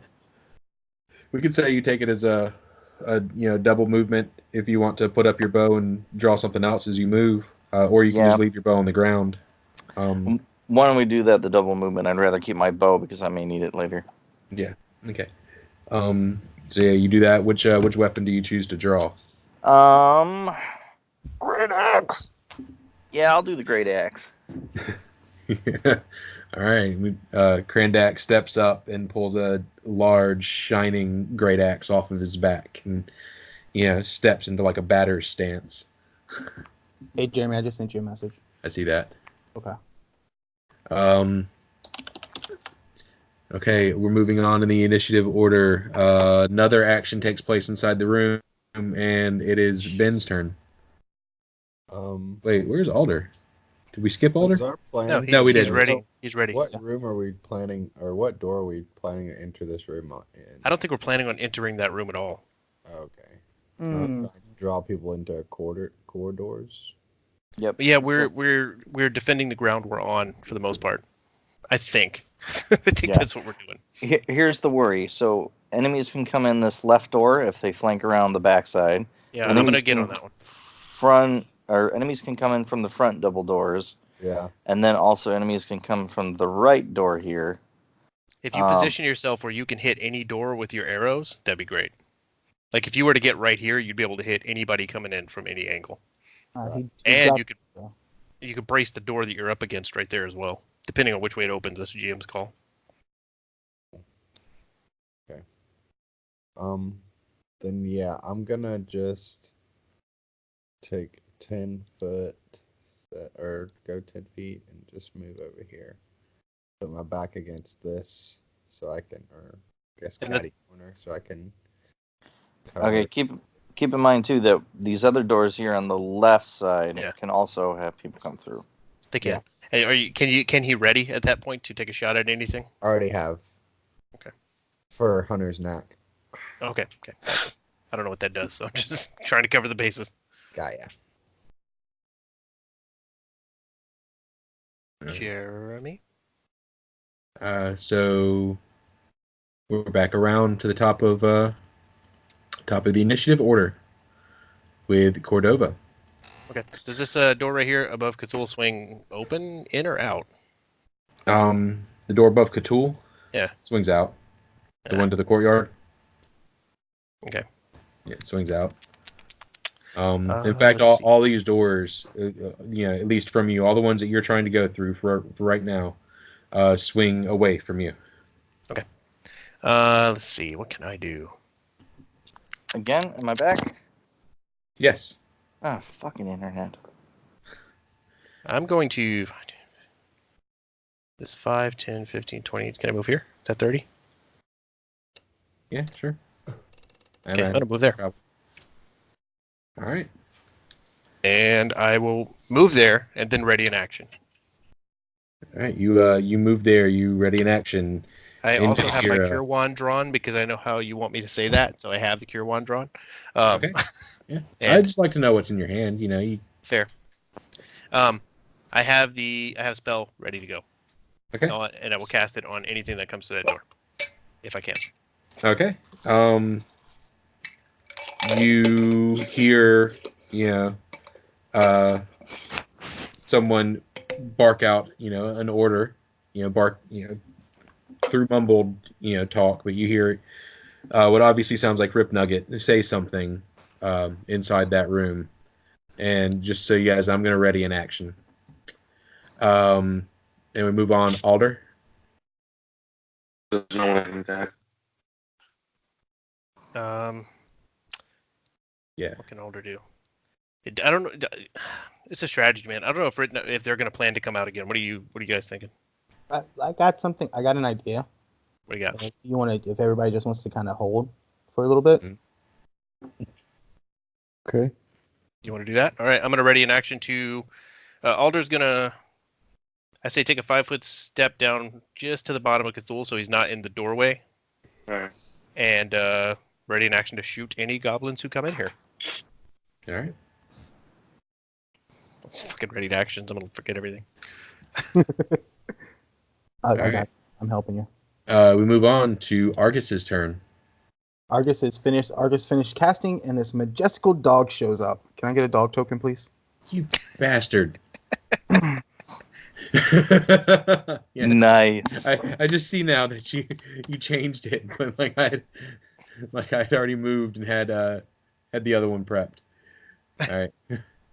We could say you take it as a double movement if you want to put up your bow and draw something else as you move, or you can Yeah. just leave your bow on the ground. Why don't we do that? The double movement. I'd rather keep my bow because I may need it later. Yeah. Okay. So yeah, you do that. Which weapon do you choose to draw? Great axe. Yeah, I'll do the great axe. All right. Krandak steps up and pulls a large, shining great axe off of his back, and steps into like a batter's stance. Hey, Jeremy, I just sent you a message. I see that. Okay. Okay, we're moving on in the initiative order. Another action takes place inside the room, and it is Ben's turn. Wait, where's Alder? Did we skip Alder? Is our plan? No, No, we he's didn't. ready. He's ready. What room are we planning, or what door are we planning to enter this room in? I don't think we're planning on entering that room at all. Okay. Mm. Draw people into corridors. Yep. But yeah, So- we're defending the ground we're on for the most part. I think. I think Yeah. that's what we're doing. Here's the worry. So enemies can come in this left door if they flank around the backside. Yeah, And I'm then gonna you get can- on that one. Enemies can come in from the front double doors, Yeah. and then also enemies can come from the right door here. If you position yourself where you can hit any door with your arrows, that'd be great. Like if you were to get right here, you'd be able to hit anybody coming in from any angle, He and dropped- you could brace the door that you're up against right there as well. Depending on which way it opens, that's GM's call. Then yeah, I'm gonna just take 10 foot or go 10 feet and just move over here. Put my back against this so I can, or I guess And caddy corner so I can cover. Okay, keep in mind too that these other doors here on the left side Yeah. can also have people come through. They can. Yeah. Hey, can he ready at that point to take a shot at anything? I already have. Okay. For Hunter's Knack. Okay. Gotcha. I don't know what that does, so I'm just trying to cover the bases. Gaia. Jeremy? So we're back around to the top of the initiative order with Cordova. Okay. Does this door right here above Cthulhu swing open in or out? The door above Cthulhu, Yeah. swings out. The Yeah. one to the courtyard. Okay. Yeah, it swings out. In fact, let's see. all these doors, at least from you, all the ones that you're trying to go through for right now, swing away from you. Okay. Let's see. What can I do? Again, am I back? Yes. Ah, fucking internet. I'm going to... This 5, 10, 15, 20. Can I move here? Is that 30? Yeah, sure. Okay, I'm going to move there. All right. And I will move there and then ready in action. All right. You move there. You ready in action. I Into also have my your, Cure Wand drawn because I know how you want me to say that, so I have the Cure Wand drawn. Okay. Yeah. And- I'd just like to know what's in your hand. Fair. I have spell ready to go. Okay. And I will cast it on anything that comes to that door, if I can. Okay. You hear, someone bark out, an order, bark, through mumbled, talk, but you hear what obviously sounds like Rip Nugget say something inside that room. And just so you guys, I'm going to ready in action. And we move on. Alder. There's no one in that. Yeah. What can Alder do? I don't know. It's a strategy, man. I don't know if they're going to plan to come out again. What are you guys thinking? I got something. I got an idea. What do you got? If everybody just wants to kind of hold for a little bit. Okay. You want to do that? All right. I'm going to ready in action to. Alder's going to. I say take a 5-foot step down just to the bottom of Cthulhu so he's not in the doorway. All right. And ready in action to shoot any goblins who come in here. All right. It's fucking ready to actions. I'm going to forget everything. I'm helping you. We move on to Argus's turn. Argus is finished. Argus finished casting, and this majestical dog shows up. Can I get a dog token, please? You bastard. Yes. Nice. I just see now that you changed it, but like I had already moved and had the other one prepped. All right.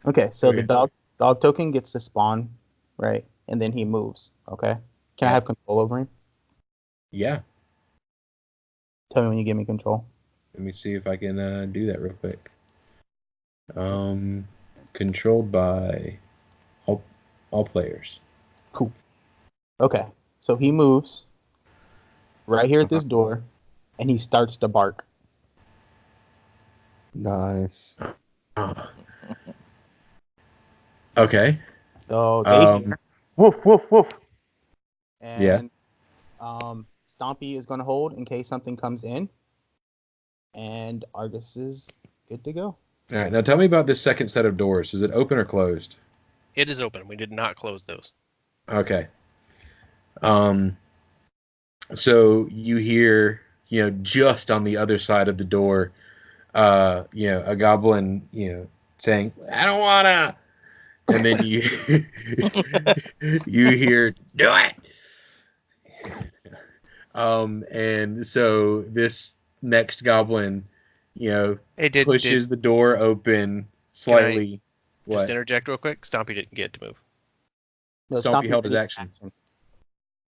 Okay, so Okay. the dog token gets to spawn, right? And then he moves. Okay. Can I have control over him? Yeah. Tell me when you give me control. Let me see if I can do that real quick. Controlled by all players. Cool. Okay, so he moves right here at this door, and he starts to bark. Nice. Okay. So they hear woof woof woof. And Yeah. Stompy is going to hold in case something comes in, and Argus is good to go. All right. Now tell me about this second set of doors. Is it open or closed? It is open. We did not close those. Okay. So you hear, just on the other side of the door, a goblin, saying, "I don't wanna," and then you you hear, "Do it." And so this next goblin, Hey, pushes the door open slightly. just What? interject real quick? Stompy didn't get to move. No, Stompy held his ready action.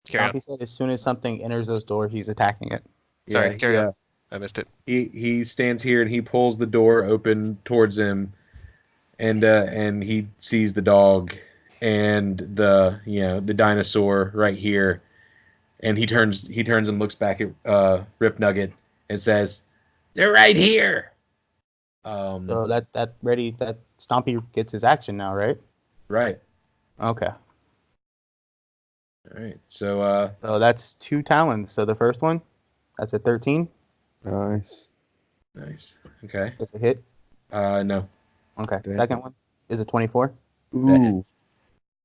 Carry on. He said as soon as something enters those doors, he's attacking it. Sorry, Yeah, carry on. I missed it. He stands here and he pulls the door open towards him, and he sees the dog and the dinosaur right here, and he turns and looks back at Rip Nugget and says, "They're right here." So that Stompy gets his action now, right? Right. Okay. All right. So So that's 2 talons. So the first one, that's a 13. Nice. nice. Okay. That's a hit. No. Okay. Damn. Second one is a 24. Ooh.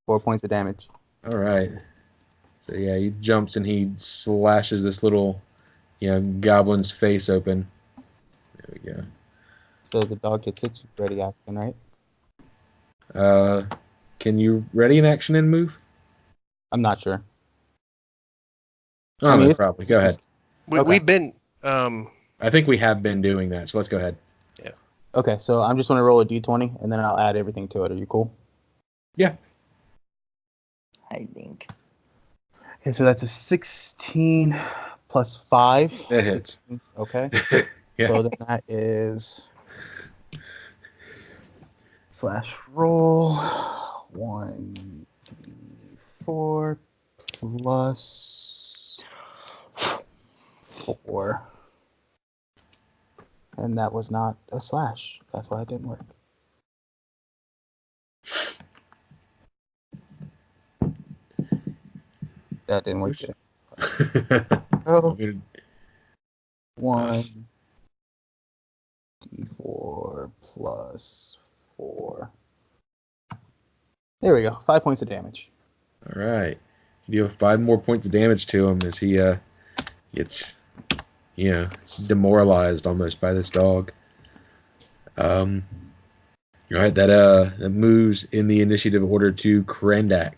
4 points of damage. All right. So yeah, he jumps and he slashes this little, goblin's face open. There we go. So the dog gets its ready action, right? Can you ready an action and move? I'm not sure. Oh, I mean, no, it's- probably. Go ahead. Okay. We've been. I think we have been doing that, so let's go ahead. Okay, so I'm just going to roll a d20, and then I'll add everything to it. Are you cool? Yeah. I think. Okay, so that's a 16 plus 5. That hits. 16, okay. Yeah. So then that is /roll 1d4 plus 4. And that was not a slash. That's why it didn't work. That didn't work. Either. Oh, 1d4 plus 4. There we go. 5 points of damage. All right. You have 5 more points of damage to him as he gets, demoralized almost by this dog. All right. That moves in the initiative order to Krendak.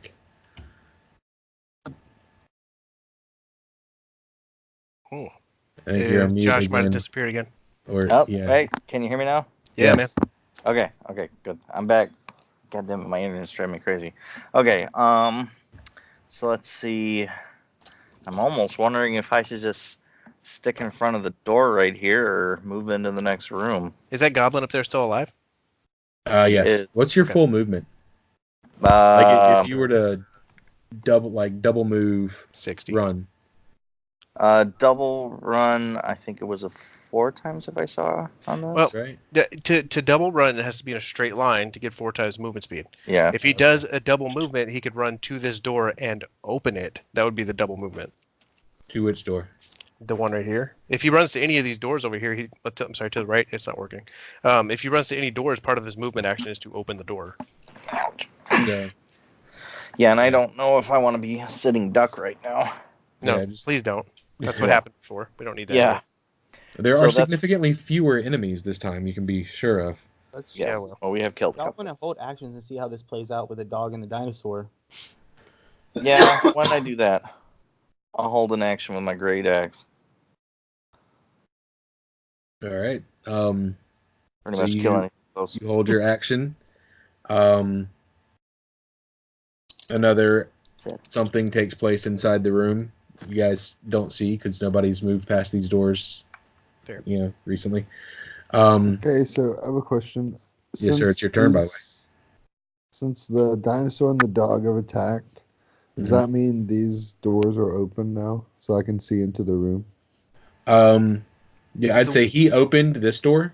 Hmm. I think you're on mute Josh might have again. disappeared again. Or Oh, yeah. wait. Can you hear me now? Yeah, Yes. Okay, good. I'm back. God damn it, my internet's driving me crazy. Okay, so let's see. I'm almost wondering if I should just stick in front of the door right here or move into the next room. Is that goblin up there still alive? Yes. It- What's your okay. full movement? Like if you were to double move, 60. run. Double run, I think it was a 4 times if I saw on this. Well, Right. To double run, it has to be in a straight line to get 4 times movement speed. Yeah. If he does a double movement, he could run to this door and open it. That would be the double movement. To which door? The one right here. If he runs to any of these doors over here, I'm sorry, to the right, it's not working. If he runs to any doors, part of his movement action is to open the door. Ouch. Yeah. Yeah, and I don't know if I want to be a sitting duck right now. No, Yeah, just- please don't. That's what Yeah. happened before. We don't need that. Yeah. There So are that's- significantly fewer enemies this time, you can be sure of. Let's Yes. well. Well, we have killed a Y'all couple. want to hold actions and see how this plays out with the dog and the dinosaur. Yeah, why don't I do that? I'll hold an action with my great axe. All right. Pretty So much kill any of those. You hold your action. Another something takes place inside the room. You guys don't see because nobody's moved past these doors. Fair. Recently. Okay, so I have a question. Yes, sir, it's your turn, by the way. Since the dinosaur and the dog have attacked, does that mean these doors are open now, so I can see into the room? Yeah, I'd say he opened this door,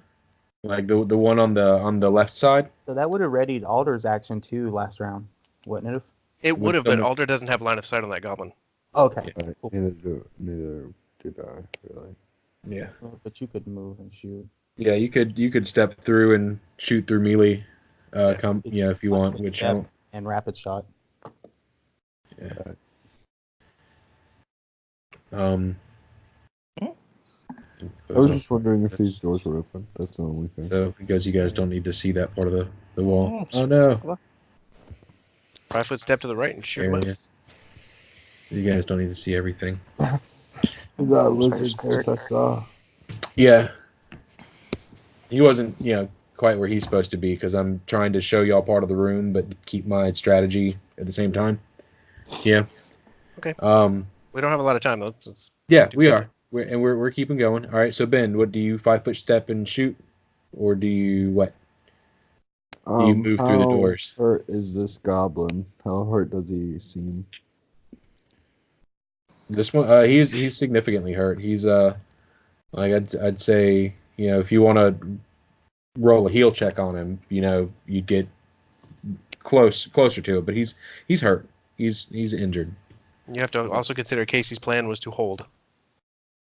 like the one on the left side. So that would have readied Alder's action too last round, wouldn't it have? It would have, but someone- Alder doesn't have line of sight on that goblin. Okay. Right. Cool. Neither did I, really. Yeah. But you could move and shoot. Yeah, you could step through and shoot through melee. If you want, which I Step don't. and rapid shot. Yeah. I was just wondering if these doors were open. That's the only thing. So because you guys don't need to see that part of the wall. Oh no. 5 foot step to the right and shoot him There up. it is. You guys don't need to see everything. Is that lizard face I saw? Yeah. He wasn't, quite where he's supposed to be because I'm trying to show y'all part of the room, but keep my strategy at the same time. Yeah. Okay. Um, We don't have a lot of time though. yeah, we are. We're keeping going. All right. So Ben, what do you 5-foot step and shoot, or do you what? Do you move through the doors? How hurt is this goblin? How hurt does he seem? This one, he's significantly hurt. He's like I'd say, if you want to roll a heal check on him, you'd get closer to it. But he's hurt. He's injured. You have to also consider Casey's plan was to hold.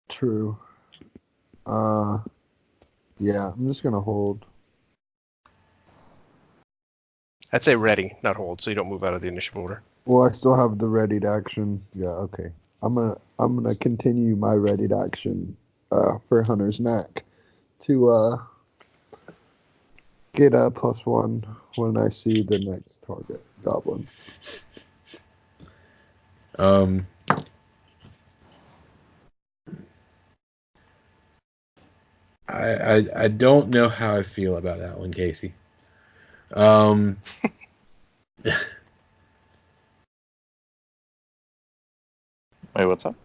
True. Yeah, I'm just gonna hold. I'd say ready, not hold, so you don't move out of the initiative order. Well, I still have the readied action. Yeah, okay. I'm gonna continue my readied action for Hunter's Knack to get a +1 when I see the next target goblin. I don't know how I feel about that one, Casey. Wait, what's up?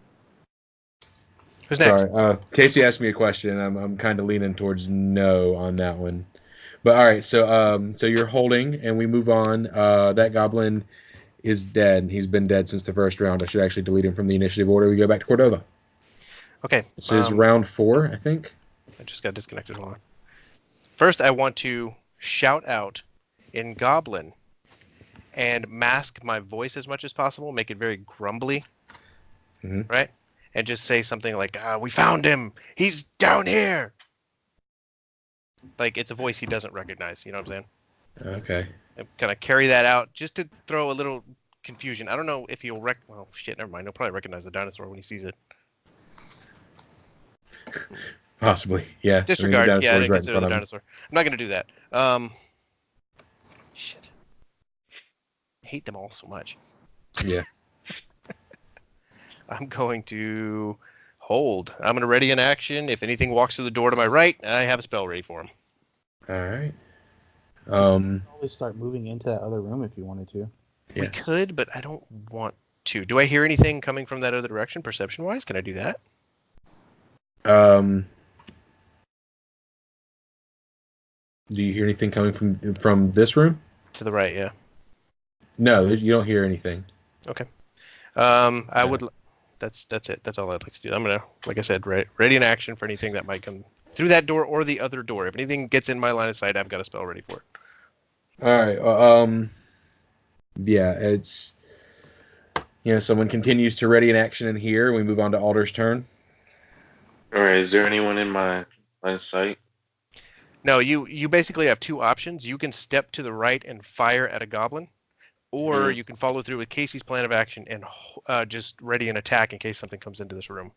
Who's next? Sorry, Casey asked me a question. I'm kind of leaning towards no on that one. But all right, so you're holding, and we move on. That goblin is dead. He's been dead since the first round. I should actually delete him from the initiative order. We go back to Cordova. Okay. This is round 4, I think. I just got disconnected. Hold on. First, I want to shout out in Goblin and mask my voice as much as possible, make it very grumbly, right? And just say something like, we found him. He's down here. Like, it's a voice he doesn't recognize. You know what I'm saying? Okay. And kind of carry that out just to throw a little confusion. I don't know if he'll well, shit, never mind. He'll probably recognize the dinosaur when he sees it. Possibly, yeah. Disregard. I I didn't consider the dinosaur. I'm not going to do that. Shit. I hate them all so much. Yeah. I'm going to hold. I'm going to ready an action. If anything walks through the door to my right, I have a spell ready for him. All right. Always start moving into that other room if you wanted to. Yeah. We could, but I don't want to. Do I hear anything coming from that other direction, perception-wise? Can I do that? Do you hear anything coming from this room? To the right, yeah. No, you don't hear anything. Okay. I would. That's it. That's all I'd like to do. I'm gonna, like I said, ready an action for anything that might come through that door or the other door. If anything gets in my line of sight, I've got a spell ready for it. All right. Yeah, it's someone continues to ready an action in here. We move on to Alder's turn. All right. Is there anyone in my line of sight? No, you basically have two options. You can step to the right and fire at a goblin, or you can follow through with Casey's plan of action and just ready an attack in case something comes into this room.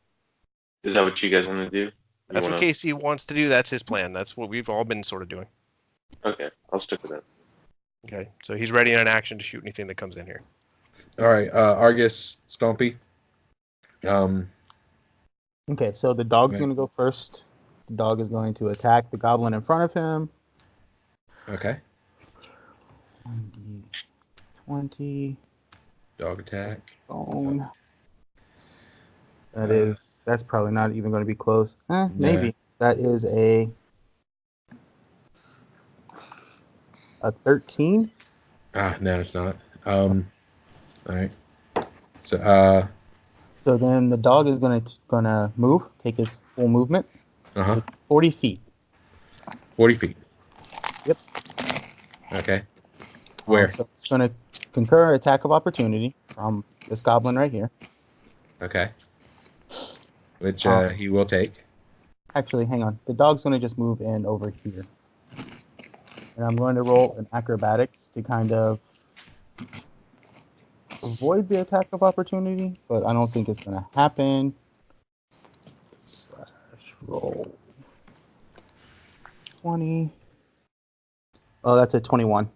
Is that what you guys want to do? That's what Casey wants to do. That's his plan. That's what we've all been sort of doing. Okay, I'll stick with that. Okay, so he's ready in an action to shoot anything that comes in here. All right, Argus, Stompy. Okay, so the dog's going to go first. The dog is going to attack the goblin in front of him. Okay. 20. Dog attack. Bone. That's probably not even going to be close. Maybe. Yeah. That is a 13. No, it's not. All right. So then the dog is gonna move, take his full movement. 40 feet. 40 feet. Yep. Okay. Where? So it's gonna concur attack of opportunity from this goblin right here. Okay. Which he will take. Actually, hang on. The dog's gonna just move in over here. And I'm going to roll an acrobatics to kind of avoid the attack of opportunity, but I don't think it's going to happen. Roll 20. Oh, that's a 21.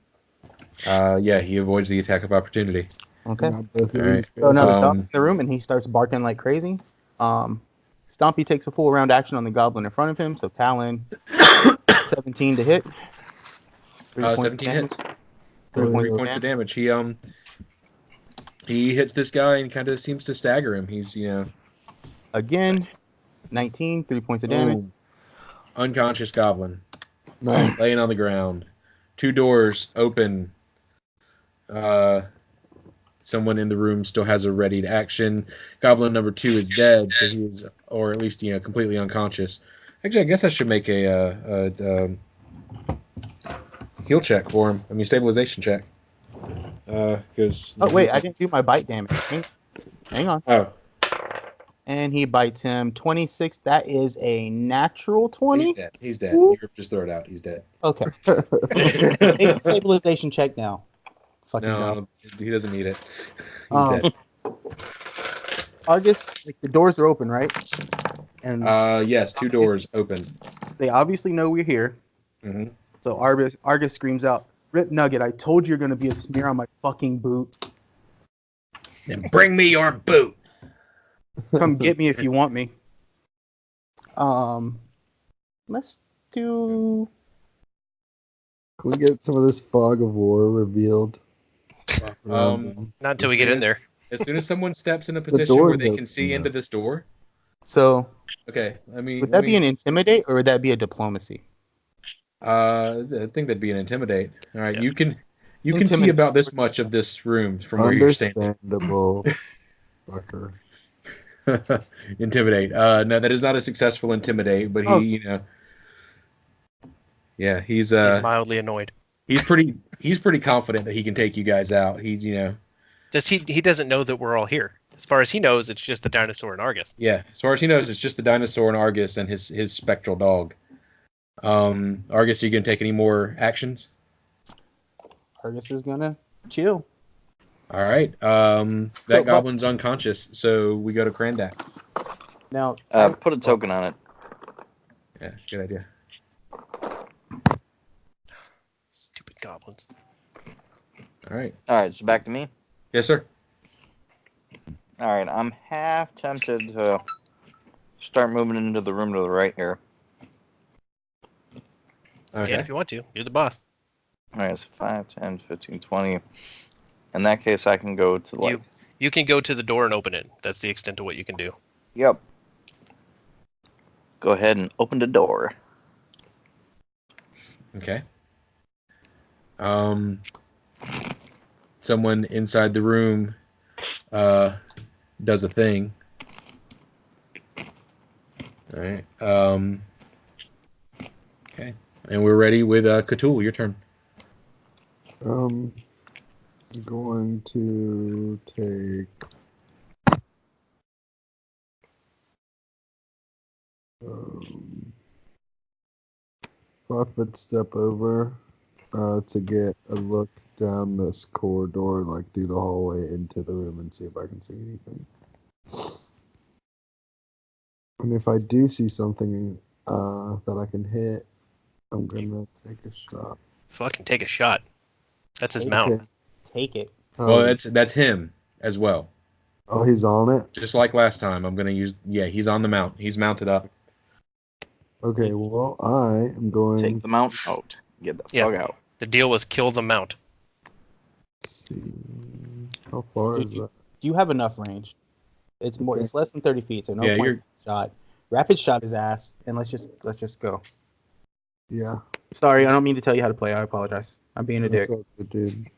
Yeah, he avoids the attack of opportunity. Okay. Right. So now the dog's in the room and he starts barking like crazy. Stompy takes a full round action on the goblin in front of him. So Talon, 17 to hit. 17 hits. 3 points of damage. He He hits this guy and kind of seems to stagger him. He's, Again, 19, 3 points of damage. boom. Unconscious goblin. Nice. Laying on the ground. 2 doors open. Someone in the room still has a ready to action. Goblin number 2 is dead, so he is, or at least completely unconscious. Actually, I guess I should make a heal check for him. I mean, stabilization check. Because. Oh wait, I didn't do my bite damage. Hang on. Oh, And he bites him 26. That is a natural 20. he's dead. He's dead. Ooh. You just throw it out. He's dead. Okay. Make a stabilization check now. Fucking No, he doesn't need it. He's Um, dead. Argus, like the doors are open, right? And Yes, 2 doors open. they obviously know we're here. Hmm. So Argus screams out, "Rip Nugget, I told you you're gonna be a smear on my fucking boot. Then bring me your boot. Come get me if you want me." Let's do. Can we get some of this fog of war revealed? Um, Not until we get in there. As soon as someone steps in a position where door's they can open see now. into this door. So Okay, I mean, would that be an intimidate or would that be a diplomacy? I think that'd be an intimidate. All right, Yeah. you can see Intimidate. about this much of this room from where you're standing. Understandable, fucker. Intimidate. No, that is not a successful intimidate, but he, yeah, he's He's mildly annoyed. he's pretty confident that he can take you guys out. He's He doesn't know that we're all here. As far as he knows, it's just the dinosaur and Argus. yeah. As far as he knows, it's just the dinosaur and Argus and his spectral dog. Argus, are you gonna take any more actions? Argus is gonna chill. All right. So, That goblin's unconscious, so we go to Krandak. Now, Put a token on it. Yeah, good idea. Stupid goblins. All right. All right, so back to me. Yes, sir. All right, I'm half tempted to start moving into the room to the right here. Okay. Yeah, if you want to. You're the boss. All right, so 5, 10, 15, 20. In that case, I can go to like. You can go to the door and open it. That's the extent of what you can do. Yep. Go ahead and open the door. Okay. Someone inside the room does a thing. All right. Okay. And we're ready with Cthulhu. Your turn. I'm going to take Buffett step over to get a look down this corridor, like through the hallway into the room, and see if I can see anything. And if I do see something that I can hit, I'm gonna take a shot. Fucking take a shot. That's his mount. Okay. take it. Well, that's him as well. Oh, he's on it? Just like last time, I'm gonna use. Yeah, he's on the mount. He's mounted up. Okay, well, I am going Take the mount out. Get the Yeah. fuck out. The deal was kill the mount. to see. How far is that? Do you have enough range? It's more. It's less than 30 feet, so no Yeah, point you're- shot. Rapid shot his ass, and let's just go. Yeah. Sorry, I don't mean to tell you how to play. I apologize. I'm being a dick. That's all good, dude.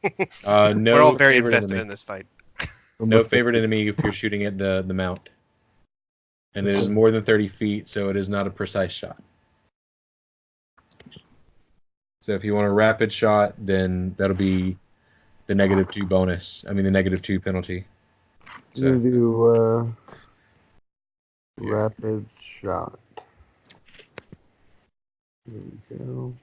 No. We're all very favorite invested enemy. in this fight. No favorite enemy if you're shooting at the mount. And it is more than 30 feet, so it is not a precise shot. So if you want a rapid shot, then that'll be the -2 bonus. I mean, the -2 penalty. I'm gonna do rapid shot. There we go.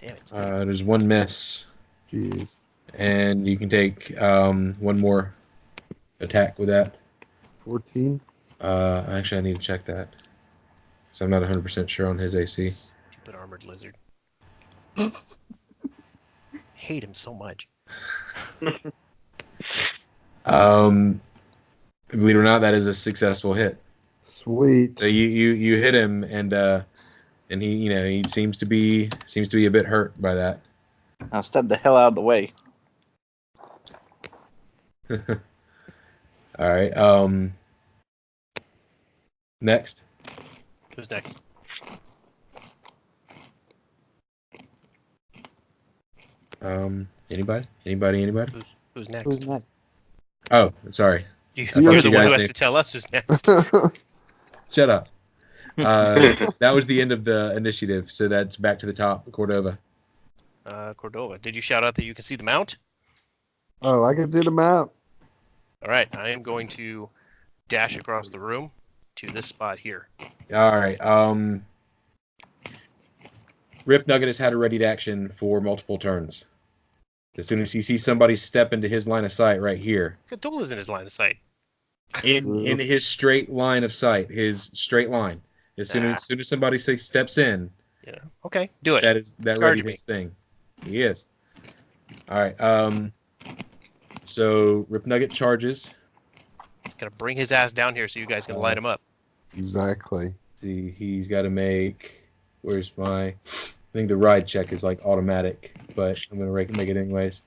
Damn it. There's one miss, Jeez. and you can take one more attack with that. 14. Actually, I need to check that. So I'm not 100% sure on his AC. Stupid armored lizard. Hate him so much. Believe it or not, that is a successful hit. Sweet. So you hit him, and he he seems to be a bit hurt by that. Now step the hell out of the way. All right. Next. Who's next? Anybody? Who's next? Who's next? Oh, sorry. You're thought the you one who guys has knew. to tell us who's next. Shut up. That was the end of the initiative, so that's back to the top. Cordova. Cordova, did you shout out that you can see the mount? Oh, I can see the map. All right, I am going to dash across the room to this spot here. All right. Rip Nugget has had a ready to action for multiple turns. As soon as he sees somebody step into his line of sight right here, Cthulhu's in his line of sight. in his straight line of sight, his straight line. As soon as somebody steps in, Yeah. Okay, do it. that Charge ready his thing. He is. All right. So Rip Nugget charges. He's gonna bring his ass down here so you guys can light him up. Exactly. See, he's got to make. Where's my? I think the ride check is like automatic, but I'm gonna make it anyways.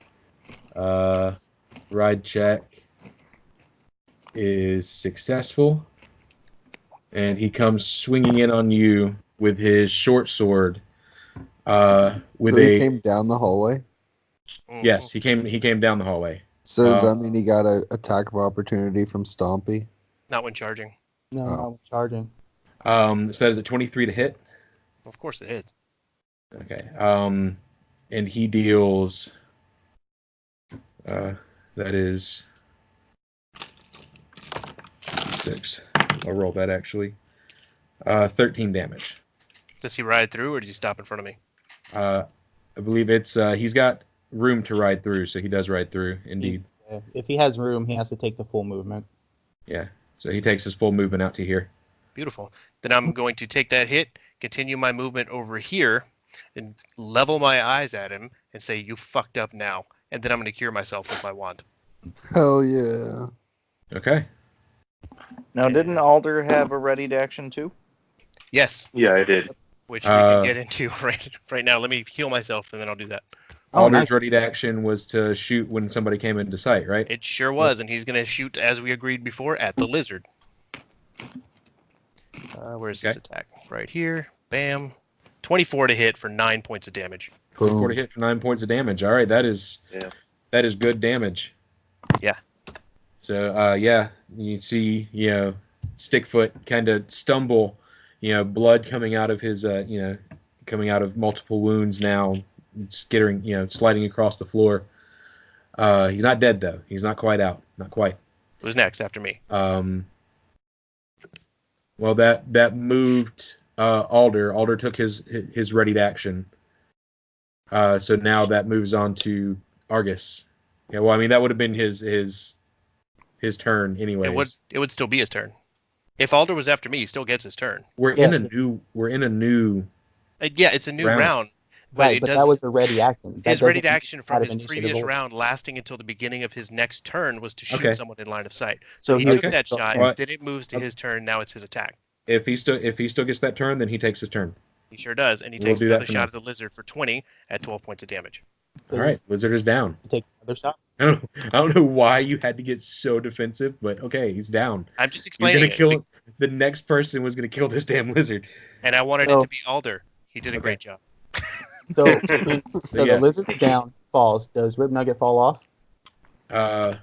Ride check is successful, and he comes swinging in on you with his short sword. With So he a came down the hallway. Mhm. yes, he came down the hallway. So does that mean he got an attack of opportunity from Stompy? Not when charging. No, Oh. not charging. So that is a 23 to hit. Of course it is. Okay. And he deals. That is 6. I'll roll that actually. 13 damage. Does he ride through or does he stop in front of me? I believe it's he's got room to ride through, so he does ride through. Indeed. Yeah. If he has room, he has to take the full movement. Yeah. So he takes his full movement out to here. Beautiful. Then I'm going to take that hit, continue my movement over here, and level my eyes at him and say, "You fucked up now." And then I'm going to cure myself with my wand. Hell yeah. Okay. Now, didn't Alder have a ready to action too? Yes, Yeah, I did. which we can get into right now. Let me heal myself, and then I'll do that. Oh, Alder's nice. ready to action was to shoot when somebody came into sight, right? It sure was, and he's going to shoot, as we agreed before, at the lizard. Where's his attack? Right here. Bam. 24 to hit for 9 points of damage. 24 to Boom. hit for 9 points of damage. All right, that is good damage. Yeah. So you see, Stickfoot kind of stumble, blood coming out of his, coming out of multiple wounds now, skittering, sliding across the floor. He's not dead though. He's not quite out. Not quite. Who's next after me? Well, that moved Alder. Alder took his ready to action. So now that moves on to Argus. Yeah, well, I mean that would have been his turn anyway. It would still be his turn. If Alder was after me, he still gets his turn. We're in a new. Yeah, it's a new round. But Right, but that was a ready action. That his ready doesn't to action from out of his initiative previous order. round, lasting until the beginning of his next turn, was to shoot Okay. someone in line of sight. So So he he took would- that shot. Well, Then it moves to his turn. Now it's his attack. If he still gets that turn, then he takes his turn. He sure does, and he We'll takes do that another for shot now. at the lizard for 20 at 12 points of damage. All right, Lizard is down. Take another shot. I don't know why you had to get so defensive, but okay, he's down. I'm just You're explaining gonna it, kill the next person was gonna kill this damn lizard. and I wanted it So- to be Alder. He did a Okay. great job. So, So, so yeah. the lizard down falls. Does Rib Nugget fall off? Does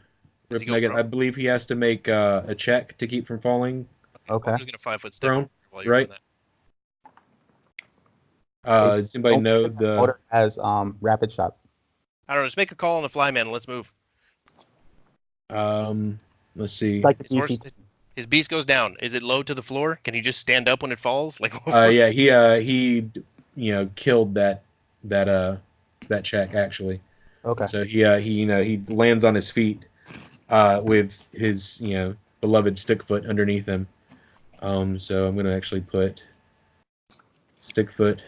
Rip he go Nugget, prone? I believe he has to make a check to keep from falling. Okay. I'm just gonna 5-foot step Prone, over while you're right? doing that. Does anybody Don't know forget that the? Alder has rapid shot. I don't know. Just make a call on the flyman and let's move. Let's see. It's like the His horse- DC. His beast goes down. Is it low to the floor? Can he just stand up when it falls? Like, Yeah, he killed that check actually. Okay. So he lands on his feet with his beloved Stickfoot underneath him. So I'm gonna actually put Stickfoot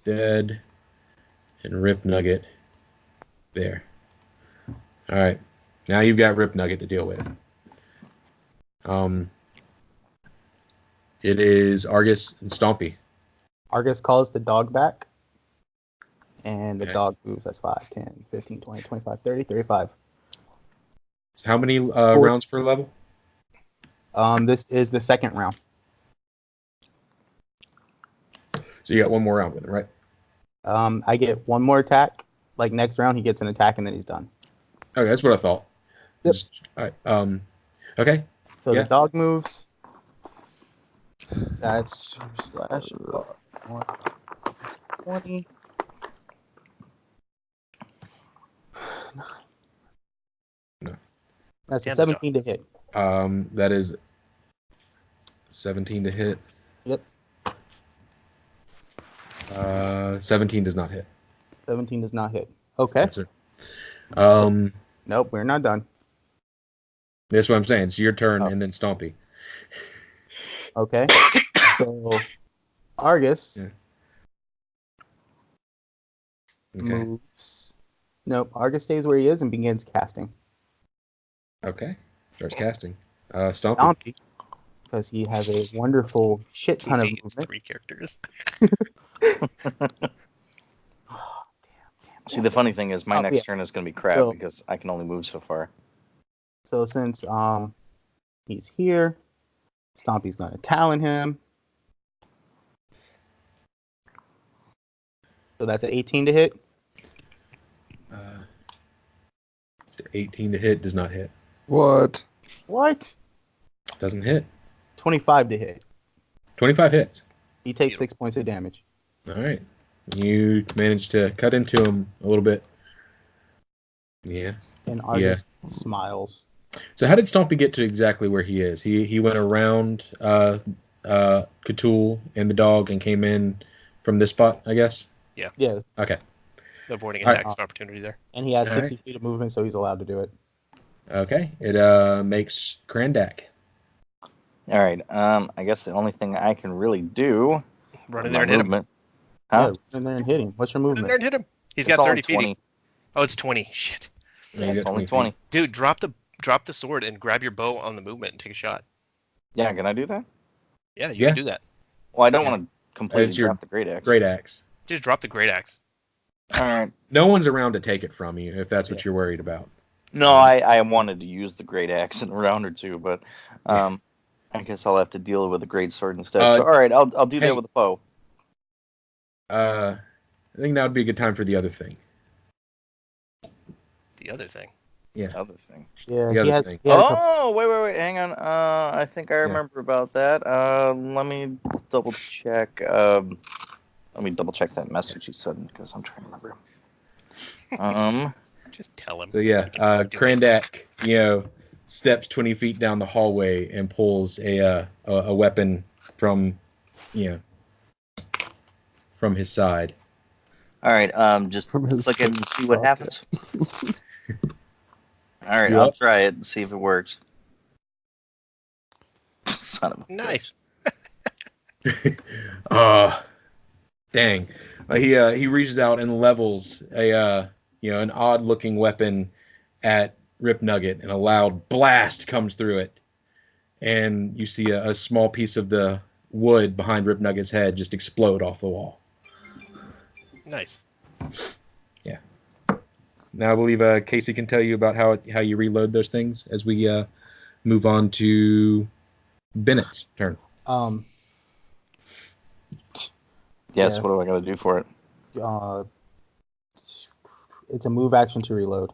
dead and Rip Nugget there. All right, now you've got Rip Nugget to deal with. It is Argus and Stompy. Argus calls the dog back. And the Okay. dog moves. That's 5, 10, 15, 20, 25, 30, 35. So how many rounds per level? This is the second round. So you got one more round with it, right? I get one more attack. Like next round, he gets an attack and then he's done. Okay, that's what I thought. Yep. All right. Okay. So Yeah. the dog moves. That's slash 20. No. That's a And the dog. 17 to hit. That is 17 to hit. Yep. 17 does not hit. 17 does not hit. Okay. Yes, sir. Nope, we're not done. That's what I'm saying. It's your turn Oh. and then Stompy. Okay. So Argus Yeah. Okay. moves. Nope, Argus stays where he is and begins casting. Okay. Starts casting. Stompy. Because he has a wonderful shit ton of Easy, it's movement. 3 characters. See, the funny thing is, my Oh, next yeah. turn is going to be crap So- because I can only move so far. So since he's here, Stompy's going to talon him. So that's an 18 to hit. 18 to hit does not hit. What? What? Doesn't hit. 25 to hit. 25 hits. He takes 6 points of damage. All right. You managed to cut into him a little bit. Yeah. And Argus smiles. So how did Stompy get to exactly where he is? He went around Cthulhu and the dog and came in from this spot, I guess? Yeah, Okay. Avoiding All right. attacks of opportunity there. and he has All 60 feet of movement, so he's allowed to do it. Okay. It makes Krandak. All right. I guess the only thing I can really do. Run with in there my and hit him. movement. Yeah, Huh? run in there and hit him. What's your Run in there movement? and hit him. He's It's got only 30 feet. 20. Oh, it's 20. Shit. Yeah, You it's got only 20 20. feet. Dude, drop the sword and grab your bow on the movement and take a shot. Yeah, can I do that? Yeah, you Yeah. can do that. Well, I don't Yeah. want to completely It's your drop the great axe. Great axe. Just drop the great axe. All right. No one's around to take it from you if that's what you're worried about. No, I wanted to use the great axe in a round or two, but I guess I'll have to deal with the great sword instead. So all right, I'll do hey. that with a bow. I think that would be a good time for the other thing. The other thing. Yeah. Other thing. Yeah, The he other has. thing. He has a couple- Oh, wait, hang on. I think I remember about that. Let me double check. Let me double check that message you said because I'm trying to remember. Just tell him. So yeah, Krandak, steps 20 feet down the hallway and pulls a weapon from his side. All right, just From his click it and see what pocket. happens. All right, You I'll up? try it and see if it works. Son of a Nice. Dang. He reaches out and levels an odd looking weapon at Rip Nugget, and a loud blast comes through it. And you see a small piece of the wood behind Rip Nugget's head just explode off the wall. Nice. Yeah. Now I believe Casey can tell you about how you reload those things as we move on to Bennett's turn. Yes, Yeah. what do I got to do for it? It's a move action to reload.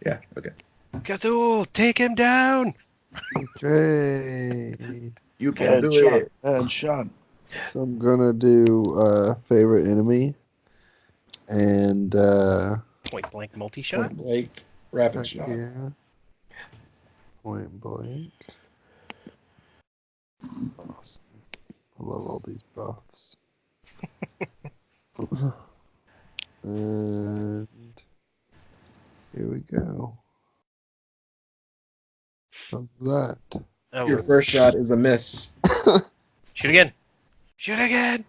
Yeah. Okay. Cthulhu, take him down. Okay. You can do it. Headshot. So I'm gonna do favorite enemy and Point blank multi shot. Like rapid shot. yeah. Point blank. Awesome. I love all these buffs. And here we go. How's that? Oh, Your first shot is a miss. shoot again. Shoot again.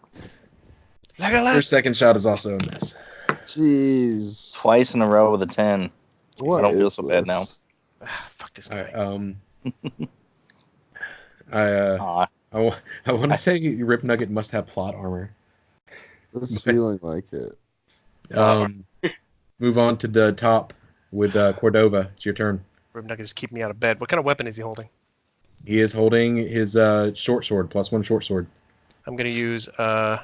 Like a Your last. second shot is also a miss. Jeez. Twice in a row with a 10. What I don't feel is so bad now. this? Fuck this All guy. right. Aw. I want to say Rip Nugget must have plot armor. It's feeling like it. Move on to the top with Cordova. It's your turn. We're not gonna just keep me out of bed. What kind of weapon is he holding? He is holding his short sword, +1 short sword. I'm gonna use a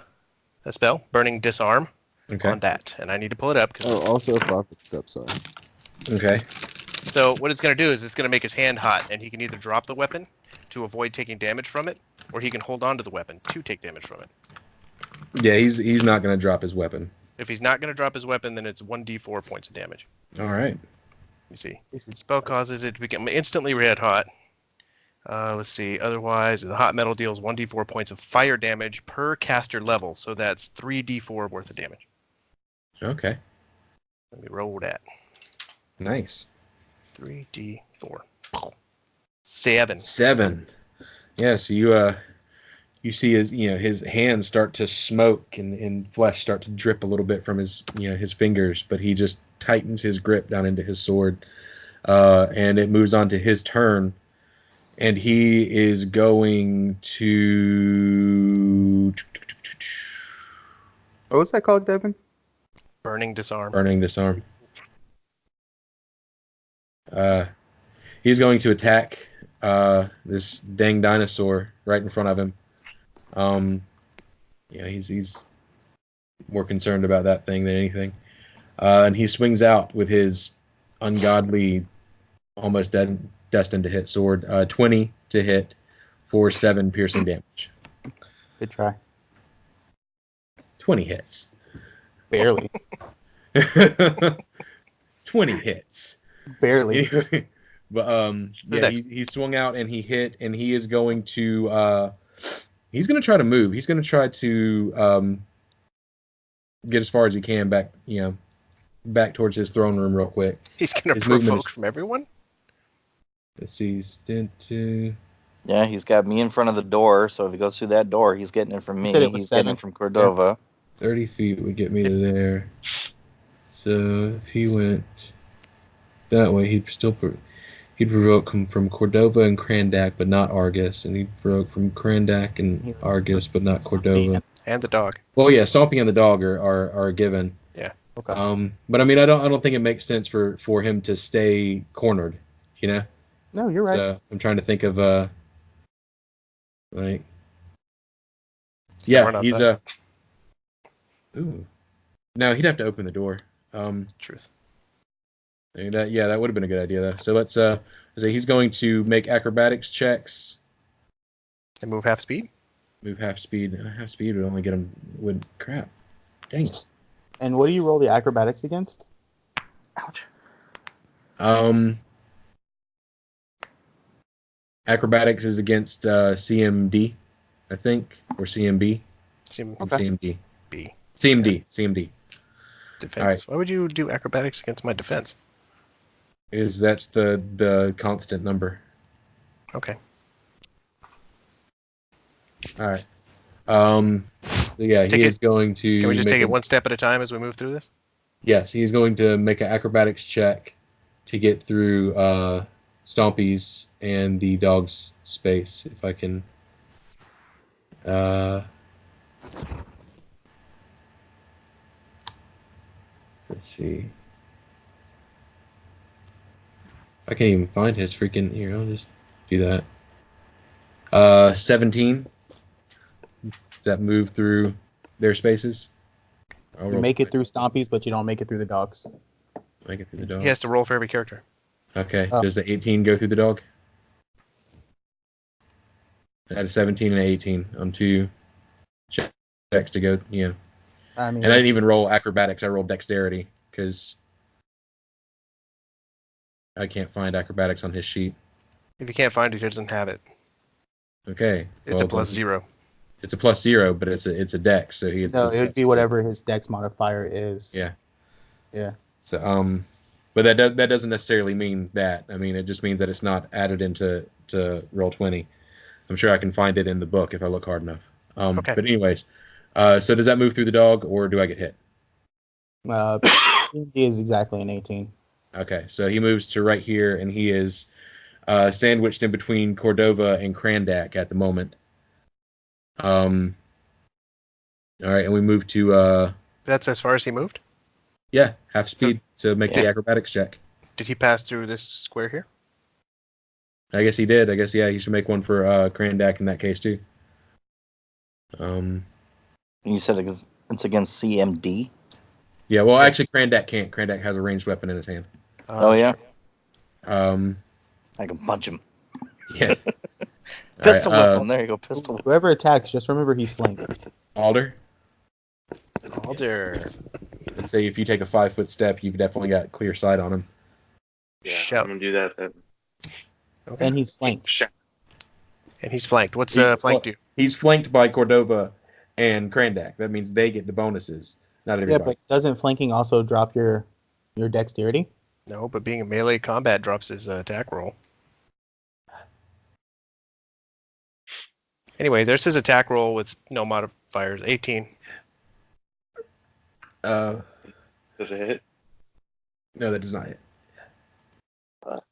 spell, Burning Disarm, Okay. on that, and I need to pull it up. Oh, also 5 steps. Sorry. Okay. So what it's gonna do is it's gonna make his hand hot, and he can either drop the weapon to avoid taking damage from it, or he can hold on to the weapon to take damage from it. Yeah, he's not going to drop his weapon. If he's not gonna drop his weapon, then it's 1d4 points of damage. All right. Let me see. Spell causes it to become instantly red hot. Let's see. Otherwise, the hot metal deals 1d4 points of fire damage per caster level. So that's 3d4 worth of damage. Okay. Let me roll that. Nice. 3d4. 7. 7. Yeah, so you see his hands start to smoke and flesh start to drip a little bit from his his fingers, but he just tightens his grip down into his sword, and it moves on to his turn, and he is going to. What was that called, Devin? Burning Disarm. Burning Disarm. He's going to attack this dang dinosaur right in front of him. He's more concerned about that thing than anything. And he swings out with his ungodly, almost destined to hit sword. 20 to hit for 7 piercing damage. Good try. 20 hits. Barely. 20 hits. Barely. But he swung out and he hit, and he is going to try to move. He's going to try to get as far as he can back towards his throne room real quick. He's going to provoke from everyone? Let's see, stint to... Yeah, he's got me in front of the door, so if he goes through that door, he's getting it from me. He's getting it from Cordova. 30 feet would get me to there. So if he went that way, he'd provoke him from Cordova and Krandak, but not Argus, and he'd provoke from Krandak and Argus, but not Cordova. And the dog. Well, yeah, Stomping and the dog are given. Yeah. Okay. But I mean, I don't think it makes sense for him to stay cornered. No, you're right. So I'm trying to think of yeah, he's ooh. No, he'd have to open the door. Truth. That would have been a good idea though. So let's say he's going to make acrobatics checks. And move half speed? Move half speed. Half speed would only get him crap. Dang it. And what do you roll the acrobatics against? Ouch. Acrobatics is against CMD, I think, or CMB. CMD. B. CMD. Defense. All right. Why would you do acrobatics against my defense? That's the constant number. Okay. All right. So yeah, he is going to. Can we just take it one step at a time as we move through this? Yes, he's going to make an acrobatics check to get through Stompy's and the dog's space. If I can. Let's see. I can't even find his freaking. Here, I'll just do that. 17. Does that move through their spaces? You make it through Stompies, but you don't make it through the dogs. Make it through the dog. He has to roll for every character. Okay. Does the 18 go through the dog? I had a 17 and an 18 on 2 checks to go. Yeah. I mean, and I didn't even roll acrobatics. I rolled dexterity because I can't find acrobatics on his sheet. If you can't find it, he doesn't have it. Okay. It's a +0. It's a +0, but it's a dex, so it would be whatever his dex modifier is. Yeah. Yeah. So but that doesn't necessarily mean that. I mean, it just means that it's not added into Roll20. I'm sure I can find it in the book if I look hard enough. Okay. But anyways, so does that move through the dog, or do I get hit? He is exactly an 18. Okay, so he moves to right here, and he is sandwiched in between Cordova and Krandak at the moment. All right, and we move to That's as far as he moved? half speed to make the acrobatics check. Did he pass through this square here? I guess he did. I guess you should make one for Krandak in that case too. You said it's against CMD? Yeah, well, actually, Krandak can't. Krandak has a ranged weapon in his hand. Oh, yeah? True. I can punch him. Yeah. Pistol right, whip him. There you go, pistol whip. Whoever attacks, just remember he's flanked. Alder. Alder. I'd say if you take a 5-foot step, you've definitely got clear sight on him. Yeah, Shout. I'm gonna do that then. Okay. And he's flanked. And he's flanked. What's He- flank do? He's flanked by Cordova and Krandak. That means they get the bonuses, not Yeah, everybody. but doesn't flanking also drop your dexterity? No, but being a melee combat drops his attack roll. Anyway, there's his attack roll with no modifiers. 18. Uh, Does it hit? no, that does not hit. Fuck.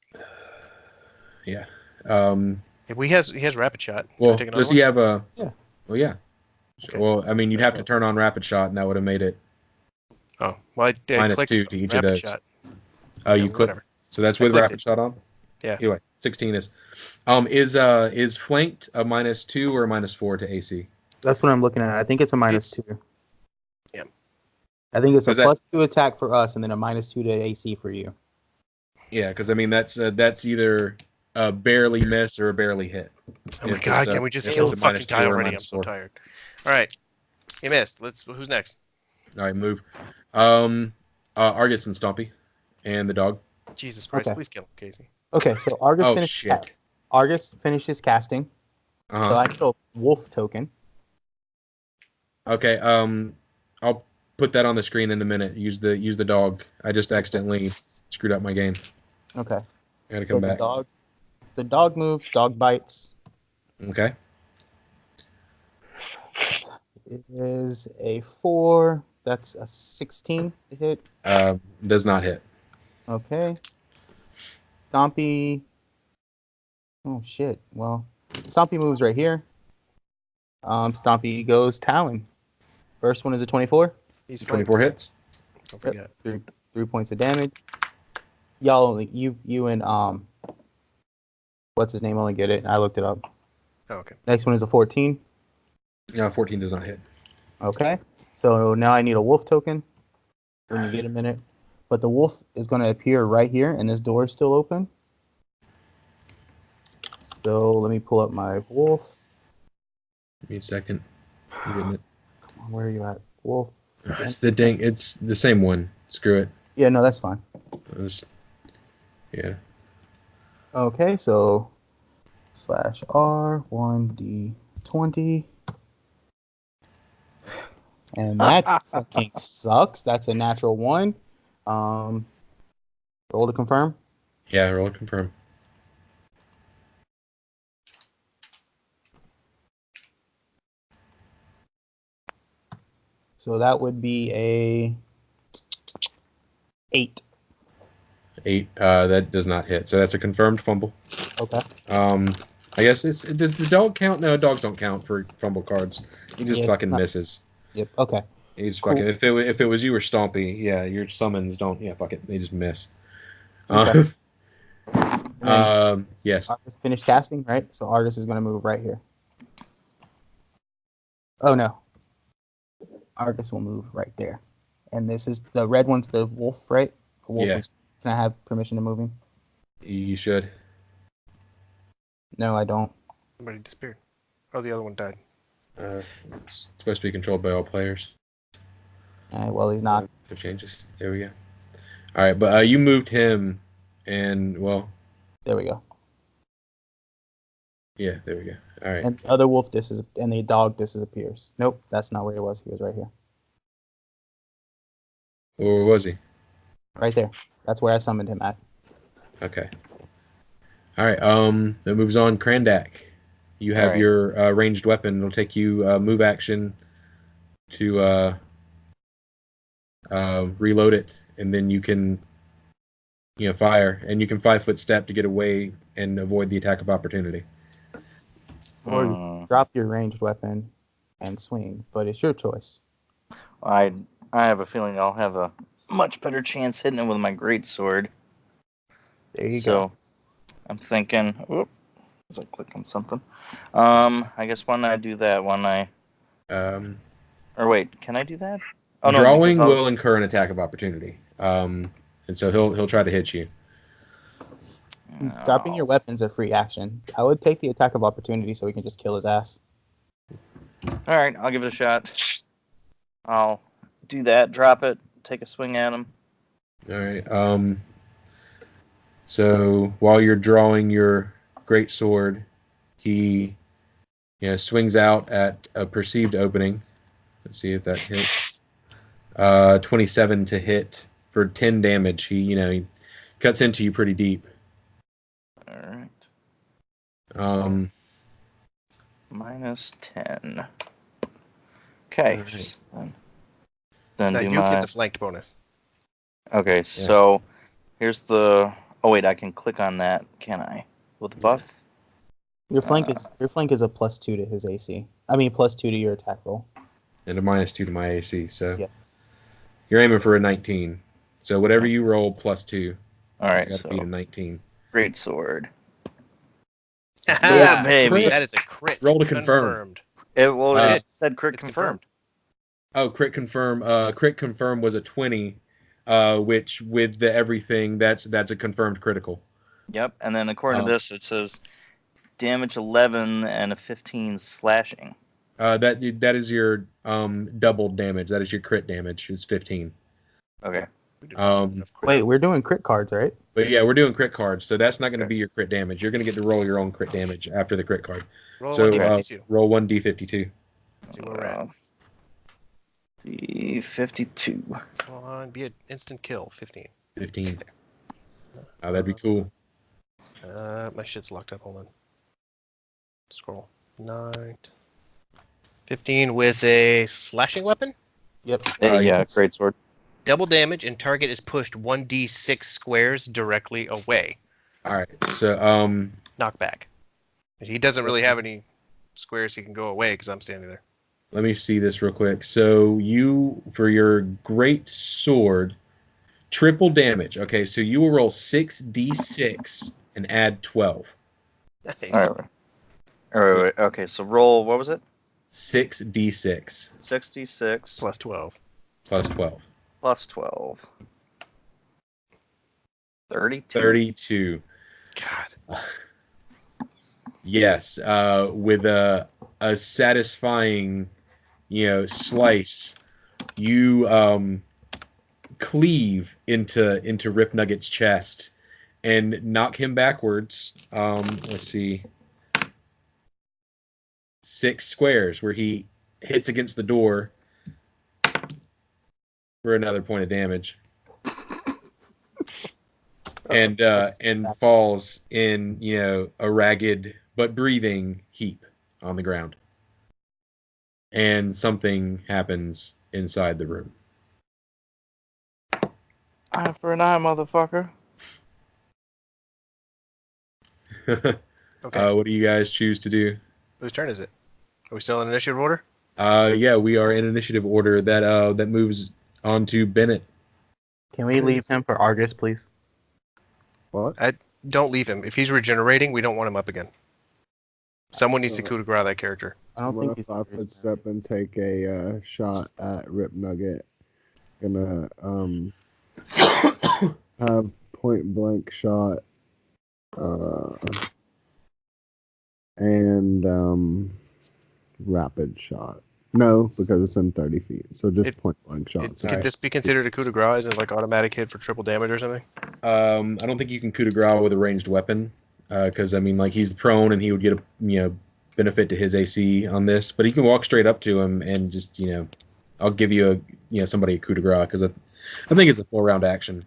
Yeah. He has rapid shot. Well, Take another does he one? have a? Yeah. Well, yeah. Okay. Well, I mean, you'd have to turn on rapid shot, and that would have made it. Oh, well, I Minus clicked 2 to each of rapid those. shot. Oh, you Yeah, click. whatever. So that's I with clicked rapid it. shot on. Yeah. Anyway, 16 is. Is flanked a -2 or a -4 to AC? That's what I'm looking at. I think it's a -2. Yeah. I think it's a Was that- +2 attack for us, and then a -2 to AC for you. Yeah, because I mean that's either a barely miss or a barely hit. Oh my If god, it's can we just if kill it's the a fucking -2 guy or a already? I'm so -4. tired. All right. He missed. Who's next? All right, move. Argus and Stompy, and the dog. Jesus Christ, Okay. please kill him, Casey. Okay, so Argus Oh finished. shit. Argus finished his casting, so Uh-huh. I get a wolf token. Okay. I'll put that on the screen in a minute. Use the dog. I just accidentally screwed up my game. Okay. I gotta So come back. the dog moves. Dog bites. Okay. It is a 4. That's a 16 to hit. Does not hit. Okay. Stompy. Oh shit. Well, Stompy moves right here. Stompy goes Talon. First one is a 24. He's 24 hits. Don't forget. 3 points of damage. Y'all only you and what's his name only get it. I looked it up. Oh, okay. Next one is a 14. No, 14 does not hit. Okay. So now I need a wolf token when you get a minute. But the wolf is going to appear right here, and this door is still open. So let me pull up my wolf. Give me a second. You getting it? Where are you at? Wolf. It's the same one. Screw it. Yeah, no, that's fine. Yeah. Okay, so /R 1d20. And that fucking sucks. That's a natural 1. Roll to confirm. Yeah, roll confirm. So that would be a 8. 8. That does not hit. So that's a confirmed fumble. Okay. I guess does the dog count? No, dogs don't count for fumble cards. He just Yeah, fucking no. misses. Yep. Okay. He's Cool. fucking. If it was you or Stompy, yeah, your summons don't. Yeah, fuck it. They just miss. Okay. Yes. Argus finished casting, right? So Argus is going to move right here. Oh no. Argus will move right there. And this is the red one's the wolf, right? The wolf Yeah. Can I have permission to move him? You should. No, I don't. Somebody disappeared. Oh, the other one died. It's supposed to be controlled by all players. Well, he's not. If changes. There we go. All right, but you moved him, and well, There we go. yeah, there we go. All right. And the other wolf and the dog disappears. Nope, that's not where he was. He was right here. Where was he? Right there. That's where I summoned him at. Okay. All right. That moves on. Krandak, you have All right. your ranged weapon. It'll take you move action to reload it, and then you can, fire, and you can 5-foot step to get away and avoid the attack of opportunity. Or drop your ranged weapon. and swing, but it's your choice. I have a feeling I'll have a much better chance hitting it with my greatsword. There you So go. I'm thinking. Whoop, was I clicking something? I guess when I do that, or wait, can I do that? Oh no, because Drawing will incur an attack of opportunity, and so he'll try to hit you. Dropping your weapon's a free action. I would take the attack of opportunity so we can just kill his ass. All right, I'll give it a shot. I'll do that. Drop it. Take a swing at him. All right. So while you're drawing your great sword, he, swings out at a perceived opening. Let's see if that hits. 27 to hit for 10 damage. He cuts into you pretty deep. All right. -10. Okay. Right. Then Now do you my. get the flanked bonus. Okay, so here's the. Oh wait, I can click on that, can I? With the buff. Your flank is a +2 to his AC. I mean +2 to your attack roll. And a -2 to my AC. So Yes. you're aiming for a 19. So whatever you roll +2. All right, It's got to beat a so 19. great sword. Yeah, baby. That is a crit. Roll to confirm. Confirmed. It said crit It's confirmed. Oh, crit confirm. Crit confirm was a 20, which with the everything, that's a confirmed critical. Yep, and then according to this, it says damage 11 and a 15 slashing. That is your doubled damage. That is your crit damage. It's 15. Okay. Wait, we're doing crit cards, right? But yeah, we're doing crit cards, so that's not going to be your crit damage. You're going to get to roll your own crit damage after the crit card. Roll So 1d52. roll 1d52. See where we're at. D52. Come on, be an instant kill. 15. 15. Oh, that'd be cool. My shit's locked up. Hold on. Scroll. 9. 15 with a slashing weapon. Yep. Yeah, Yes. great sword. Double damage and target is pushed 1d6 squares directly away. All right. So Knockback. He doesn't really have any squares he can go away because I'm standing there. let me see this real quick. So you, for your great sword, triple damage. Okay, so you will roll 6d6 and add 12. Nice. All right. Wait. Okay, so roll, what was it? 6d6 66 Plus 12. plus 12. plus 12. 32. 32. God. Yes, with a satisfying, slice, you cleave into Rip Nugget's chest and knock him backwards. Let's see, 6 squares where he hits against the door for another point of damage. And falls in a ragged but breathing heap on the ground. And something happens inside the room. Eye for an eye, motherfucker. Okay. What do you guys choose to do? Whose turn is it? Are we still in initiative order? Yeah, we are in initiative order. That moves on to Bennett. Can we leave him for Argus, please? What? Don't leave him. If he's regenerating, we don't want him up again. Someone needs to coup de grace that character. I don't I'm think gonna he's 5-foot step and take a shot at Rip Nugget. Gonna have point blank shot and rapid shot. No, because it's in 30 feet. So just point blank shots. Could this be considered a coup de grace? Isn't it like automatic hit for triple damage or something? I don't think you can coup de grace with a ranged weapon, because he's prone and he would get a benefit to his AC on this. But he can walk straight up to him and just I'll give you somebody a coup de grace because I think it's a 4-round action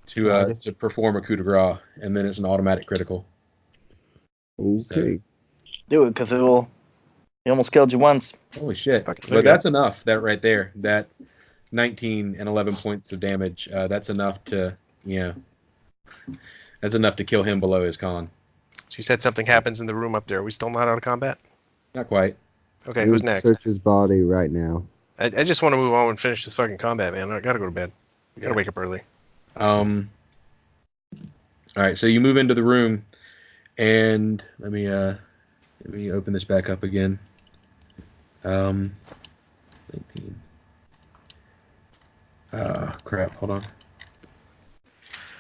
to perform a coup de grace, and then it's an automatic critical. Okay. Do it, because he almost killed you once. Holy shit! Fucking But that's enough. That right there, that 19 and 11 points of damage. That's enough to that's enough to kill him below his con. So you said something happens in the room up there. Are we still not out of combat? Not quite. Okay, We who's need to next? Search his body right now. I just want to move on and finish this fucking combat, man. I gotta go to bed. I gotta Yeah. wake up early. All right, so you move into the room, and let me open this back up again. 19. Crap. Hold on.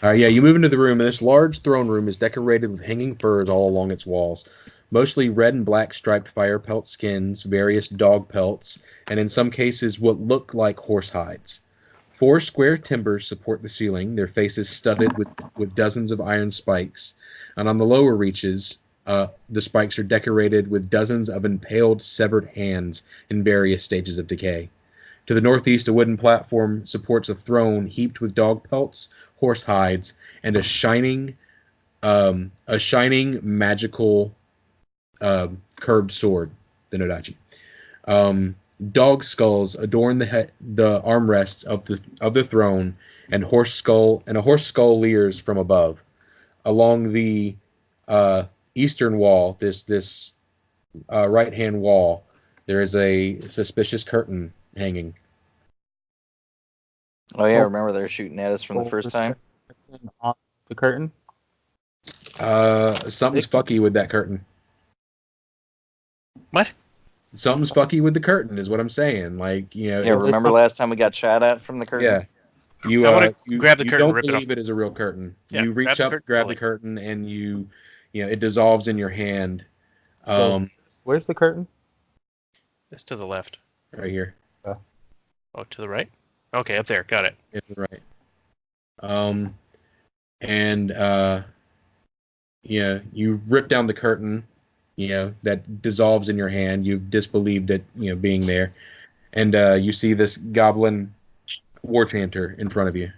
All right, yeah, you move into the room, and this large throne room is decorated with hanging furs all along its walls, mostly red and black striped fire pelt skins, various dog pelts, and in some cases what look like horse hides. 4 square timbers support the ceiling, their faces studded with dozens of iron spikes, and on the lower reaches, the spikes are decorated with dozens of impaled, severed hands in various stages of decay. To the northeast, a wooden platform supports a throne heaped with dog pelts, horse hides, and a shining magical curved sword, the Nodachi. Dog skulls adorn the armrests of the throne, and a horse skull leers from above. Along the eastern wall, this right hand wall, there is a suspicious curtain hanging. Oh yeah, remember they were shooting at us from the first time? On the curtain. Something's fucky with that curtain. What? Something's fucky with the curtain, is what I'm saying. Like, Yeah, it's- remember last time we got shot at from the curtain? Yeah. You I wanna you, grab the you curtain, don't rip it believe off. it is a real curtain. Yeah, You reach up, grab the curtain, and it dissolves in your hand. Where's the curtain? It's to the left. Right here. Oh, to the right? Okay, up there. Got it. Yeah, right. And you rip down the curtain, that dissolves in your hand. You've disbelieved it, being there, and you see this goblin war chanter in front of you.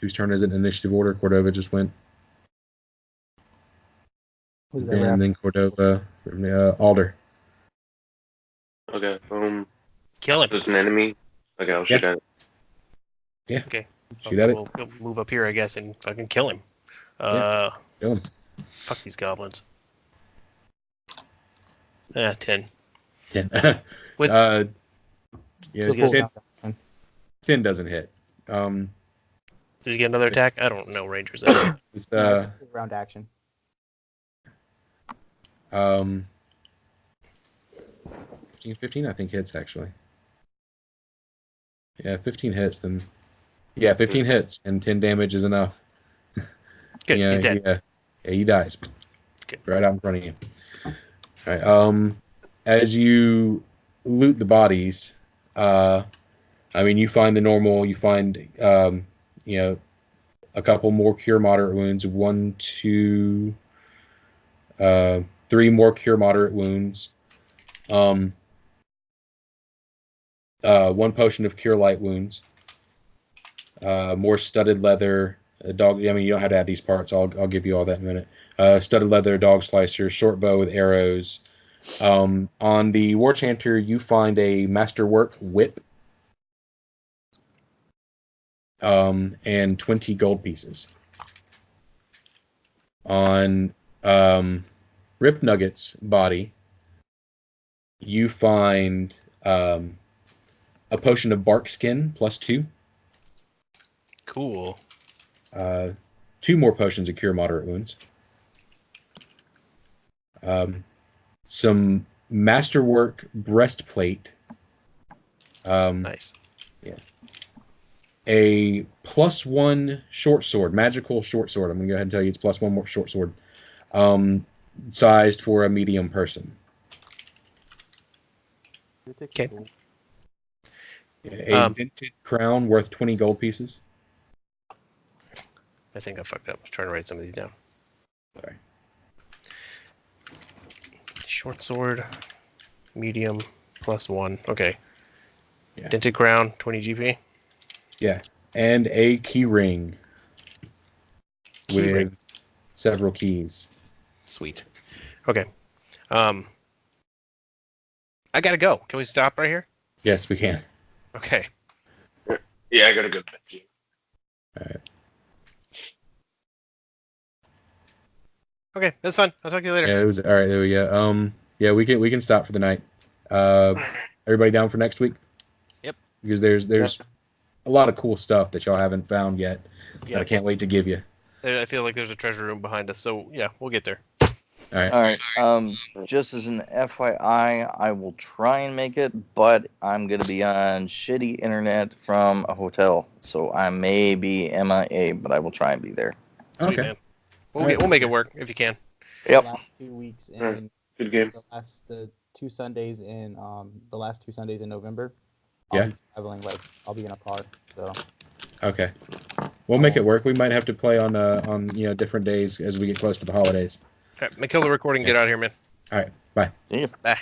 Whose turn is it in initiative order? Cordova just went. Who's that And rap? then Cordova, Alder. Okay. Kill him. There's an enemy. Okay, I'll shoot at it. Yeah. Okay. Shoot at it. We'll move up here, I guess, and fucking kill him. Kill him. Fuck these goblins. 10. 10. With yeah, Does he get a- 10 doesn't hit. Does he get another attack? I don't know Rangers. It's round action. 15 I think hits actually. Yeah, 15 hits then. Yeah, 15 hits and 10 damage is enough. Good, Yeah, he's dead. Yeah, he dies. Good. Right out in front of you. All right. As you loot the bodies, you find the normal. You find a couple more cure moderate wounds. 1, 2, 3 more cure moderate wounds. 1 potion of cure light wounds. More studded leather. A dog. You don't have to add these parts. I'll give you all that in a minute. Studded leather, dog slicer, short bow with arrows. On the war chanter, you find a masterwork whip. And 20 gold pieces. On Rip Nugget's body, you find a potion of bark skin +2. Cool. 2 more potions of cure moderate wounds. Some masterwork breastplate. Nice. Yeah. A +1 short sword, magical short sword. I'm gonna go ahead and tell you it's +1 more short sword. Sized for a medium person. Okay. A dented crown worth 20 gold pieces. I think I fucked up. I was trying to write some of these down. Sorry. Short sword, medium, +1. Okay. Yeah. Dented crown, 20 GP. Yeah. And a key ring. Key with ring. several keys. Sweet. Okay. I gotta go. Can we stop right here? Yes, we can. Okay. Yeah, I gotta go back to you. All right. Okay, that's fine. I'll talk to you later. Yeah, it was all right. There we go. Yeah, we can stop for the night. Everybody down for next week? Yep. Because there's a lot of cool stuff that y'all haven't found yet. Yeah. That I can't wait to give you. I feel like there's a treasure room behind us, so yeah, we'll get there. All right. All right. Just as an FYI, I will try and make it, but I'm gonna be on shitty internet from a hotel, so I may be MIA, but I will try and be there. Sweet, Okay. man. We'll make it work if you can. Yep. The last 2 weeks in Good game. the 2 Sundays in the last 2 Sundays in November. Yeah. I'll be traveling, like I'll be in a car. So Okay. We'll make it work. We might have to play on different days as we get close to the holidays. All right, kill the recording. Get out of here, man. All right. Bye. See you. Bye.